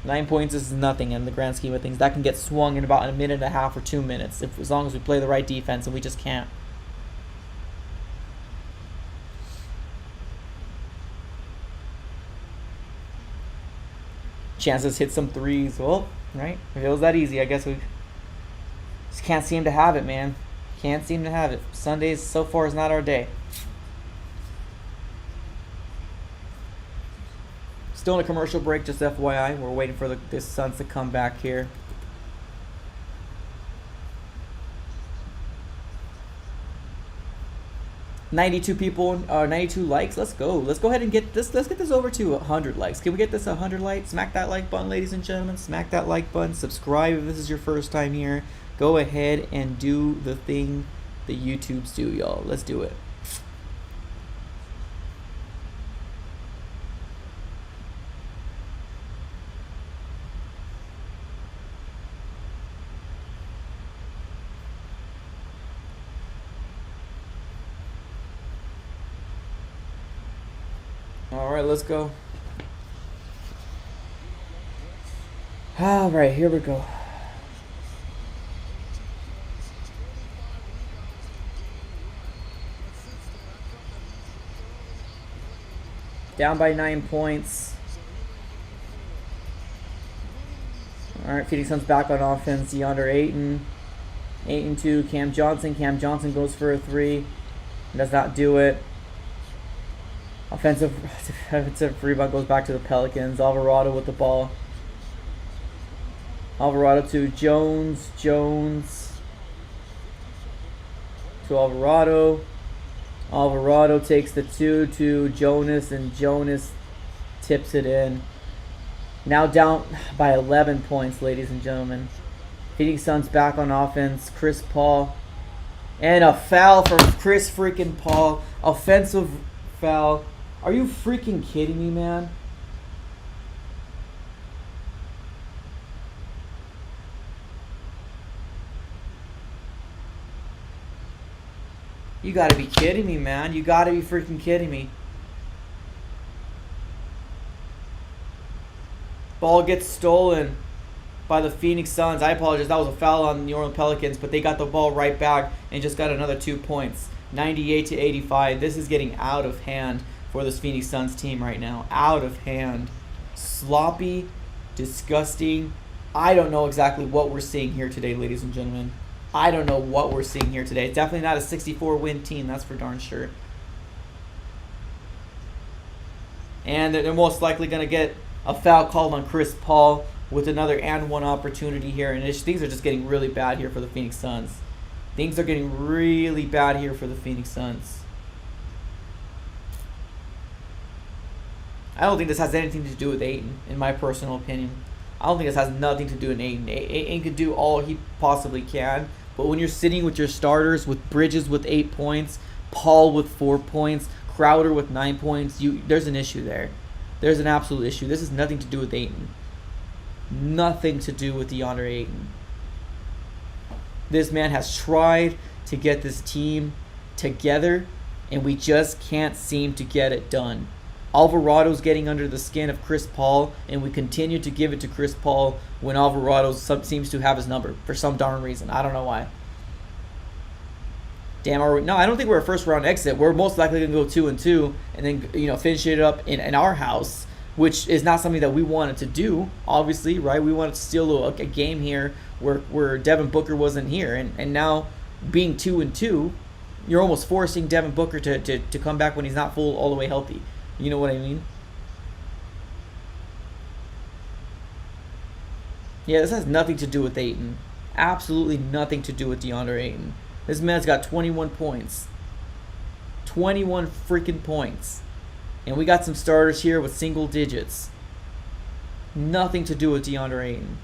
9 points is nothing in the grand scheme of things. That can get swung in about a minute and a half or 2 minutes as long as we play the right defense, and we just can't. Chances hit some threes. Well, right? If it was that easy, I guess we just can't seem to have it, man. Can't seem to have it. Sundays so far is not our day. Still in a commercial break, just FYI. We're waiting for the Suns to come back here. $92 people, 92 likes. Let's go. Let's go ahead and get this. Let's get this over to 100 likes. Can we get this 100 likes? Smack that like button, ladies and gentlemen. Smack that like button. Subscribe if this is your first time here. Go ahead and do the thing the YouTubes do, y'all. Let's do it. Alright, let's go. Alright, here we go. Down by 9 points. Alright, Phoenix Suns back on offense. DeAndre Ayton. Ayton to Cam Johnson. Cam Johnson goes for a 3. Does not do it. Offensive rebound goes back to the Pelicans. Alvarado with the ball. Alvarado to Jones. Jones to Alvarado. Alvarado takes the 2 to Jonas, and Jonas tips it in. Now down by 11 points, ladies and gentlemen. Phoenix Suns back on offense. Chris Paul. And a foul for Chris freaking Paul. Offensive foul. Are you freaking kidding me, man? You gotta be kidding me, man. You gotta be freaking kidding me. Ball gets stolen by the Phoenix Suns. I apologize. That was a foul on the New Orleans Pelicans, but they got the ball right back and just got another 2 points. 98-85. This is getting out of hand for this Phoenix Suns team right now. Out of hand. Sloppy. Disgusting. I don't know exactly what we're seeing here today, ladies and gentlemen. I don't know what we're seeing here today. It's definitely not a 64-win team, that's for darn sure. And they're most likely going to get a foul called on Chris Paul with another and one opportunity here. And things are just getting really bad here for the Phoenix Suns. Things are getting really bad here for the Phoenix Suns. I don't think this has anything to do with Ayton, in my personal opinion. I don't think this has nothing to do with Ayton. Ayton could do all he possibly can, but when you're sitting with your starters, with Bridges with 8 points, Paul with 4 points, Crowder with 9 points, there's an issue there. There's an absolute issue. This has nothing to do with Ayton. Nothing to do with DeAndre Ayton. This man has tried to get this team together, and we just can't seem to get it done. Alvarado's getting under the skin of Chris Paul, and we continue to give it to Chris Paul when Alvarado seems to have his number for some darn reason. I don't know why. Damn, I don't think we're a first round exit. We're most likely gonna go 2-2, and then finish it up in our house, which is not something that we wanted to do. Obviously, right? We wanted to steal a game here where Devin Booker wasn't here, and now being 2-2, you're almost forcing Devin Booker to come back when he's not full all the way healthy. You know what I mean? Yeah, this has nothing to do with Ayton. Absolutely nothing to do with DeAndre Ayton. This man's got 21 points. 21 freaking points. And we got some starters here with single digits. Nothing to do with DeAndre Ayton.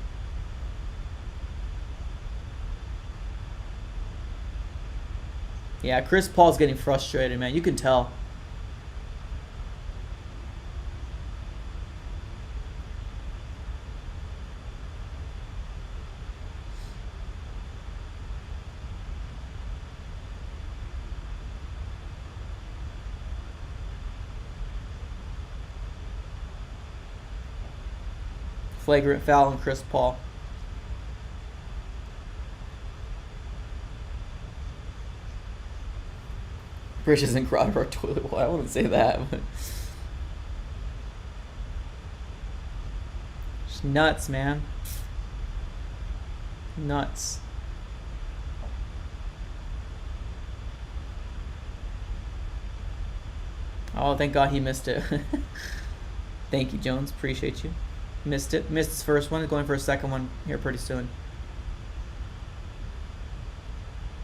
Yeah, Chris Paul's getting frustrated, man. You can tell. Flagrant foul on Chris Paul. Bridges and Crowder are toilet bowl. I wouldn't say that. But just nuts, man. Nuts. Oh, thank God he missed it. Thank you, Jones. Appreciate you. Missed it. Missed his first one. Going for a second one here pretty soon.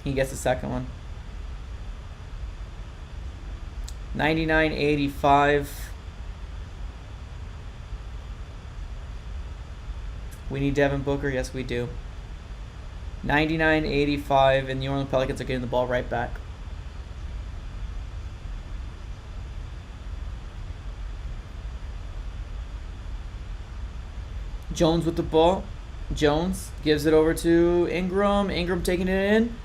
He gets the second one. 99-85. We need Devin Booker. Yes, we do. 99-85, and the New Orleans Pelicans are getting the ball right back. Jones with the ball. Jones gives it over to Ingram. Ingram taking it in.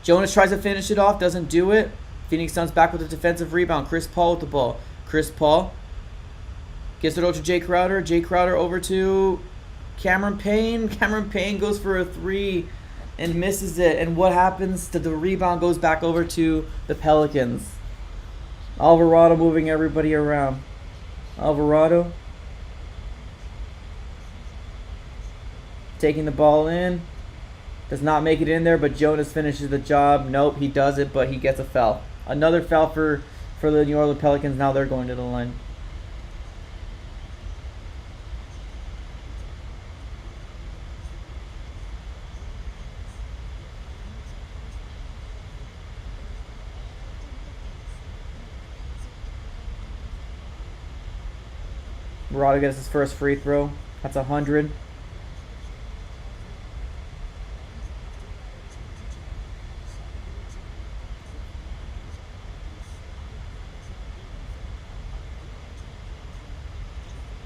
Jonas tries to finish it off. Doesn't do it. Phoenix Suns back with a defensive rebound. Chris Paul with the ball. Chris Paul gives it over to Jay Crowder. Jay Crowder over to Cameron Payne. Cameron Payne goes for a three and misses it. And what happens? The rebound goes back over to the Pelicans. Alvarado moving everybody around. Alvarado taking the ball in. Does not make it in there, but Jonas finishes the job. Nope, he doesn't, but he gets a foul. Another foul for the New Orleans Pelicans. Now they're going to the line. Murata gets his first free throw. That's 100.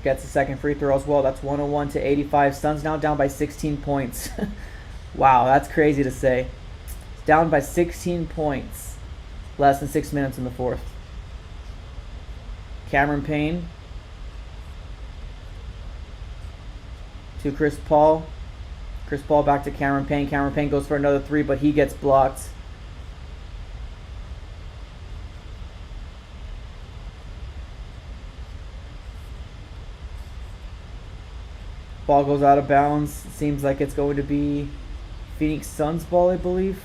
Gets the second free throw as well. That's 101-85. Suns now down by 16 points. Wow, that's crazy to say. Down by 16 points. Less than 6 minutes in the fourth. Cameron Payne to Chris Paul. Chris Paul back to Cameron Payne. Cameron Payne goes for another three, but he gets blocked. Ball goes out of bounds. Seems like it's going to be Phoenix Suns ball, I believe.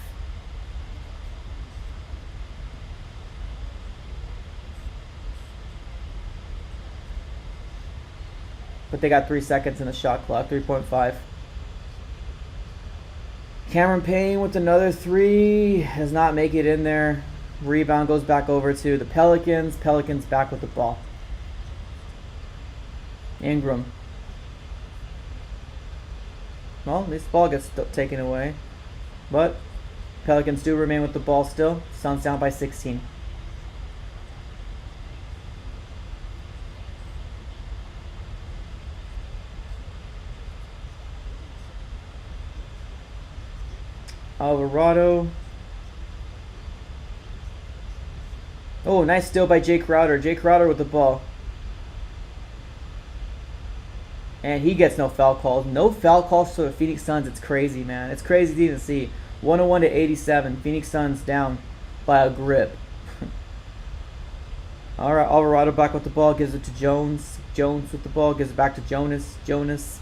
But they got 3 seconds in the shot clock, 3.5. Cameron Payne with another 3. Does not make it in there. Rebound goes back over to the Pelicans. Pelicans back with the ball. Ingram. Well, this ball gets taken away. But Pelicans do remain with the ball still. Suns down by 16. Alvarado. Oh, nice steal by Jay Crowder. Jay Crowder with the ball. And he gets no foul calls. No foul calls for the Phoenix Suns. It's crazy, man. It's crazy to even see. 101 to 87. Phoenix Suns down by a grip. All right, Alvarado back with the ball. Gives it to Jones. Jones with the ball. Gives it back to Jonas. Jonas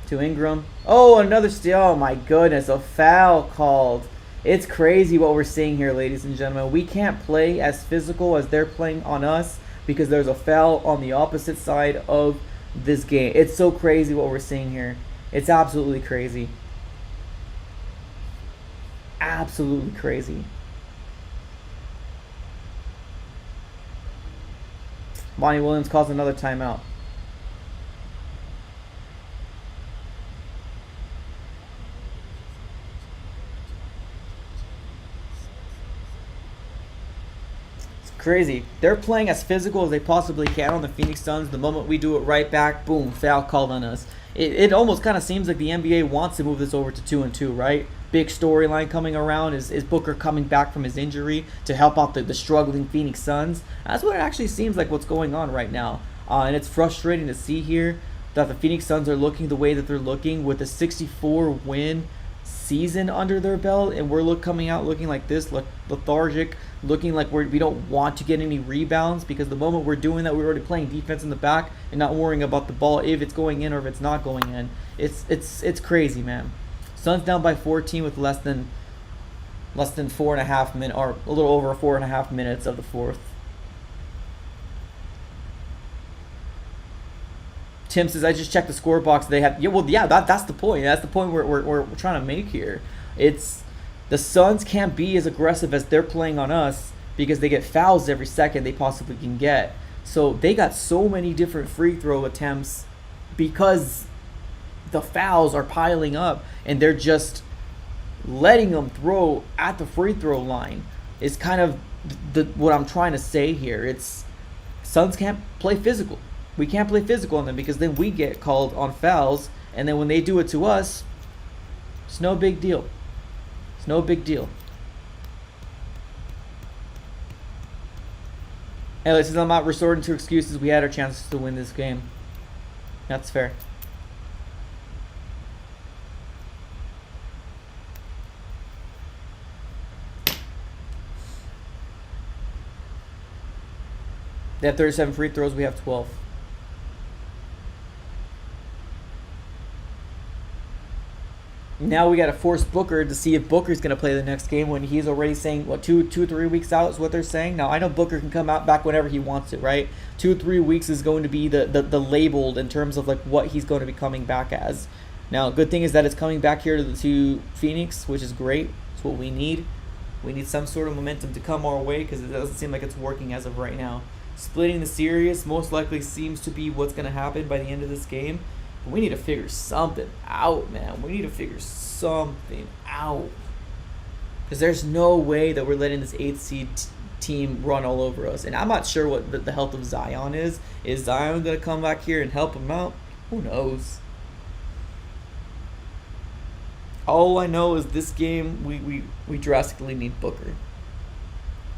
to Ingram. Oh, another steal. Oh, my goodness. A foul called. It's crazy what we're seeing here, ladies and gentlemen. We can't play as physical as they're playing on us because there's a foul on the opposite side of this game. It's so crazy what we're seeing here. It's absolutely crazy. Absolutely crazy. Monty Williams calls another timeout. Crazy. They're playing as physical as they possibly can on the Phoenix Suns. The moment we do it right back, boom, foul called on us. It almost kind of seems like the NBA wants to move this over to 2-2, right? Big storyline coming around. Is Booker coming back from his injury to help out the struggling Phoenix Suns? That's what it actually seems like what's going on right now. And it's frustrating to see here that the Phoenix Suns are looking the way that they're looking with a 64-win season under their belt, and we're coming out looking like this, lethargic, looking like we don't want to get any rebounds, because the moment we're doing that, we're already playing defense in the back and not worrying about the ball if it's going in or if it's not going in. It's crazy, man. Suns down by 14 with less than 4.5 minutes, or a little over 4.5 minutes of the fourth. Tim says, I just checked the score box. They have, that's the point. That's the point we're trying to make here. It's the Suns can't be as aggressive as they're playing on us because they get fouls every second they possibly can get. So they got so many different free throw attempts because the fouls are piling up and they're just letting them throw at the free throw line. Is kind of what I'm trying to say here. It's Suns can't play physical. We can't play physical on them because then we get called on fouls, and then when they do it to us, it's no big deal. It's no big deal. Anyway, since I'm not resorting to excuses, we had our chances to win this game. That's fair. They have 37 free throws. We have 12. Now we got to force Booker to see if Booker's going to play the next game when he's already saying, 2-3 weeks out is what they're saying. Now, I know Booker can come out back whenever he wants it, right? 2-3 weeks is going to be the labeled in terms of like what he's going to be coming back as. Now, good thing is that it's coming back here to Phoenix, which is great. It's what we need. We need some sort of momentum to come our way because it doesn't seem like it's working as of right now. Splitting the series most likely seems to be what's going to happen by the end of this game. We need to figure something out, man. We need to figure something out. Because there's no way that we're letting this 8th seed team run all over us. And I'm not sure what the health of Zion is. Is Zion going to come back here and help him out? Who knows? All I know is this game, we drastically need Booker.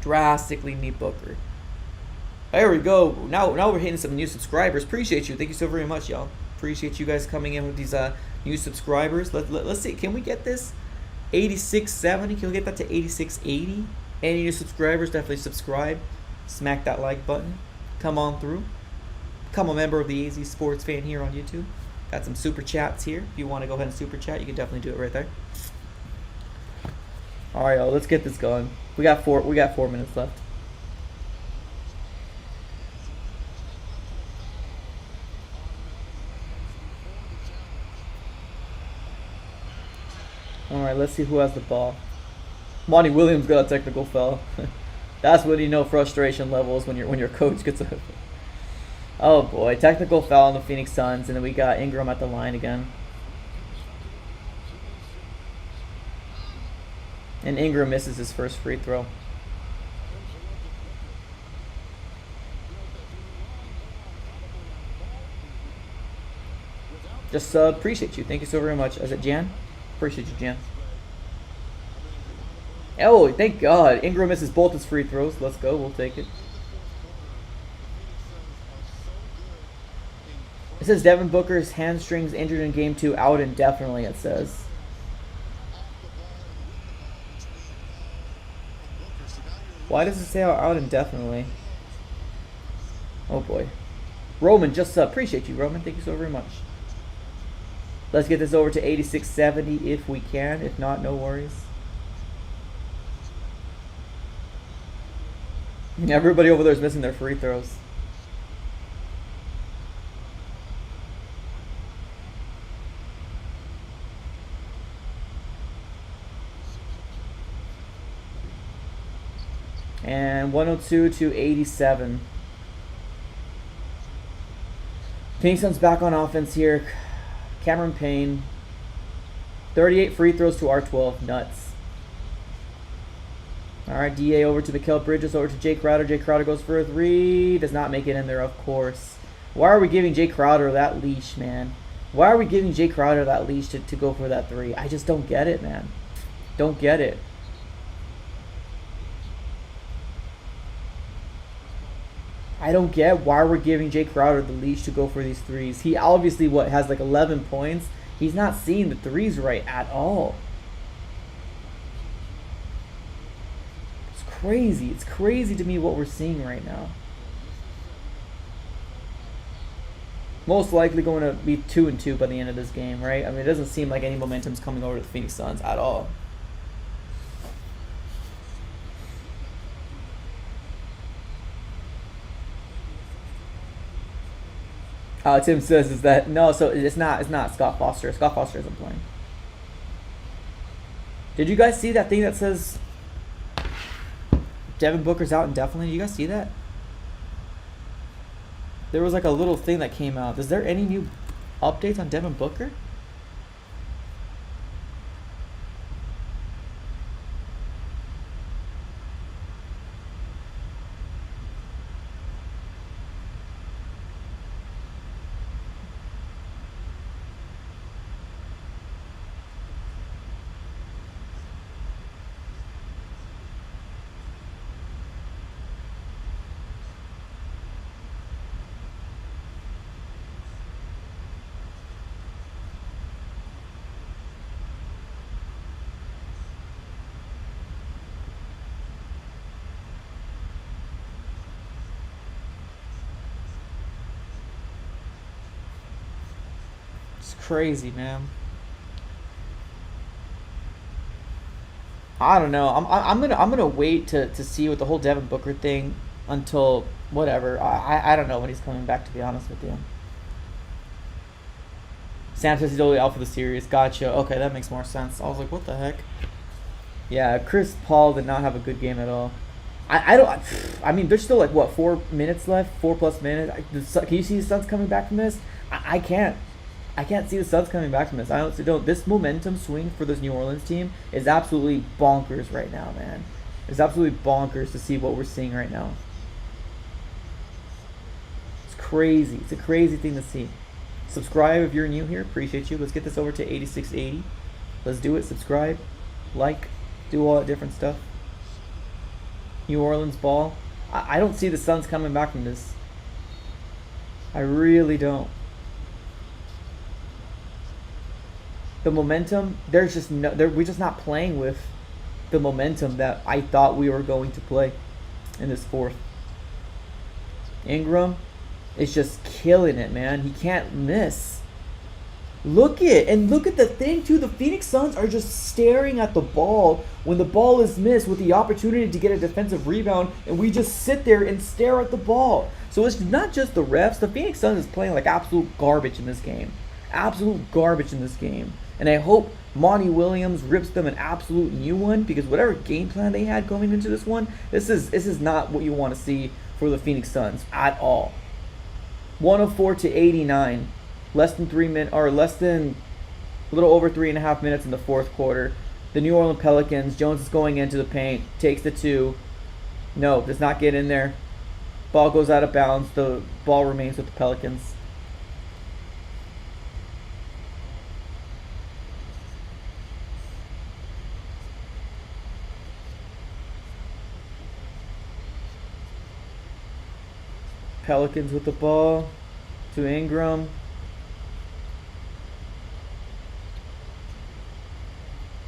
Drastically need Booker. There we go. Now we're hitting some new subscribers. Appreciate you. Thank you so very much, y'all. Appreciate you guys coming in with these new subscribers. Let's see. Can we get this 8670? Can we get that to 8680? Any new subscribers, definitely subscribe. Smack that like button. Come on through. Become a member of the AZ Sports Fan here on YouTube. Got some super chats here. If you want to go ahead and super chat, you can definitely do it right there. All right, y'all. Let's get this going. We got 4 minutes left. Alright, let's see who has the ball. Monty Williams got a technical foul. That's when you know frustration levels when your coach gets a... Oh boy, technical foul on the Phoenix Suns, and then we got Ingram at the line again. And Ingram misses his first free throw. Just appreciate you. Thank you so very much. Is it Jan? Appreciate you, Jan. Oh, thank God. Ingram misses both his free throws. Let's go. We'll take it. It says Devin Booker's hamstrings injured in Game 2, out indefinitely, it says. Why does it say out indefinitely? Oh boy. Roman, just appreciate you, Roman. Thank you so very much. Let's get this over to 86-70 if we can. If not, no worries. Everybody over there is missing their free throws. And 102 to 87. Phoenix Suns back on offense here. Cameron Payne. 38 free throws to our 12. Nuts. Alright, DA over to Mikal Bridges, over to Jay Crowder. Jay Crowder goes for a three. Does not make it in there, of course. Why are we giving Jay Crowder that leash, man? Why are we giving Jay Crowder that leash to go for that three? I just don't get it, man. Don't get it. I don't get why we're giving Jay Crowder the leash to go for these threes. He obviously, has like 11 points. He's not seeing the threes right at all. It's crazy. It's crazy to me what we're seeing right now. Most likely going to be 2-2 by the end of this game, right? I mean, it doesn't seem like any momentum's coming over to the Phoenix Suns at all. Tim says is that no, so it's not Scott Foster. Scott Foster isn't playing. Did you guys see that thing that says Devin Booker's out indefinitely? Did you guys see that? There was like a little thing that came out. Is there any new updates on Devin Booker? Crazy, man. I don't know. I'm gonna wait to see with the whole Devin Booker thing until whatever. I don't know when he's coming back, to be honest with you. Sam says he's only out for the series. Gotcha. Okay, that makes more sense. I was like, what the heck? Yeah, Chris Paul did not have a good game at all. I mean, there's still like what, 4 minutes left, 4+ minutes. Can you see the Suns coming back from this? I can't. I can't see the Suns coming back from this. I honestly don't. This momentum swing for this New Orleans team is absolutely bonkers right now, man. It's absolutely bonkers to see what we're seeing right now. It's crazy. It's a crazy thing to see. Subscribe if you're new here. Appreciate you. Let's get this over to 8680. Let's do it. Subscribe, like, do all that different stuff. New Orleans ball. I don't see the Suns coming back from this. I really don't. The momentum, we're just not playing with the momentum that I thought we were going to play in this fourth. Ingram is just killing it, man. He can't miss. Look at the thing too. The Phoenix Suns are just staring at the ball when the ball is missed with the opportunity to get a defensive rebound, and we just sit there and stare at the ball. So it's not just the refs. The Phoenix Suns is playing like absolute garbage in this game. Absolute garbage in this game. And I hope Monty Williams rips them an absolute new one, because whatever game plan they had going into this one, this is not what you want to see for the Phoenix Suns at all. 104-89, less than a little over 3.5 minutes in the fourth quarter. The New Orleans Pelicans, Jones is going into the paint, takes the 2. No, does not get in there. Ball goes out of bounds. The ball remains with the Pelicans. Pelicans with the ball to Ingram.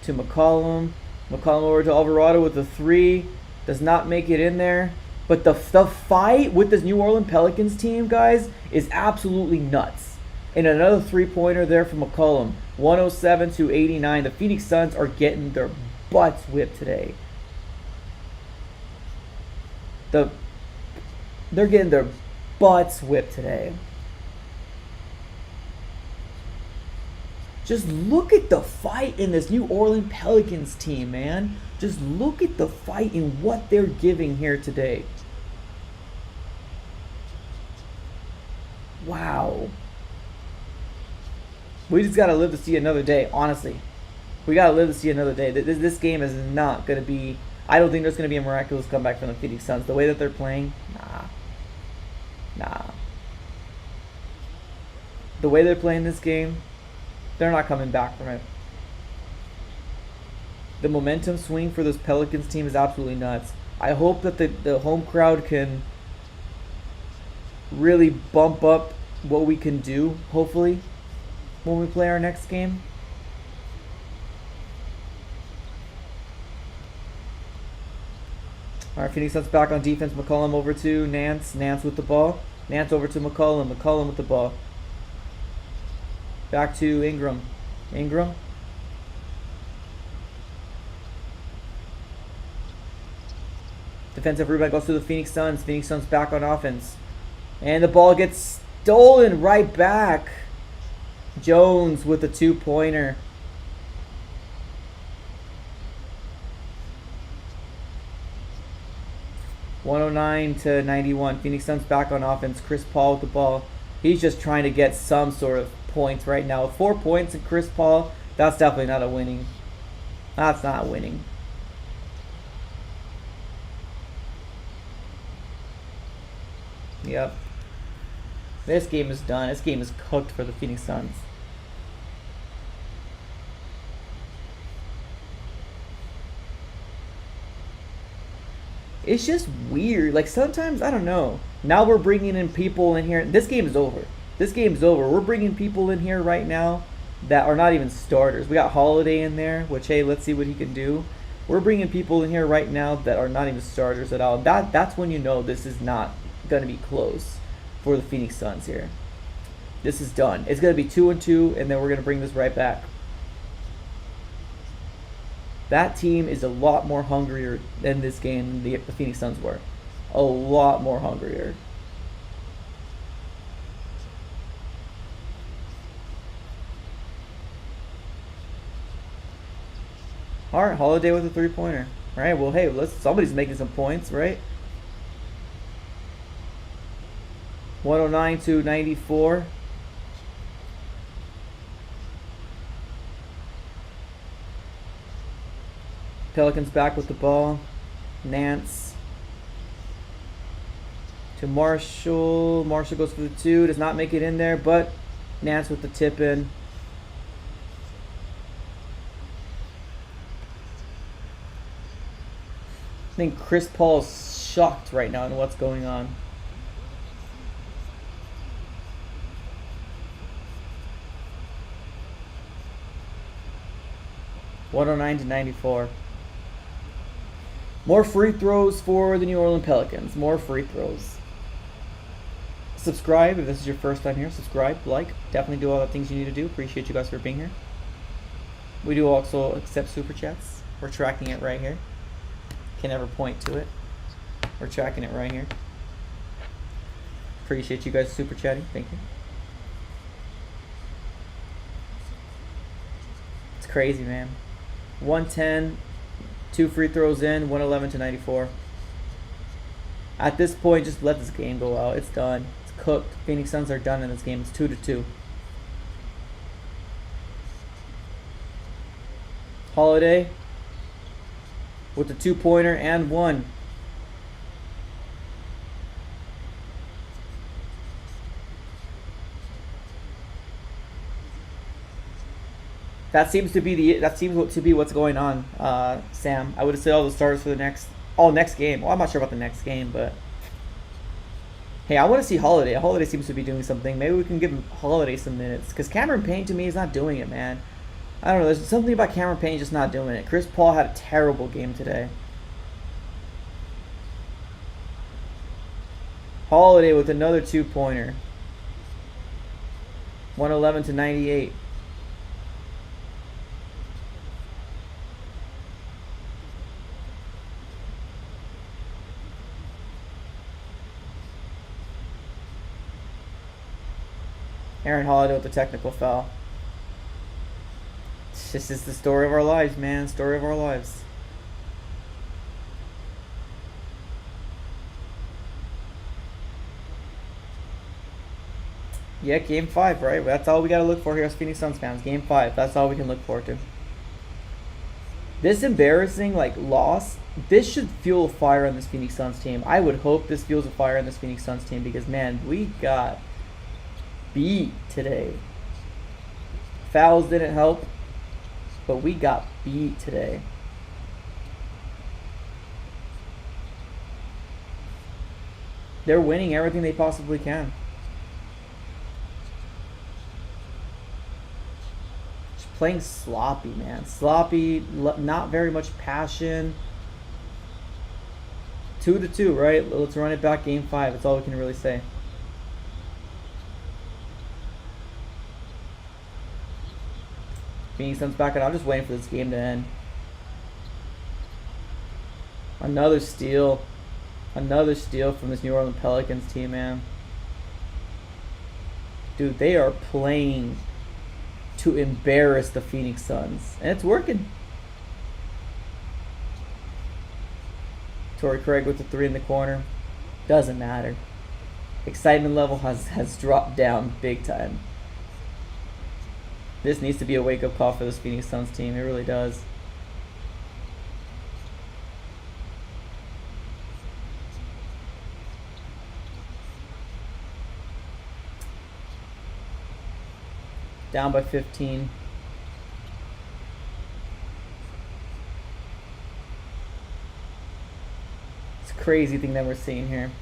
To McCollum. McCollum over to Alvarado with the 3. Does not make it in there. But the fight with this New Orleans Pelicans team, guys, is absolutely nuts. And another 3-pointer there from McCollum. 107-89. The Phoenix Suns are getting their butts whipped today. They're getting their butts whipped today. Just look at the fight in this New Orleans Pelicans team, man. Just look at the fight and what they're giving here today. Wow. We just got to live to see another day, honestly. We got to live to see another day. This game is not going to be... I don't think there's going to be a miraculous comeback from the Phoenix Suns. The way that they're playing, nah. The way they're playing this game, they're not coming back from it. The momentum swing for this Pelicans team is absolutely nuts. I hope that the home crowd can really bump up what we can do, hopefully, when we play our next game. All right, Phoenix Suns back on defense. McCollum over to Nance. Nance with the ball. Nance over to McCollum. McCollum with the ball. Back to Ingram. Ingram. Defensive rebound goes to the Phoenix Suns. Phoenix Suns back on offense. And the ball gets stolen right back. Jones with the 2-pointer. (109-91). Phoenix Suns back on offense. Chris Paul with the ball. He's just trying to get some sort of points right now. 4 points and Chris Paul, that's definitely not a winning. That's not winning. Yep. This game is done. This game is cooked for the Phoenix Suns. It's just weird. Like, sometimes, I don't know. Now we're bringing in people in here. This game is over. This game is over. We're bringing people in here right now that are not even starters. We got Holiday in there, which, hey, let's see what he can do. We're bringing people in here right now that are not even starters at all. That's when you know this is not going to be close for the Phoenix Suns here. This is done. It's going to be 2-2, and then we're going to bring this right back. That team is a lot more hungrier than this game than the Phoenix Suns were. A lot more hungrier. All right, Holiday with a 3-pointer. All right, well, hey, somebody's making some points, right? 109-94. Pelicans back with the ball. Nance to Marshall. Marshall goes for the 2. Does not make it in there, but Nance with the tip in. I think Chris Paul is shocked right now in what's going on. (109-94). More free throws for the New Orleans Pelicans. More free throws. Subscribe if this is your first time here. Subscribe, like, definitely do all the things you need to do. Appreciate you guys for being here. We do also accept super chats. We're tracking it right here. Can never point to it. We're tracking it right here. Appreciate you guys super chatting. Thank you. crazy, man. 110, 2 free throws in, 111 to 94. At this point, just let this game go out. It's done. It's cooked. Phoenix Suns are done in this game. It's 2-2. Holiday with the 2-pointer and one. That seems to be what's going on, Sam. I would have said all the starters for the next game. Well, I'm not sure about the next game, but hey, I want to see Holiday. Holiday seems to be doing something. Maybe we can give Holiday some minutes because Cameron Payne to me is not doing it, man. I don't know. There's something about Cameron Payne just not doing it. Chris Paul had a terrible game today. Holiday with another 2-pointer. 111 to 98. Aaron Holiday with the technical foul. This is the story of our lives, man. Story of our lives. Yeah, game 5, right? That's all we got to look for here as Phoenix Suns fans. Game 5. That's all we can look forward to. This embarrassing, loss, this should fuel a fire on this Phoenix Suns team. I would hope this fuels a fire on this Phoenix Suns team because, man, we got beat today. Fouls didn't help, but we got beat today. They're winning everything they possibly can. Just playing sloppy, man. Sloppy, not very much passion. 2-2, right? Let's run it back game 5. That's all we can really say. Phoenix Suns back, and I'm just waiting for this game to end. Another steal. Another steal from this New Orleans Pelicans team, man. Dude, they are playing to embarrass the Phoenix Suns. And it's working. Torrey Craig with the 3 in the corner. Doesn't matter. Excitement level has dropped down big time. This needs to be a wake-up call for this Phoenix Suns team. It really does. Down by 15. It's a crazy thing that we're seeing here.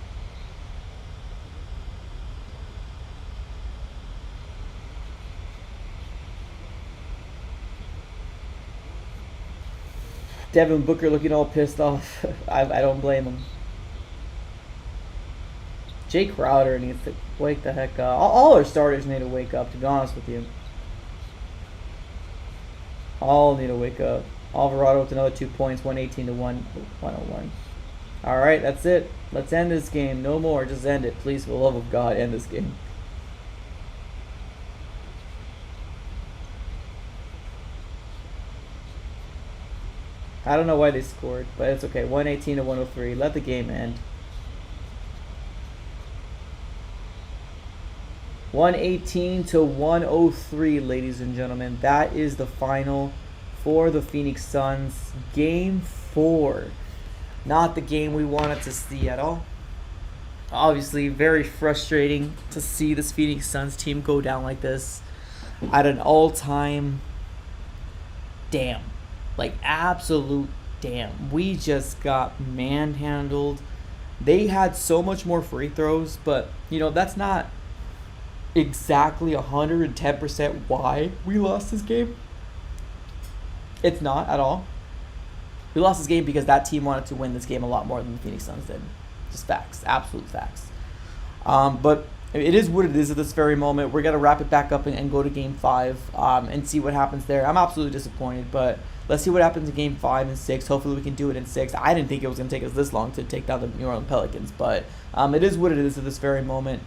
Devin Booker looking all pissed off. I don't blame him. Jay Crowder needs to wake the heck up. All our starters need to wake up, to be honest with you. All need to wake up. Alvarado with another 2 points, 118 to 101. Alright, that's it. Let's end this game. No more. Just end it. Please, for the love of God, end this game. I don't know why they scored, but it's okay. 118 to 103. Let the game end. 118 to 103, ladies and gentlemen. That is the final for the Phoenix Suns. Game 4. Not the game we wanted to see at all. Obviously, very frustrating to see this Phoenix Suns team go down like this at an all-time damn. Absolute damn. We just got manhandled. They had so much more free throws, but, that's not exactly 110% why we lost this game. It's not at all. We lost this game because that team wanted to win this game a lot more than the Phoenix Suns did. Just facts. Absolute facts. But it is what it is at this very moment. We're going to wrap it back up and go to Game 5 and see what happens there. I'm absolutely disappointed, but let's see what happens in Game 5 and 6. Hopefully we can do it in 6. I didn't think it was going to take us this long to take down the New Orleans Pelicans, but it is what it is at this very moment.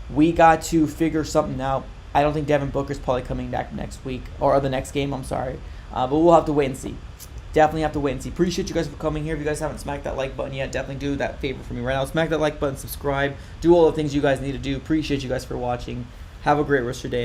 We got to figure something out. I don't think Devin Booker's probably coming back next week, or the next game, I'm sorry. But we'll have to wait and see. Definitely have to wait and see. Appreciate you guys for coming here. If you guys haven't smacked that like button yet, definitely do that favor for me right now. Smack that like button, subscribe, do all the things you guys need to do. Appreciate you guys for watching. Have a great rest of your day.